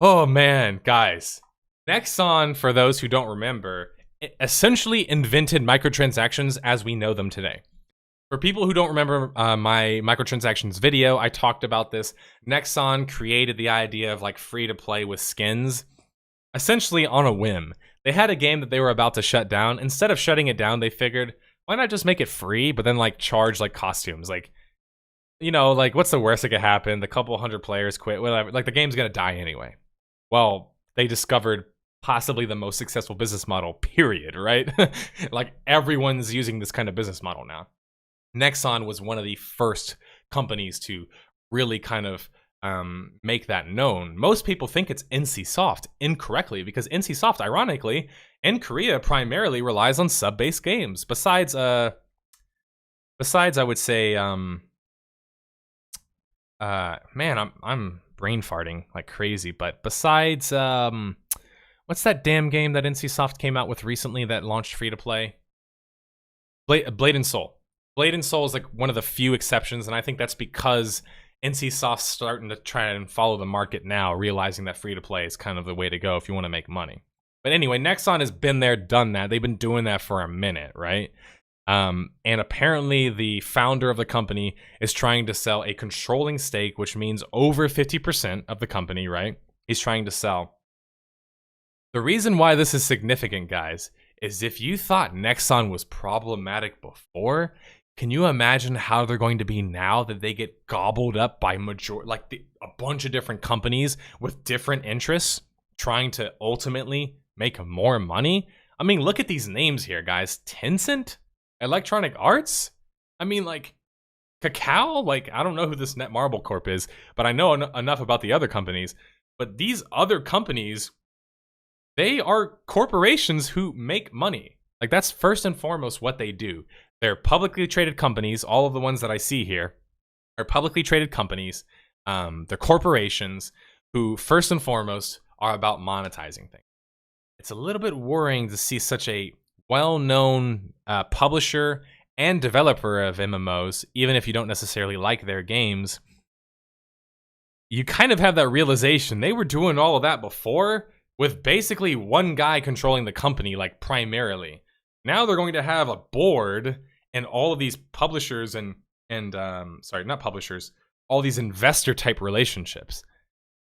S1: Oh man, guys. Nexon, for those who don't remember, it essentially invented microtransactions as we know them today. For people who don't remember my microtransactions video, I talked about this. Nexon created the idea of like free-to-play with skins, essentially on a whim. They had a game that they were about to shut down. Instead of shutting it down, they figured, why not just make it free, but then like charge like costumes? Like, you know, like what's the worst that could happen? The couple hundred players quit, whatever. Like the game's gonna die anyway. Well, they discovered possibly the most successful business model, period, right? Like everyone's using this kind of business model now. Nexon was one of the first companies to really kind of make that known. Most people think it's NCSoft incorrectly because NCSoft, ironically, in Korea primarily relies on sub-based games. Besides I would say, man, I'm brain farting like crazy. But besides, what's that damn game that NCSoft came out with recently that launched free to play? Blade and Soul. Blade and Soul is like one of the few exceptions, and I think that's because NCSoft's starting to try and follow the market now, realizing that free-to-play is kind of the way to go if you want to make money. But anyway, Nexon has been there, done that. They've been doing that for a minute, right? And apparently the founder of the company is trying to sell a controlling stake, which means over 50% of the company, right? He's trying to sell. The reason why this is significant, guys, is if you thought Nexon was problematic before, can you imagine how they're going to be now that they get gobbled up by a bunch of different companies with different interests trying to ultimately make more money? I mean, look at these names here, guys. Tencent? Electronic Arts? I mean, like, Kakao? Like, I don't know who this Netmarble Corp is, but I know enough about the other companies. But these other companies, they are corporations who make money. Like, that's first and foremost what they do. They're publicly traded companies. All of the ones that I see here are publicly traded companies. They're corporations who, first and foremost, are about monetizing things. It's a little bit worrying to see such a well-known publisher and developer of MMOs, even if you don't necessarily like their games. You kind of have that realization. They were doing all of that before with basically one guy controlling the company, like primarily. Now they're going to have a board and all of these publishers and sorry, not publishers, all these investor type relationships.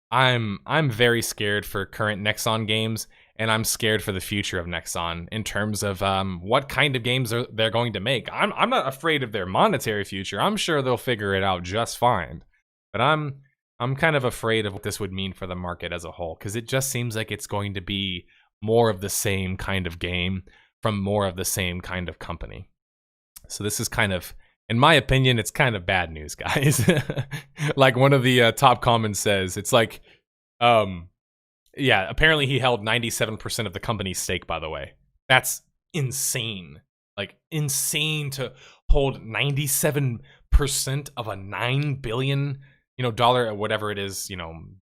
S1: I'm very scared for current Nexon games, and I'm scared for the future of Nexon in terms of what kind of games they're going to make. I'm not afraid of their monetary future. I'm sure they'll figure it out just fine. But I'm kind of afraid of what this would mean for the market as a whole, because it just seems like it's going to be more of the same kind of game from more of the same kind of company. So this is kind of, in my opinion, it's kind of bad news, guys. Like one of the top comments says, it's like, yeah, apparently he held 97% of the company's stake, by the way. That's insane. Like, insane to hold 97% of a $9 billion, dollar, or whatever it is,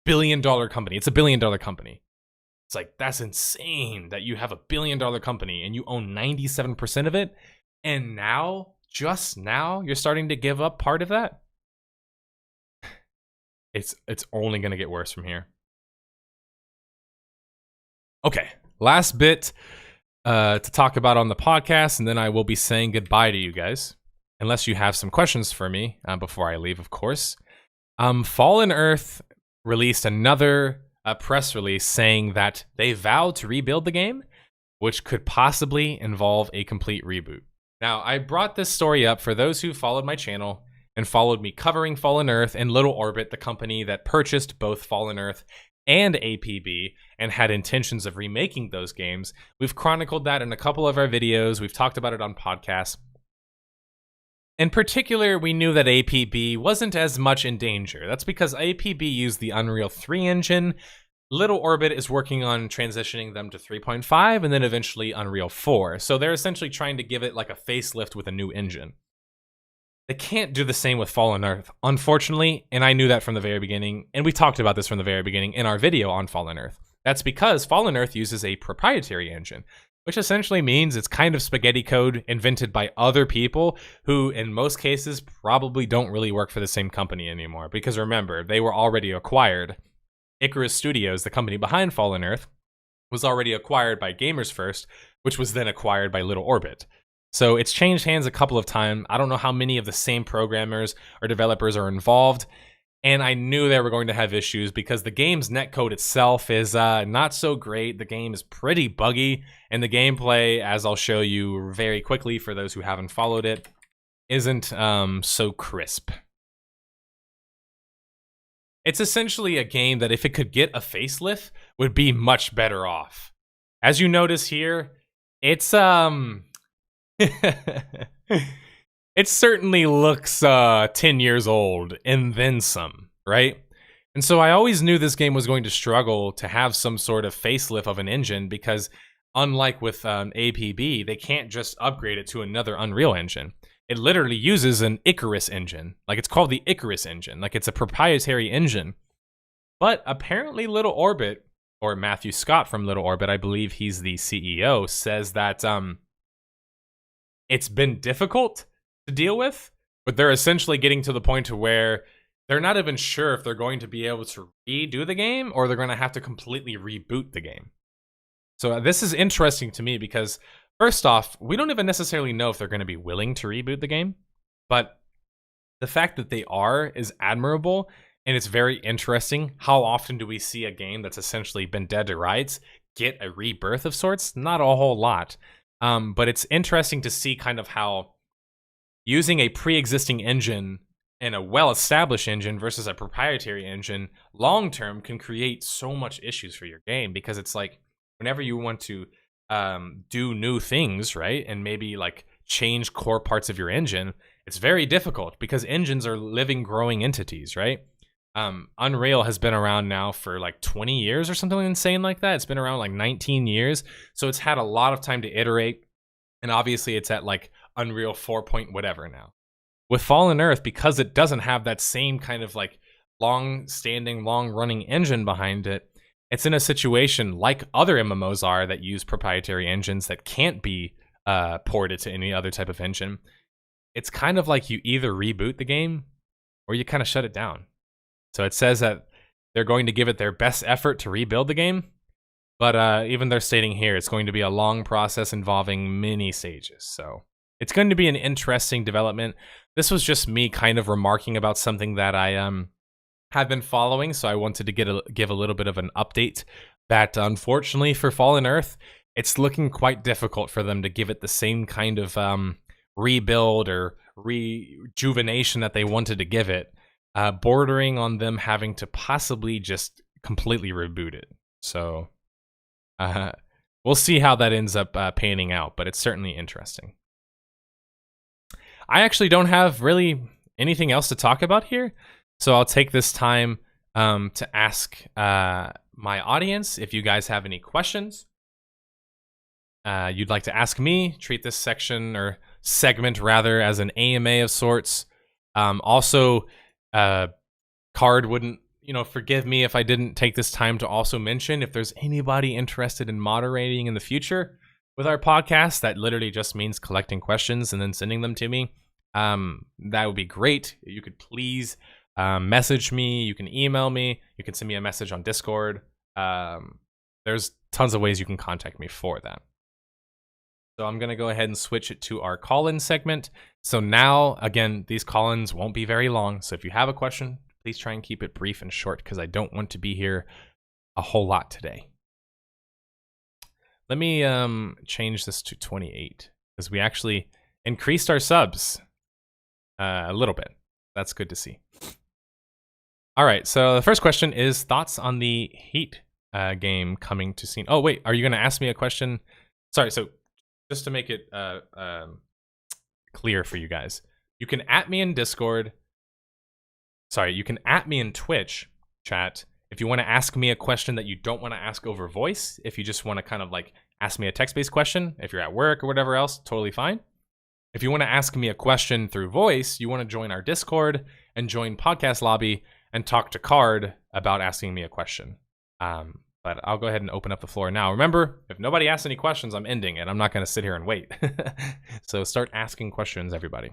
S1: billion-dollar company. It's a billion-dollar company. It's like, that's insane that you have a billion-dollar company and you own 97% of it. And now, just now, you're starting to give up part of that? it's only going to get worse from here. Okay, last bit to talk about on the podcast, and then I will be saying goodbye to you guys, unless you have some questions for me before I leave, of course. Fallen Earth released another press release saying that they vowed to rebuild the game, which could possibly involve a complete reboot. Now, I brought this story up for those who followed my channel and followed me covering Fallen Earth and Little Orbit, the company that purchased both Fallen Earth and APB and had intentions of remaking those games. We've chronicled that in a couple of our videos. We've talked about it on podcasts. In particular, we knew that APB wasn't as much in danger. That's because APB used the Unreal 3 engine. Little Orbit is working on transitioning them to 3.5 and then eventually Unreal 4. So they're essentially trying to give it like a facelift with a new engine. They can't do the same with Fallen Earth, unfortunately, and I knew that from the very beginning, and we talked about this from the very beginning in our video on Fallen Earth. That's because Fallen Earth uses a proprietary engine, which essentially means it's kind of spaghetti code invented by other people who, in most cases, probably don't really work for the same company anymore. Because remember, they were already acquired. Icarus Studios, the company behind Fallen Earth, was already acquired by Gamers First, which was then acquired by Little Orbit. So it's changed hands a couple of times. I don't know how many of the same programmers or developers are involved. And I knew they were going to have issues because the game's netcode itself is not so great. The game is pretty buggy. And the gameplay, as I'll show you very quickly for those who haven't followed it, isn't so crisp. It's essentially a game that if it could get a facelift, would be much better off. As you notice here, it's it certainly looks 10 years old and then some, right? And so I always knew this game was going to struggle to have some sort of facelift of an engine because unlike with APB, they can't just upgrade it to another Unreal engine. It literally uses an Icarus engine. Like, it's called the Icarus engine. Like, it's a proprietary engine. But apparently Little Orbit, or Matthew Scott from Little Orbit, I believe he's the CEO, says that it's been difficult to deal with, but they're essentially getting to the point to where they're not even sure if they're going to be able to redo the game or they're going to have to completely reboot the game. So this is interesting to me because, first off, we don't even necessarily know if they're going to be willing to reboot the game, but the fact that they are is admirable, and it's very interesting. How often do we see a game that's essentially been dead to rights get a rebirth of sorts? Not a whole lot. But it's interesting to see kind of how using a pre-existing engine and a well-established engine versus a proprietary engine long-term can create so much issues for your game, because it's like whenever you want to do new things, right, and maybe like change core parts of your engine, it's very difficult because engines are living, growing entities, right? Unreal has been around now for like 20 years or something insane like that. It's been around like 19 years. So it's had a lot of time to iterate. And obviously it's at like Unreal 4 point whatever now. With Fallen Earth, because it doesn't have that same kind of like long-standing, long-running engine behind it, it's in a situation like other MMOs are that use proprietary engines that can't be ported to any other type of engine. It's kind of like you either reboot the game or you kind of shut it down. So it says that they're going to give it their best effort to rebuild the game, but even they're stating here it's going to be a long process involving many stages. So it's going to be an interesting development. This was just me kind of remarking about something that I have been following, so I wanted to give a little bit of an update that unfortunately for Fallen Earth, it's looking quite difficult for them to give it the same kind of rebuild or rejuvenation that they wanted to give it. Bordering on them having to possibly just completely reboot it. So we'll see how that ends up panning out, but it's certainly interesting. I actually don't have really anything else to talk about here, so I'll take this time to ask my audience if you guys have any questions you'd like to ask me. Treat this section, or segment rather, as an AMA of sorts. Also, Card wouldn't, forgive me if I didn't take this time to also mention if there's anybody interested in moderating in the future with our podcast. That literally just means collecting questions and then sending them to me. That would be great. You could please message me. You can email me. You can send me a message on Discord. There's tons of ways you can contact me for that. So I'm going to go ahead and switch it to our call-in segment. So now, again, these call-ins won't be very long. So if you have a question, please try and keep it brief and short because I don't want to be here a whole lot today. Let me change this to 28 because we actually increased our subs a little bit. That's good to see. All right, so the first question is thoughts on the Heat game coming to Steam. Oh, wait, are you going to ask me a question? Sorry, so just to make it clear for you guys, you can @ me in Discord. Sorry, you can @ me in Twitch chat if you want to ask me a question that you don't want to ask over voice. If you just want to kind of like ask me a text-based question, if you're at work or whatever else, totally fine. If you want to ask me a question through voice, you want to join our Discord and join Podcast Lobby and talk to Card about asking me a question. But I'll go ahead and open up the floor now. Remember, if nobody asks any questions, I'm ending it. I'm not going to sit here and wait. So start asking questions, everybody.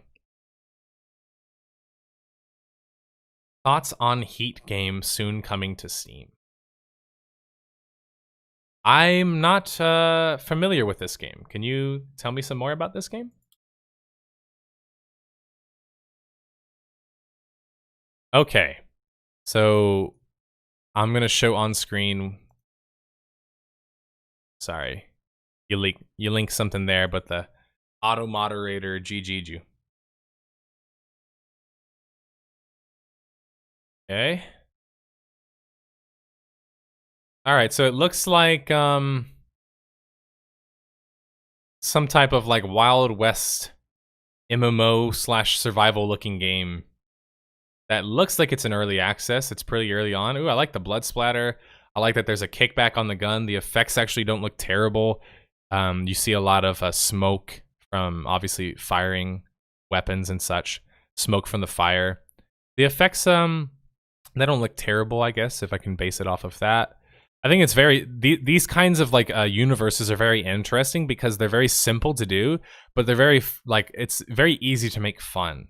S1: Thoughts on Heat game soon coming to Steam? I'm not familiar with this game. Can you tell me some more about this game? Okay, so I'm going to show on screen. Sorry, you link something there, but the auto moderator GG'd you. Okay. All right, so it looks like some type of like Wild West MMO / survival looking game that looks like it's in early access. It's pretty early on. Ooh, I like the blood splatter. I like that there's a kickback on the gun. The effects actually don't look terrible. You see a lot of smoke from obviously firing weapons and such. Smoke from the fire. The effects, they don't look terrible, I guess, if I can base it off of that. I think it's very, these kinds of like universes are very interesting because they're very simple to do, but they're very, like, it's very easy to make fun.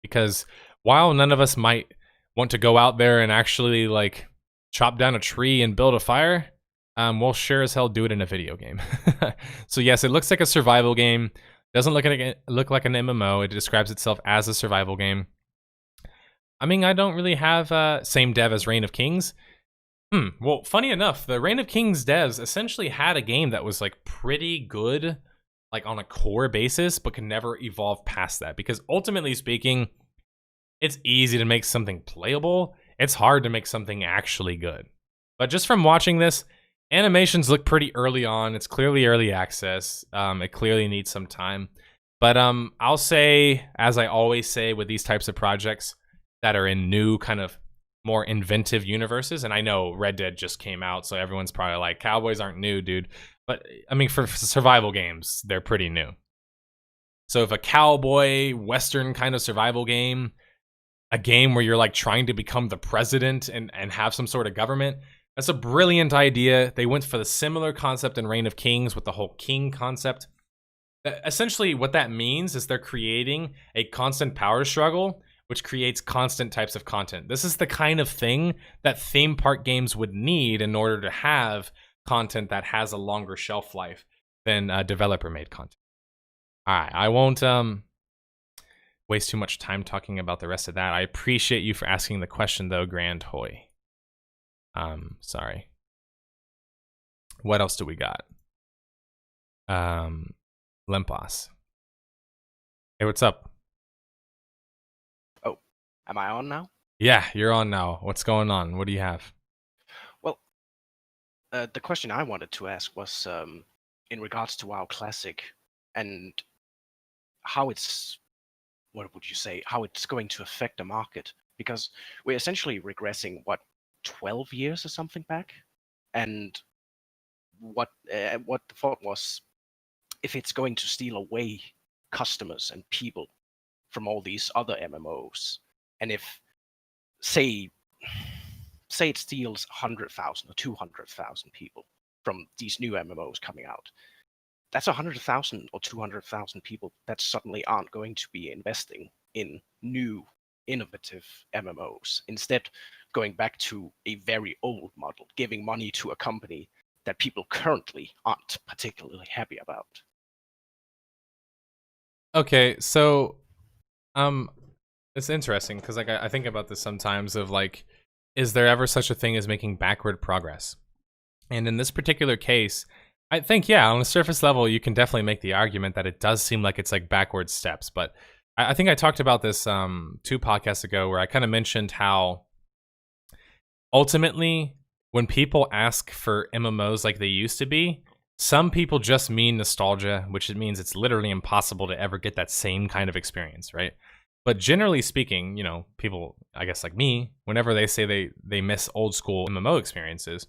S1: Because while none of us might want to go out there and actually like chop down a tree and build a fire, we'll sure as hell do it in a video game. So yes, it looks like a survival game. Doesn't look like an MMO. It describes itself as a survival game. I mean, I don't really have same dev as Reign of Kings. Well, funny enough, the Reign of Kings devs essentially had a game that was like pretty good, like on a core basis, but could never evolve past that. Because ultimately speaking, it's easy to make something playable. It's hard to make something actually good. But just from watching this, animations look pretty early on. It's clearly early access. It clearly needs some time. But I'll say, as I always say with these types of projects that are in new kind of more inventive universes, and I know Red Dead just came out, so everyone's probably like, cowboys aren't new, dude. But I mean, for survival games, they're pretty new. So if a cowboy western kind of survival game, a game where you're like trying to become the president and have some sort of government, that's a brilliant idea. They went for the similar concept in Reign of Kings with the whole king concept. Essentially what that means is they're creating a constant power struggle, which creates constant types of content. This is the kind of thing that theme park games would need in order to have content that has a longer shelf life than developer-made content. All right, I won't waste too much time talking about the rest of that. I appreciate you for asking the question, though, Grand Hoy. Sorry. What else do we got? Limpos. Hey, what's up?
S3: Am I on now?
S1: Yeah, you're on now. What's going on? What do you have?
S3: Well, the question I wanted to ask was in regards to WoW Classic and how it's, what would you say, how it's going to affect the market. Because we're essentially regressing, what, 12 years or something back? And what the thought was, if it's going to steal away customers and people from all these other MMOs, and if, say it steals 100,000 or 200,000 people from these new MMOs coming out, that's 100,000 or 200,000 people that suddenly aren't going to be investing in new innovative MMOs, instead going back to a very old model, giving money to a company that people currently aren't particularly happy about.
S1: Okay, so it's interesting because like I think about this sometimes of like, is there ever such a thing as making backward progress? And in this particular case, I think, yeah, on the surface level, you can definitely make the argument that it does seem like it's like backward steps. But I think I talked about this 2 podcasts ago where I kind of mentioned how ultimately when people ask for MMOs like they used to be, some people just mean nostalgia, which it means it's literally impossible to ever get that same kind of experience, right? But generally speaking, you know, people, I guess like me, whenever they say they miss old school MMO experiences,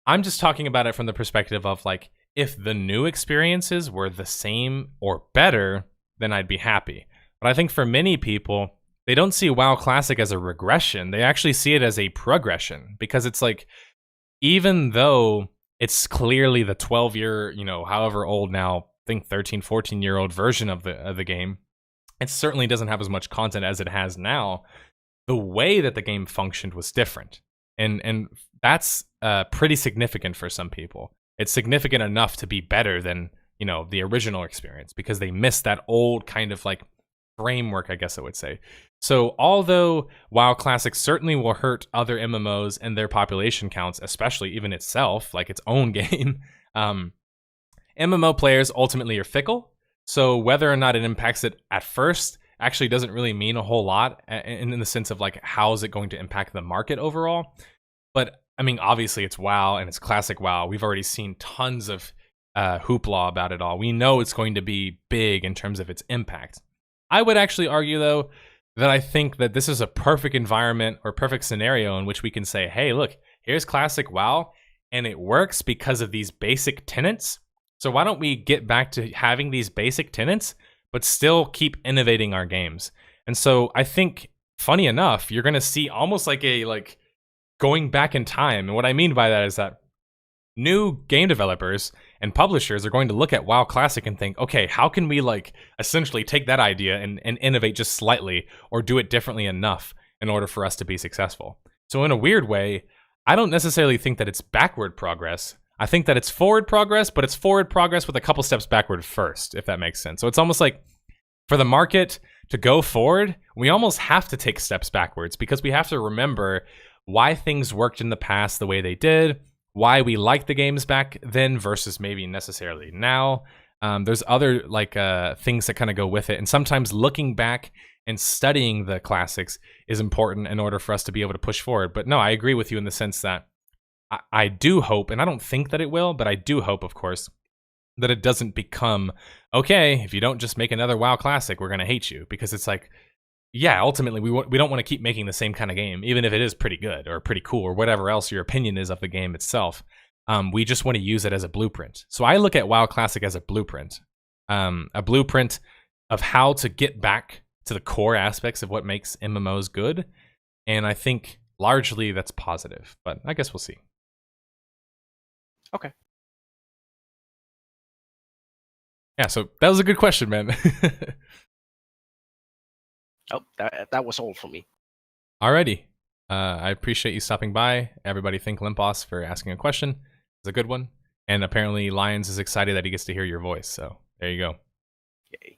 S1: I'm just talking about it from the perspective of like, if the new experiences were the same or better, then I'd be happy. But I think for many people, they don't see WoW Classic as a regression. They actually see it as a progression, because it's like, even though it's clearly the 12-year, you know, however old now, I think 13, 14-year-old version of the game, it certainly doesn't have as much content as it has now. The way that the game functioned was different. And that's pretty significant for some people. It's significant enough to be better than, you know, the original experience, because they missed that old kind of like framework, I guess I would say. So although WoW Classic certainly will hurt other MMOs and their population counts, especially even itself, like its own game, MMO players ultimately are fickle. So whether or not it impacts it at first actually doesn't really mean a whole lot in the sense of like, how is it going to impact the market overall? But I mean, obviously it's WoW and it's classic WoW. We've already seen tons of hoopla about it all. We know it's going to be big in terms of its impact. I would actually argue, though, that I think that this is a perfect environment or perfect scenario in which we can say, hey, look, here's classic WoW, and it works because of these basic tenets. So why don't we get back to having these basic tenets, but still keep innovating our games? And so I think, funny enough, you're going to see almost like a going back in time. And what I mean by that is that new game developers and publishers are going to look at WoW Classic and think, okay, how can we like essentially take that idea and innovate just slightly, or do it differently enough in order for us to be successful? So in a weird way, I don't necessarily think that it's backward progress. I think that it's forward progress, but it's forward progress with a couple steps backward first, if that makes sense. So it's almost like for the market to go forward, we almost have to take steps backwards, because we have to remember why things worked in the past the way they did, why we like the games back then versus maybe necessarily now. There's other things that kind of go with it. And sometimes looking back and studying the classics is important in order for us to be able to push forward. But no, I agree with you in the sense that I do hope, and I don't think that it will, but I do hope, of course, that it doesn't become, okay, if you don't just make another WoW Classic, we're going to hate you. Because it's like, yeah, ultimately, we don't want to keep making the same kind of game, even if it is pretty good or pretty cool or whatever else your opinion is of the game itself. We just want to use it as a blueprint. So I look at WoW Classic as a blueprint of how to get back to the core aspects of what makes MMOs good. And I think largely that's positive, but I guess we'll see.
S3: Okay.
S1: Yeah, so that was a good question, man.
S3: Oh, that was all for me.
S1: Alrighty. I appreciate you stopping by. Everybody thank Limpos for asking a question. It's a good one. And apparently Lions is excited that he gets to hear your voice. So there you go.
S3: Yay.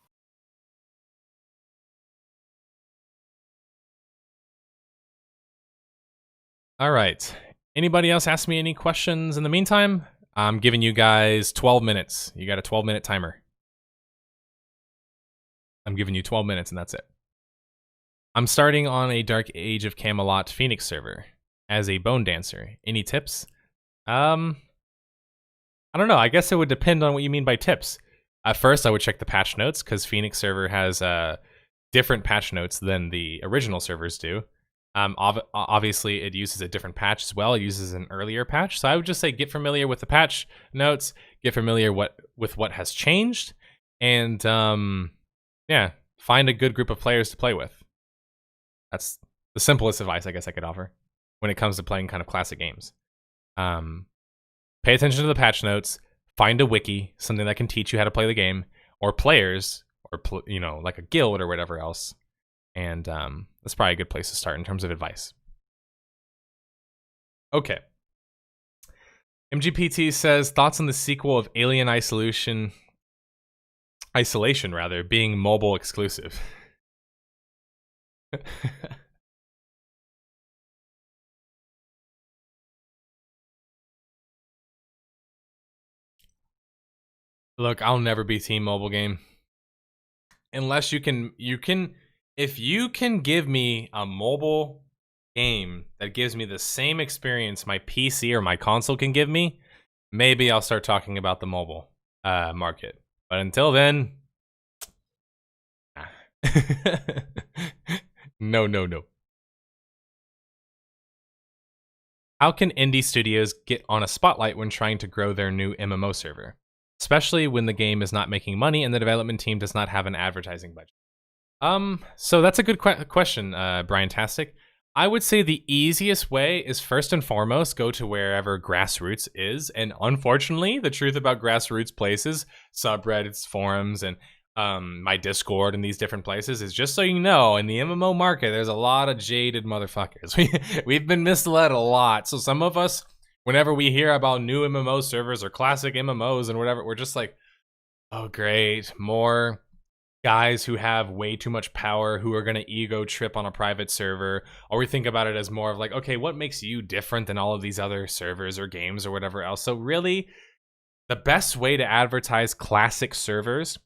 S1: All right. Anybody else ask me any questions in the meantime? I'm giving you guys 12 minutes. You got a 12-minute timer. I'm giving you 12 minutes and that's it. I'm starting on a Dark Age of Camelot Phoenix server as a bone dancer. Any tips? I don't know. I guess it would depend on what you mean by tips. At first, I would check the patch notes, because Phoenix server has different patch notes than the original servers do. Obviously, it uses a different patch as well. It uses an earlier patch. So I would just say get familiar with the patch notes, get familiar with what has changed, and yeah, find a good group of players to play with. That's the simplest advice I guess I could offer when it comes to playing kind of classic games. Pay attention to the patch notes, find a wiki, something that can teach you how to play the game, or players, or like a guild or whatever else, and That's probably a good place to start in terms of advice. Okay. MGPT says, thoughts on the sequel of Alien Isolation being mobile exclusive. Look, I'll never be team mobile game. Unless you can, if you can give me a mobile game that gives me the same experience my PC or my console can give me, maybe I'll start talking about the mobile market. But until then, no. How can indie studios get on a spotlight when trying to grow their new MMO server? Especially when the game is not making money and the development team does not have an advertising budget. So that's a good question, Brian Tastic. I would say the easiest way is first and foremost go to wherever grassroots is, and unfortunately, the truth about grassroots places, subreddits, forums, and my Discord and these different places is, just so you know, in the MMO market, there's a lot of jaded motherfuckers. We've been misled a lot. So some of us, whenever we hear about new MMO servers or classic MMOs and whatever, we're just like, oh great, more guys who have way too much power who are going to ego trip on a private server. Or we think about it as more of like, okay, what makes you different than all of these other servers or games or whatever else? So really, the best way to advertise classic servers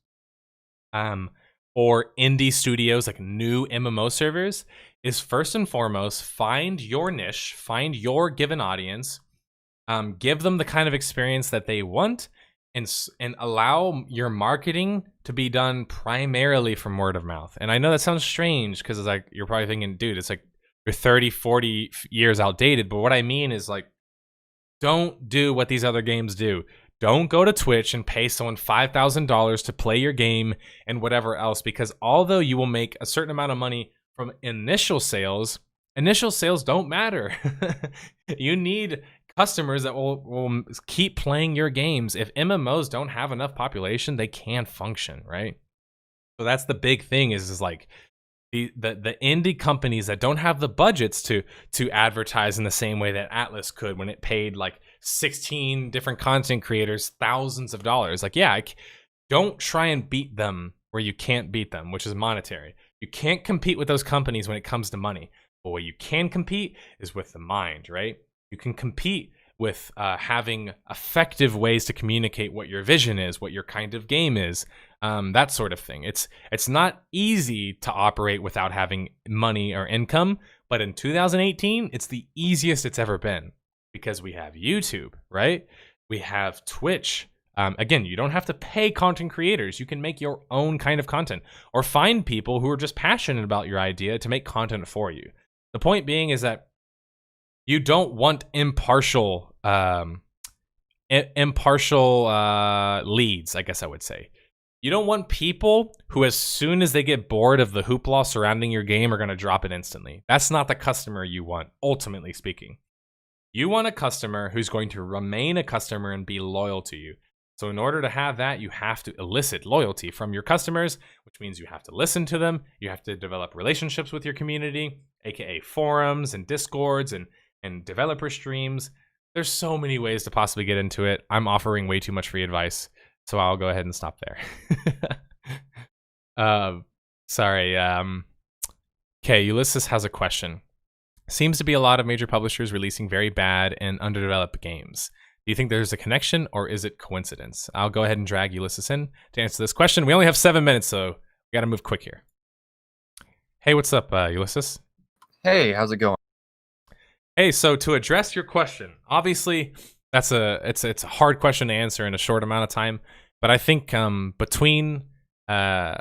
S1: or indie studios, like new MMO servers, is first and foremost, find your niche, find your given audience, give them the kind of experience that they want, and allow your marketing to be done primarily from word of mouth. And I know that sounds strange because it's like, you're probably thinking, dude, it's like you're 30, 40 years outdated. But what I mean is, like, don't do what these other games do. Don't go to Twitch and pay someone $5,000 to play your game and whatever else, because although you will make a certain amount of money from initial sales don't matter. You need customers that will keep playing your games. If MMOs don't have enough population, they can't function, right? So that's the big thing is like the indie companies that don't have the budgets to advertise in the same way that Atlas could when it paid like 16 different content creators thousands of dollars. Like, yeah, don't try and beat them where you can't beat them, which is monetary. You can't compete with those companies when it comes to money. But what you can compete is with the mind, right? You can compete with having effective ways to communicate what your vision is, what your kind of game is, that sort of thing. It's not easy to operate without having money or income, but in 2018, it's the easiest it's ever been because we have YouTube, right? We have Twitch. Again, you don't have to pay content creators. You can make your own kind of content or find people who are just passionate about your idea to make content for you. The point being is that you don't want impartial leads, I guess I would say. You don't want people who, as soon as they get bored of the hoopla surrounding your game, are going to drop it instantly. That's not the customer you want, ultimately speaking. You want a customer who's going to remain a customer and be loyal to you. So in order to have that, you have to elicit loyalty from your customers, which means you have to listen to them. You have to develop relationships with your community, aka forums and discords and developer streams. There's so many ways to possibly get into it. I'm offering way too much free advice, so I'll go ahead and stop there. Sorry. Okay, Ulysses has a question. Seems to be a lot of major publishers releasing very bad and underdeveloped games. Do you think there's a connection, or is it coincidence? I'll go ahead and drag Ulysses in to answer this question. We only have 7 minutes, so we got to move quick here. Hey, what's up, Ulysses?
S4: Hey, how's it going?
S1: Hey, so to address your question, obviously it's a hard question to answer in a short amount of time, but I think between the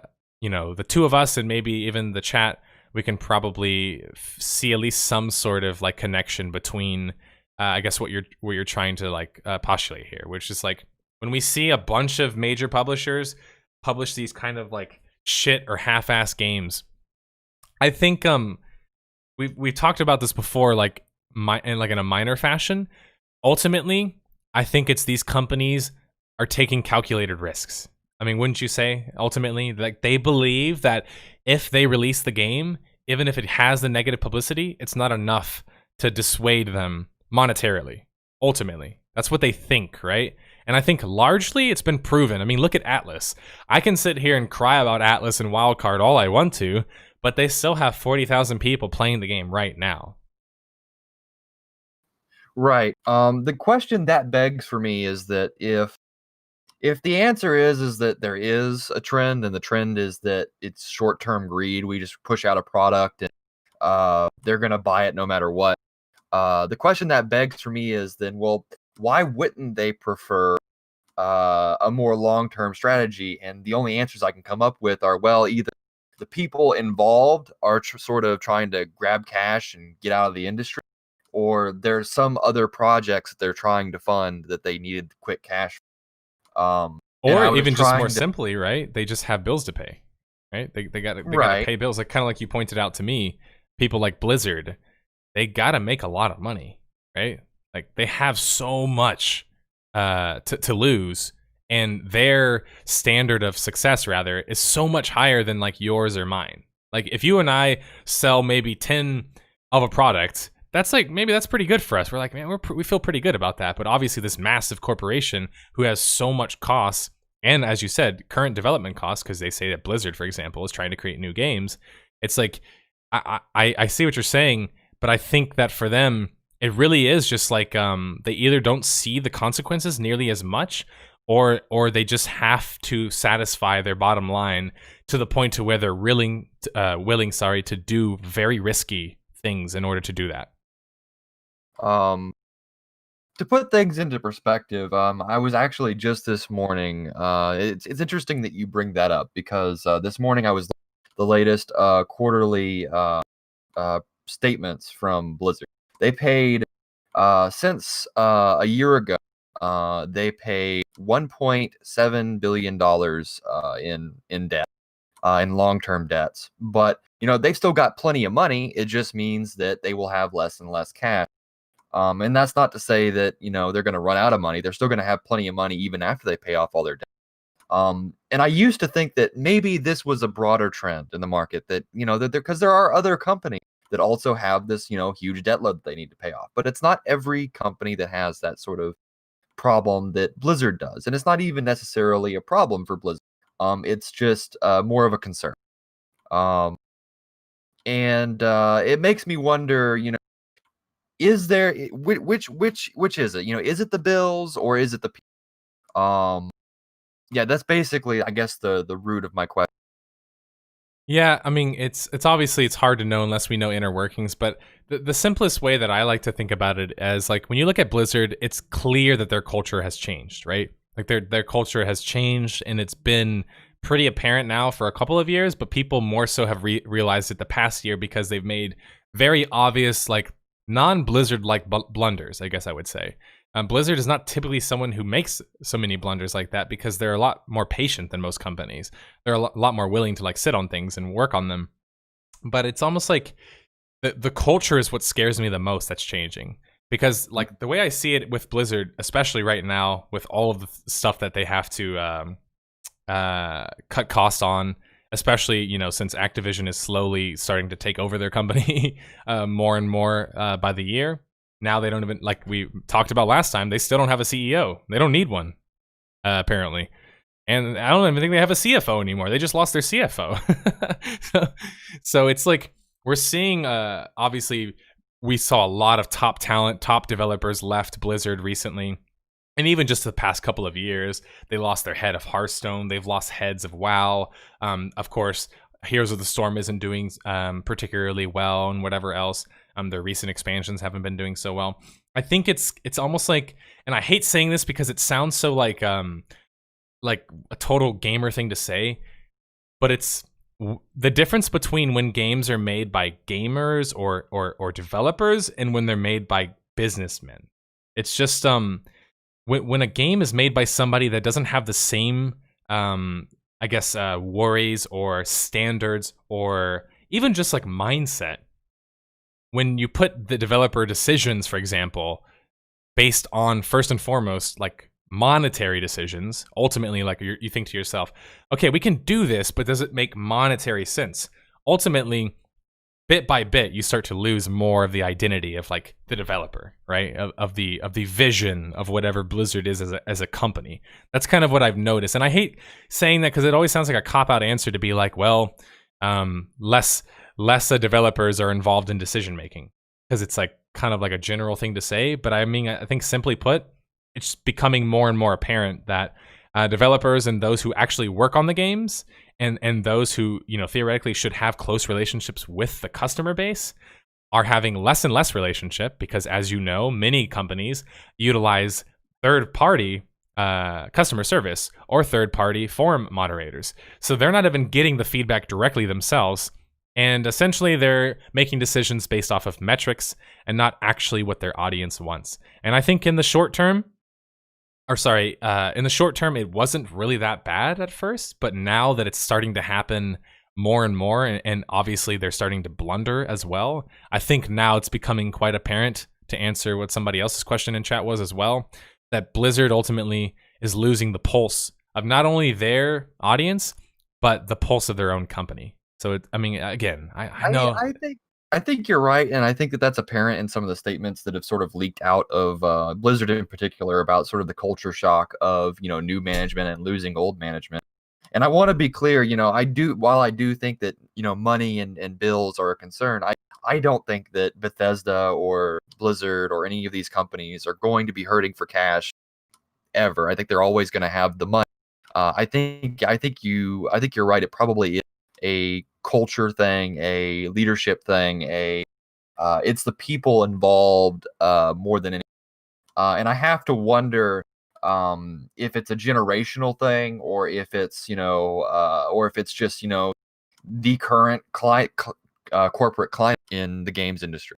S1: two of us and maybe even the chat, we can probably see at least some sort of like connection between I guess what you're trying to like postulate here, which is like when we see a bunch of major publishers publish these kind of like shit or half-ass games. I think we've talked about this before, like in a minor fashion. Ultimately, I think it's these companies are taking calculated risks. I mean, wouldn't you say? Ultimately, like they believe that if they release the game, even if it has the negative publicity, it's not enough to dissuade them monetarily. Ultimately, that's what they think, right? And I think largely it's been proven. I mean, look at Atlas. I can sit here and cry about Atlas and Wildcard all I want to, but they still have 40,000 people playing the game right now.
S4: Right. The question that begs for me is that if the answer is that there is a trend, and the trend is that it's short-term greed, we just push out a product and they're going to buy it no matter what. The question that begs for me is then, well, why wouldn't they prefer a more long-term strategy? And the only answers I can come up with are, well, either the people involved are sort of trying to grab cash and get out of the industry, or there's some other projects that they're trying to fund that they needed quick cash.
S1: Or even just more simply, right? They just have bills to pay, right? They got to pay bills. Like kind of like you pointed out to me, people like Blizzard, they got to make a lot of money, right? Like they have so much to lose, and their standard of success rather is so much higher than like yours or mine. Like if you and I sell maybe 10 of a product, that's like, maybe that's pretty good for us. We're like, man, we feel pretty good about that. But obviously this massive corporation who has so much costs, and as you said, current development costs, because they say that Blizzard, for example, is trying to create new games. It's like, I see what you're saying, but I think that for them, it really is just like they either don't see the consequences nearly as much, or they just have to satisfy their bottom line to the point to where they're willing to do very risky things in order to do that.
S4: To put things into perspective, I was actually just this morning. It's interesting that you bring that up, because this morning I was the latest quarterly statements from Blizzard. They paid since a year ago. They paid $1.7 billion in debt, in long-term debts. But they've still got plenty of money. It just means that they will have less and less cash. And that's not to say that they're going to run out of money. They're still going to have plenty of money even after they pay off all their debt. And I used to think that maybe this was a broader trend in the market, that because there are other companies that also have this huge debt load that they need to pay off. But it's not every company that has that sort of problem that Blizzard does, and it's not even necessarily a problem for Blizzard. It's just more of a concern. And it makes me wonder, is there which is it? Is it the bills or is it the people? Yeah, that's basically, I guess, the root of my question.
S1: Yeah, I mean, it's obviously it's hard to know unless we know inner workings, but the simplest way that I like to think about it is like when you look at Blizzard, it's clear that their culture has changed, right? Like their culture has changed, and it's been pretty apparent now for a couple of years, but people more so have realized it the past year because they've made very obvious, like non-Blizzard-like blunders, I guess I would say. Blizzard is not typically someone who makes so many blunders like that because they're a lot more patient than most companies. They're a lot more willing to like sit on things and work on them. But it's almost like the culture is what scares me the most that's changing. Because like the way I see it with Blizzard, especially right now with all of the stuff that they have to cut costs on, especially since Activision is slowly starting to take over their company more and more by the year. Now they don't even, like we talked about last time, they still don't have a CEO. They don't need one, apparently. And I don't even think they have a CFO anymore. They just lost their CFO. So it's like we're seeing, obviously, we saw a lot of top talent, top developers left Blizzard recently. And even just the past couple of years, they lost their head of Hearthstone. They've lost heads of WoW. Of course, Heroes of the Storm isn't doing particularly well, and whatever else. Their recent expansions haven't been doing so well. I think it's almost like, and I hate saying this because it sounds so like a total gamer thing to say, but it's the difference between when games are made by gamers or developers and when they're made by businessmen. It's just when a game is made by somebody that doesn't have the same worries or standards or even just like mindset. When you put the developer decisions, for example, based on first and foremost like monetary decisions, ultimately like you think to yourself, okay, we can do this, but does it make monetary sense? Ultimately, bit by bit you start to lose more of the identity of like the developer, right? Of the vision of whatever Blizzard is as a company. That's kind of what I've noticed. And I hate saying that because it always sounds like a cop-out answer to be like, well, less developers are involved in decision making, because it's like kind of like a general thing to say. But I mean, I think simply put, it's becoming more and more apparent that developers and those who actually work on the games and those who, you know, theoretically should have close relationships with the customer base are having less and less relationship, because, as you know, many companies utilize third-party customer service or third-party forum moderators. So they're not even getting the feedback directly themselves, and essentially they're making decisions based off of metrics and not actually what their audience wants. And I think in the short term, it wasn't really that bad at first, but now that it's starting to happen more and more, and obviously they're starting to blunder as well, I think now it's becoming quite apparent, to answer what somebody else's question in chat was as well, that Blizzard ultimately is losing the pulse of not only their audience, but the pulse of their own company. So, I mean, again, I know...
S4: I think you're right, and I think that that's apparent in some of the statements that have sort of leaked out of Blizzard in particular about sort of the culture shock of, you know, new management and losing old management. And I want to be clear, you know, while I do think that, you know, money and bills are a concern, I don't think that Bethesda or Blizzard or any of these companies are going to be hurting for cash ever. I think they're always going to have the money. I think you're right. It probably is a culture thing, a leadership thing, it's the people involved more than anything. And I have to wonder if it's a generational thing, or if it's, you know, or if it's just, you know, the current corporate climate in the games industry.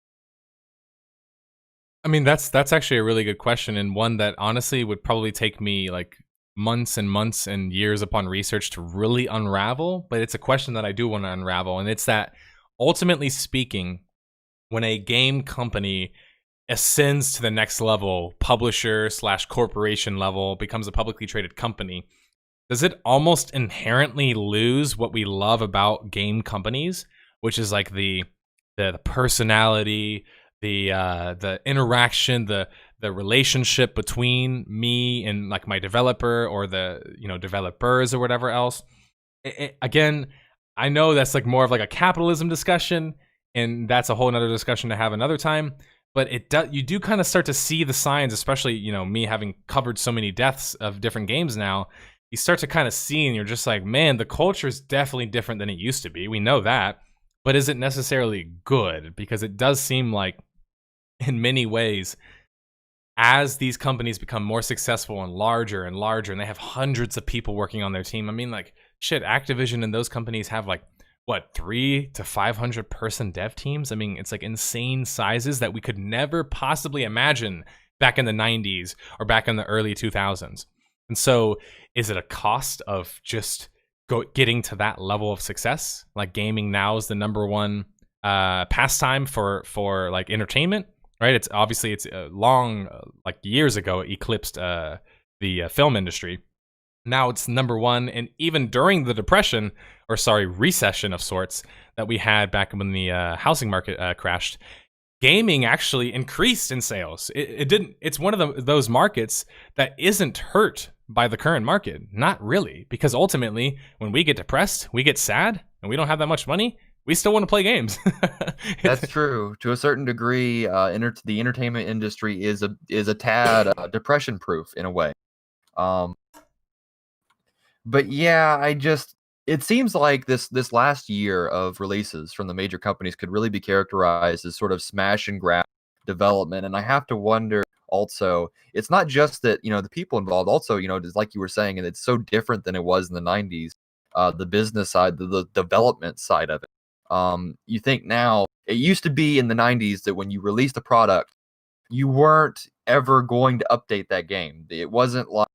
S1: I mean, that's actually a really good question, and one that honestly would probably take me like months and months and years upon research to really unravel, but it's a question that I do want to unravel. And it's that, ultimately speaking, when a game company ascends to the next level, publisher / corporation level, becomes a publicly traded company, does it almost inherently lose what we love about game companies, which is like the personality, the interaction, the relationship between me and like my developer, or the, you know, developers or whatever else? Again, I know that's like more of like a capitalism discussion, and that's a whole nother discussion to have another time. But you do kind of start to see the signs, especially, you know, me having covered so many deaths of different games now. You start to kind of see, and you're just like, man, the culture is definitely different than it used to be. We know that, but is it necessarily good? Because it does seem like, in many ways, as these companies become more successful and larger, and they have hundreds of people working on their team. I mean, like, shit, Activision and those companies have like, what, 300 to 500 person dev teams? I mean, it's like insane sizes that we could never possibly imagine back in the 90s or back in the early 2000s. And so is it a cost of just getting to that level of success? Like, gaming now is the number one pastime for like entertainment, right? It's obviously, it's long, like years ago, eclipsed the film industry. Now it's number one, and even during the recession of sorts that we had back when the housing market crashed, gaming actually increased in sales. It didn't. It's one of those markets that isn't hurt by the current market. Not really, because ultimately, when we get depressed, we get sad, and we don't have that much money, we still want to play games.
S4: That's true. To a certain degree, the entertainment industry is a tad depression proof in a way. But yeah, it seems like this last year of releases from the major companies could really be characterized as sort of smash and grab development. And I have to wonder also, it's not just that, you know, the people involved, also, you know, just like you were saying, and it's so different than it was in the 90s, the business side, the development side of it. You think now, it used to be in the 90s that when you released a product, you weren't ever going to update that game. It wasn't like,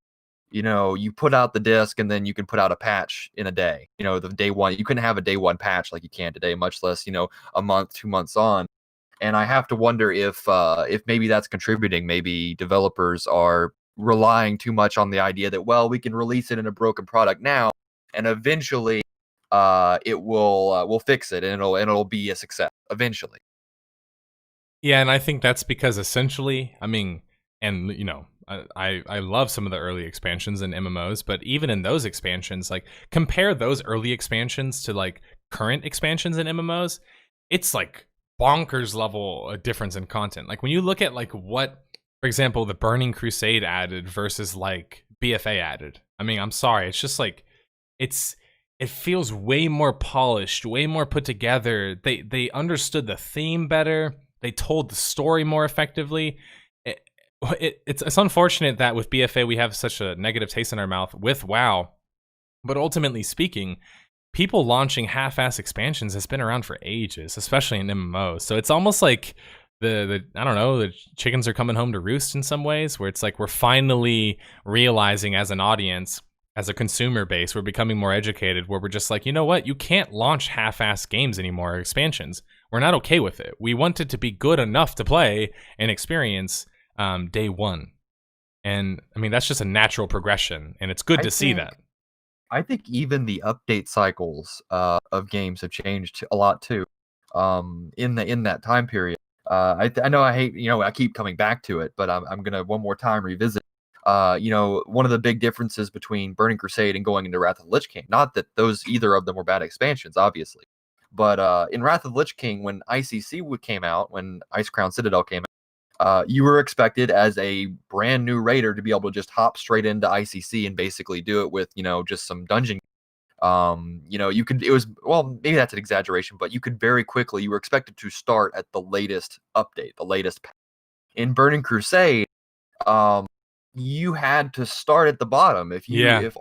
S4: you know, you put out the disc and then you can put out a patch in a day. You know, the day one, you couldn't have a day one patch like you can today, much less, you know, a month, 2 months on. And I have to wonder if maybe that's contributing. Maybe developers are relying too much on the idea that, well, we can release it in a broken product now, and eventually we'll fix it, and it'll be a success eventually.
S1: Yeah, and I think that's because essentially, I mean, and you know, I love some of the early expansions in MMOs, but even in those expansions, like compare those early expansions to like current expansions in MMOs, it's like bonkers level difference in content. Like when you look at like what, for example, the Burning Crusade added versus like BFA added. I mean, I'm sorry, it's just like it feels way more polished, way more put together. They understood the theme better. They told the story more effectively. It's unfortunate that with BFA we have such a negative taste in our mouth with WoW, but ultimately speaking, people launching half-ass expansions has been around for ages, especially in MMOs. So it's almost like the I don't know, the chickens are coming home to roost in some ways, where it's like we're finally realizing as an audience, as a consumer base, we're becoming more educated, where we're just like, you know what, you can't launch half-ass games anymore, expansions. We're not okay with it. We want it to be good enough to play and experience day one. And I mean, that's just a natural progression, and it's good to see that.
S4: I think even the update cycles of games have changed a lot too. In that time period, I know I keep coming back to it, but I'm gonna one more time revisit. One of the big differences between Burning Crusade and going into Wrath of the Lich King, not that either of them were bad expansions, obviously, but in Wrath of the Lich King, when ICC came out, when Ice Crown Citadel came out, you were expected as a brand new raider to be able to just hop straight into ICC and basically do it with, just some dungeon. Maybe that's an exaggeration, but you could very quickly, you were expected to start at the latest update, the latest patch. In Burning Crusade, you had to start at the bottom. If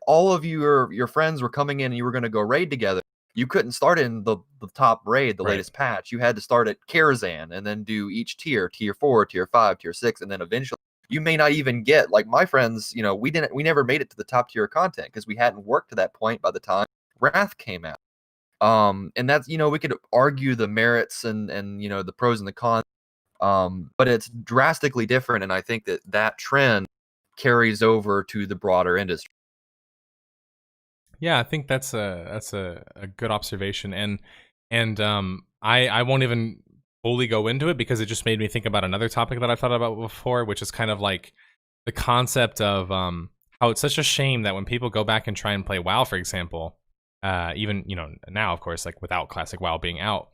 S4: all of your friends were coming in and you were going to go raid together, you couldn't start in the top raid, the latest patch. You had to start at Karazhan and then do each tier 4, tier 5, tier 6, and then eventually you may not even get, like my friends, we never made it to the top tier content because we hadn't worked to that point by the time Wrath came out. And that's, we could argue the merits and the pros and the cons. But it's drastically different, and I think that trend carries over to the broader industry.
S1: Yeah, I think that's a good observation, and I won't even fully go into it because it just made me think about another topic that I've thought about before, which is kind of like the concept of how it's such a shame that when people go back and try and play WoW, for example, even now, of course, like without classic WoW being out,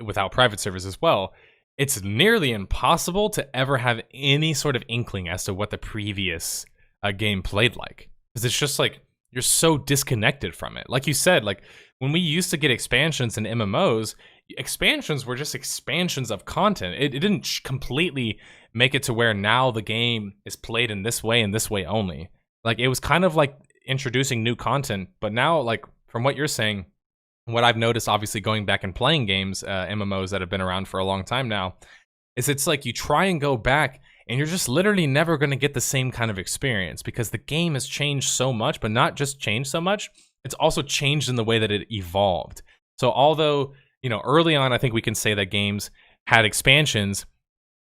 S1: without private servers as well, it's nearly impossible to ever have any sort of inkling as to what the previous game played like, because it's just like you're so disconnected from it. Like you said, like when we used to get expansions in MMOs, expansions were just expansions of content. It didn't completely make it to where now the game is played in this way and this way only. Like it was kind of like introducing new content, but now, like from what you're saying, what I've noticed, obviously going back and playing games, MMOs that have been around for a long time now, is it's like you try and go back and you're just literally never going to get the same kind of experience because the game has changed so much, but not just changed so much, it's also changed in the way that it evolved. So although, early on, I think we can say that games had expansions,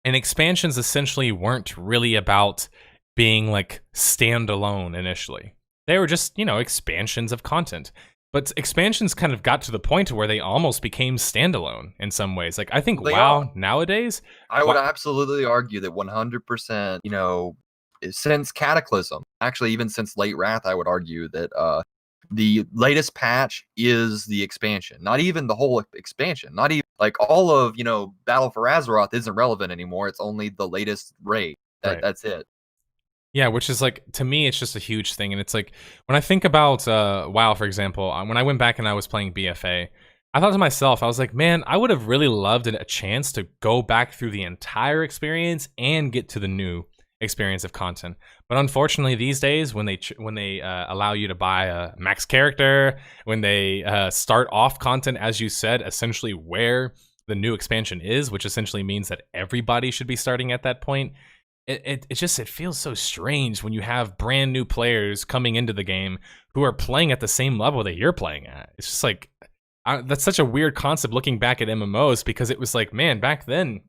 S1: and expansions essentially weren't really about being like standalone initially. They were just, expansions of content. But expansions kind of got to the point where they almost became standalone in some ways. Like I think WoW nowadays,
S4: I would absolutely argue that 100%, since Cataclysm, actually even since late Wrath, I would argue that the latest patch is the expansion. Not even the whole expansion. Not even like all of, Battle for Azeroth isn't relevant anymore. It's only the latest raid. That's it.
S1: Yeah, which is like, to me, it's just a huge thing. And it's like, when I think about WoW, for example, when I went back and I was playing BFA, I thought to myself, I was like, man, I would have really loved a chance to go back through the entire experience and get to the new experience of content. But unfortunately, these days, when they allow you to buy a max character, when they start off content, as you said, essentially where the new expansion is, which essentially means that everybody should be starting at that point, it feels so strange when you have brand new players coming into the game who are playing at the same level that you're playing at. It's just like, that's such a weird concept looking back at MMOs, because it was like, man, back then,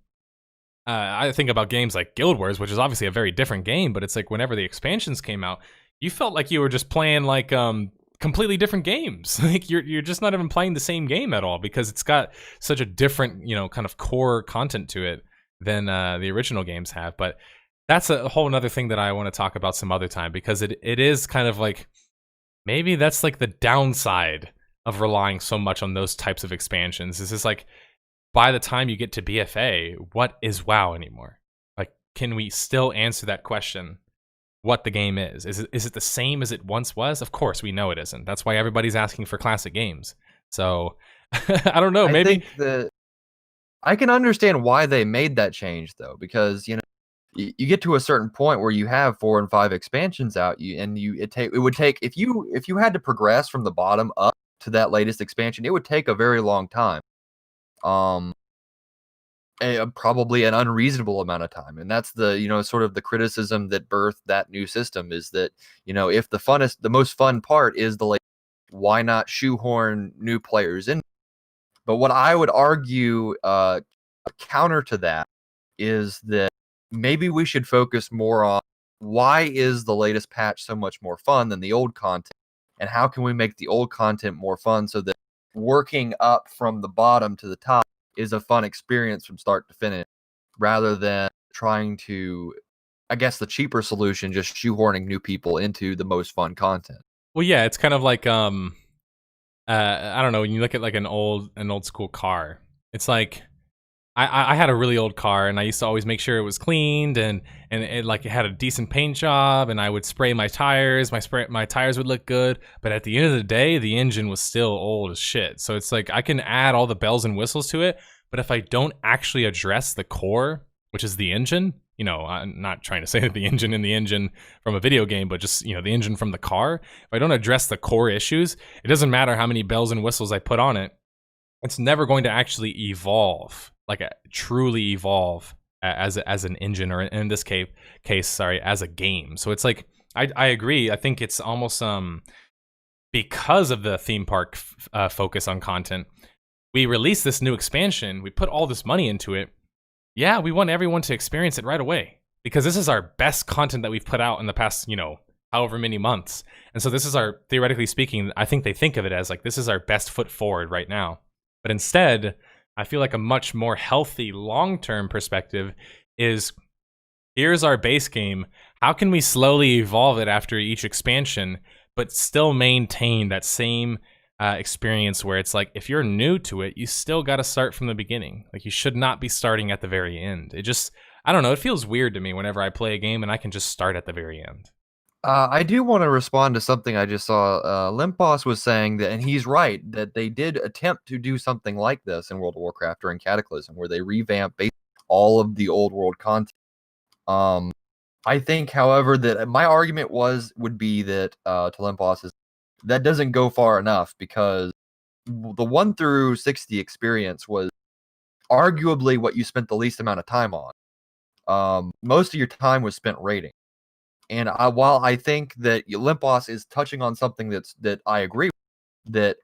S1: I think about games like Guild Wars, which is obviously a very different game, but it's like whenever the expansions came out, you felt like you were just playing like kind completely different games. Like you're just not even playing the same game at all because it's got such a different, kind of core content to it than the original games have. But that's a whole another thing that I want to talk about some other time, because it is kind of like, maybe that's like the downside of relying so much on those types of expansions. Is just like, by the time you get to BFA, what is WoW anymore? Like, can we still answer that question? What the game is? Is it the same as it once was? Of course, we know it isn't. That's why everybody's asking for classic games. So I don't know. Maybe
S4: I think that I can understand why they made that change, though, because you get to a certain point where you have 4 and 5 expansions out, it would take, if you had to progress from the bottom up to that latest expansion, it would take a very long time. Probably an unreasonable amount of time, and that's the sort of the criticism that birthed that new system, is that if the most fun part is the latest, why not shoehorn new players in? But what I would argue counter to that is that maybe we should focus more on why is the latest patch so much more fun than the old content, and how can we make the old content more fun so that working up from the bottom to the top is a fun experience from start to finish, rather than trying to, I guess, the cheaper solution, just shoehorning new people into the most fun content.
S1: Well, yeah, it's kind of like I don't know, when you look at like an old school car, it's like I had a really old car, and I used to always make sure it was cleaned and it like it had a decent paint job, and I would spray my tires. My tires would look good, but at the end of the day, the engine was still old as shit. So it's like I can add all the bells and whistles to it, but if I don't actually address the core, which is the engine, I'm not trying to say that the engine from a video game, but just the engine from the car. If I don't address the core issues, it doesn't matter how many bells and whistles I put on it. It's never going to actually evolve. Truly evolve as an engine, or in this case, as a game. So it's like, I agree. I think it's almost because of the theme park focus on content, we release this new expansion, we put all this money into it. Yeah, we want everyone to experience it right away, because this is our best content that we've put out in the past, however many months. And so this is our, theoretically speaking, I think they think of it as like, this is our best foot forward right now. But instead, I feel like a much more healthy long-term perspective is, here's our base game. How can we slowly evolve it after each expansion, but still maintain that same experience where it's like, if you're new to it, you still got to start from the beginning. Like, you should not be starting at the very end. It just, I don't know, it feels weird to me whenever I play a game and I can just start at the very end.
S4: I do want to respond to something I just saw. Limp Boss was saying that, and he's right, that they did attempt to do something like this in World of Warcraft during Cataclysm, where they revamped basically all of the old world content. I think, however, that my argument would be that to Limp Boss is that doesn't go far enough, because the 1 through 60 experience was arguably what you spent the least amount of time on. Most of your time was spent raiding. And while I think that Limp Boss is touching on something that I agree with, that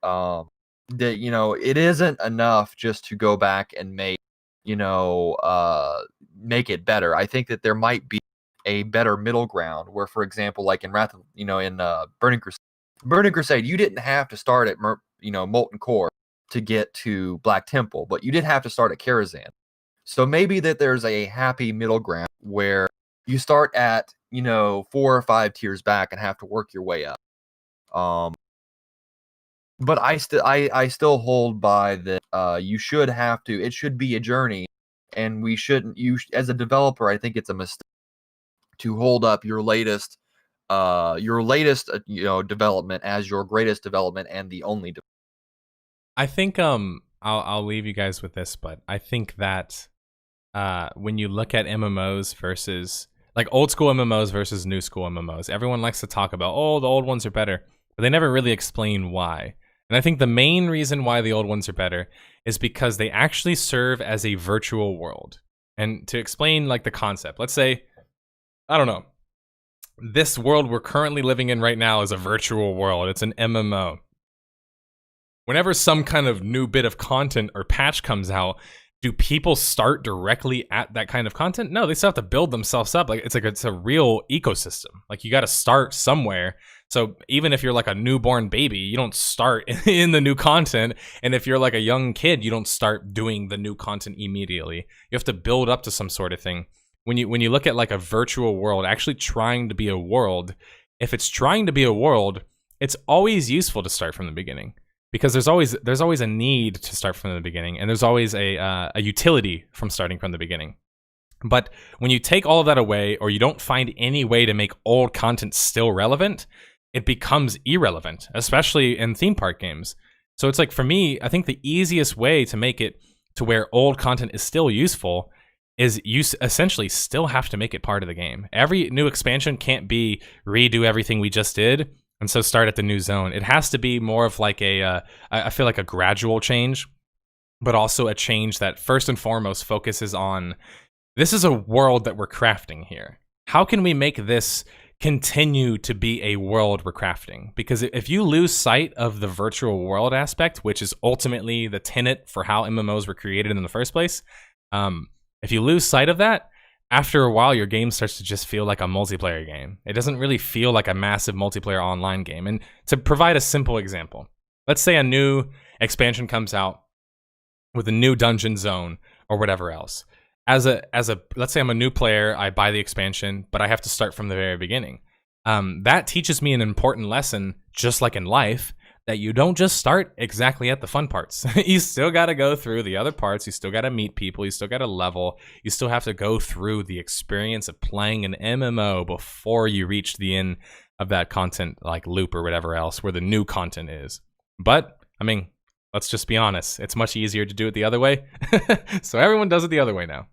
S4: it isn't enough just to go back and make it better. I think that there might be a better middle ground where, for example, like in Burning Crusade, you didn't have to start at Molten Core to get to Black Temple, but you did have to start at Karazhan. So maybe that there's a happy middle ground where you start at 4 or 5 tiers back and have to work your way up. But I still hold by that it should be a journey, and we shouldn't, as a developer, I think it's a mistake to hold up your latest development as your greatest development and the only
S1: I think I'll leave you guys with this, but I think that when you look at MMOs versus like old school MMOs versus new school MMOs, everyone likes to talk about, oh, the old ones are better, but they never really explain why. And I think the main reason why the old ones are better is because they actually serve as a virtual world. And to explain like the concept, let's say, I don't know, this world we're currently living in right now is a virtual world. It's an MMO. Whenever some kind of new bit of content or patch comes out, do people start directly at that kind of content? No, they still have to build themselves up. Like it's a real ecosystem. Like you got to start somewhere. So even if you're like a newborn baby, you don't start in the new content. And if you're like a young kid, you don't start doing the new content immediately. You have to build up to some sort of thing. When you look at like a virtual world, actually trying to be a world, if it's trying to be a world, it's always useful to start from the beginning, because there's always a need to start from the beginning, and there's always a utility from starting from the beginning. But when you take all of that away, or you don't find any way to make old content still relevant, it becomes irrelevant, especially in theme park games. So it's like, for me, I think the easiest way to make it to where old content is still useful is you essentially still have to make it part of the game. Every new expansion can't be redo everything we just did and so start at the new zone. It has to be more of like I feel like a gradual change, but also a change that first and foremost focuses on, this is a world that we're crafting here. How can we make this continue to be a world we're crafting? Because if you lose sight of the virtual world aspect, which is ultimately the tenet for how MMOs were created in the first place, if you lose sight of that, after a while, your game starts to just feel like a multiplayer game. It doesn't really feel like a massive multiplayer online game. And to provide a simple example, let's say a new expansion comes out with a new dungeon zone or whatever else. Let's say I'm a new player, I buy the expansion, but I have to start from the very beginning. That teaches me an important lesson, just like in life, that you don't just start exactly at the fun parts. You still got to go through the other parts. You still got to meet people. You still got to level. You still have to go through the experience of playing an MMO before you reach the end of that content, like loop or whatever else, where the new content is. But, I mean, let's just be honest. It's much easier to do it the other way. So everyone does it the other way now.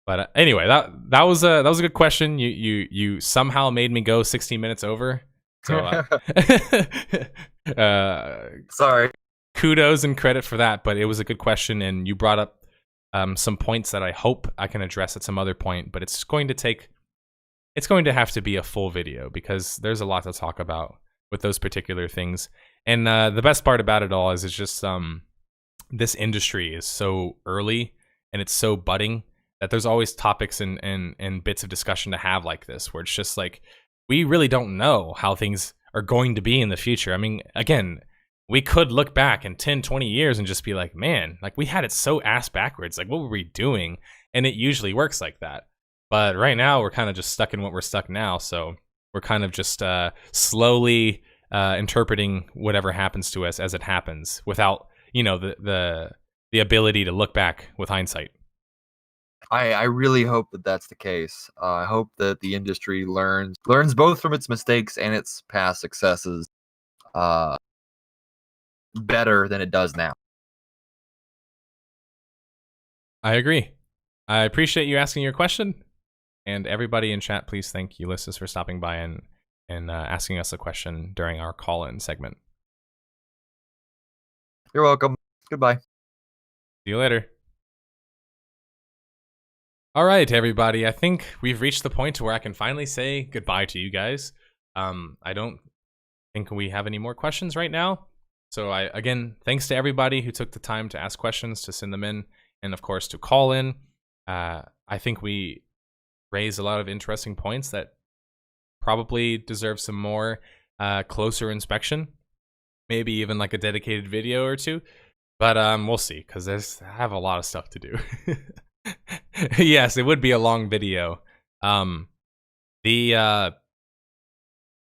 S1: But anyway, that was a good question. You somehow made me go 16 minutes over. So
S4: Sorry.
S1: Kudos and credit for that. But it was a good question, and you brought up some points that I hope I can address at some other point. But it's going to have to be a full video, because there's a lot to talk about with those particular things. And the best part about it all is it's just this industry is so early and it's so budding that there's always topics and bits of discussion to have like this, where it's just like, we really don't know how things are going to be in the future. I mean, again, we could look back in 10, 20 years and just be like, man, like we had it so ass backwards. Like, what were we doing? And it usually works like that. But right now, we're kind of just stuck in what we're stuck now. So we're kind of just slowly interpreting whatever happens to us as it happens, without, the ability to look back with hindsight.
S4: I really hope that that's the case. I hope that the industry learns both from its mistakes and its past successes better than it does now.
S1: I agree. I appreciate you asking your question. And everybody in chat, please thank Ulysses for stopping by and asking us a question during our call-in segment.
S4: You're welcome. Goodbye.
S1: See you later. All right, everybody. I think we've reached the point where I can finally say goodbye to you guys. I don't think we have any more questions right now. So again, thanks to everybody who took the time to ask questions, to send them in, and of course to call in. I think we raised a lot of interesting points that probably deserve some more closer inspection. Maybe even like a dedicated video or two. But we'll see, because I have a lot of stuff to do. Yes, it would be a long video. The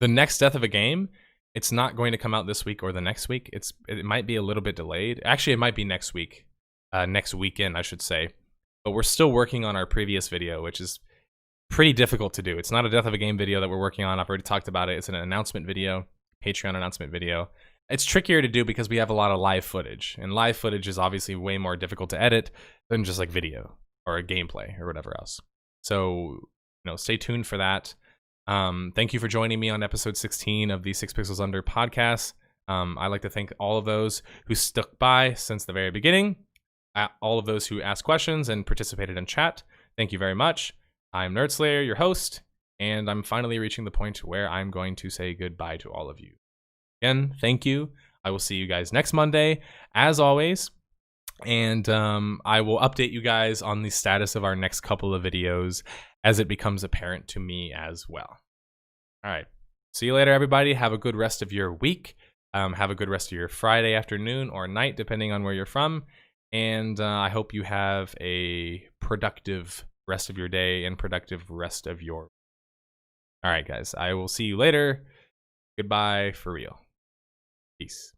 S1: next Death of a Game, it's not going to come out this week or the next week. It might be a little bit delayed. Actually, it might be next week. Next weekend, I should say. But we're still working on our previous video, which is pretty difficult to do. It's not a Death of a Game video that we're working on. I've already talked about it. It's an announcement video, Patreon announcement video. It's trickier to do because we have a lot of live footage. And live footage is obviously way more difficult to edit than just like video or a gameplay or whatever else. So, stay tuned for that. Thank you for joining me on episode 16 of the 6 Pixels Under podcast. I'd like to thank all of those who stuck by since the very beginning. All of those who asked questions and participated in chat. Thank you very much. I'm Nerdslayer, your host, and I'm finally reaching the point where I'm going to say goodbye to all of you. Again, thank you. I will see you guys next Monday, as always. And I will update you guys on the status of our next couple of videos as it becomes apparent to me as well. All right. See you later, everybody. Have a good rest of your week. Have a good rest of your Friday afternoon or night, depending on where you're from. And I hope you have a productive rest of your day and productive rest of your... All right, guys. I will see you later. Goodbye for real. Peace.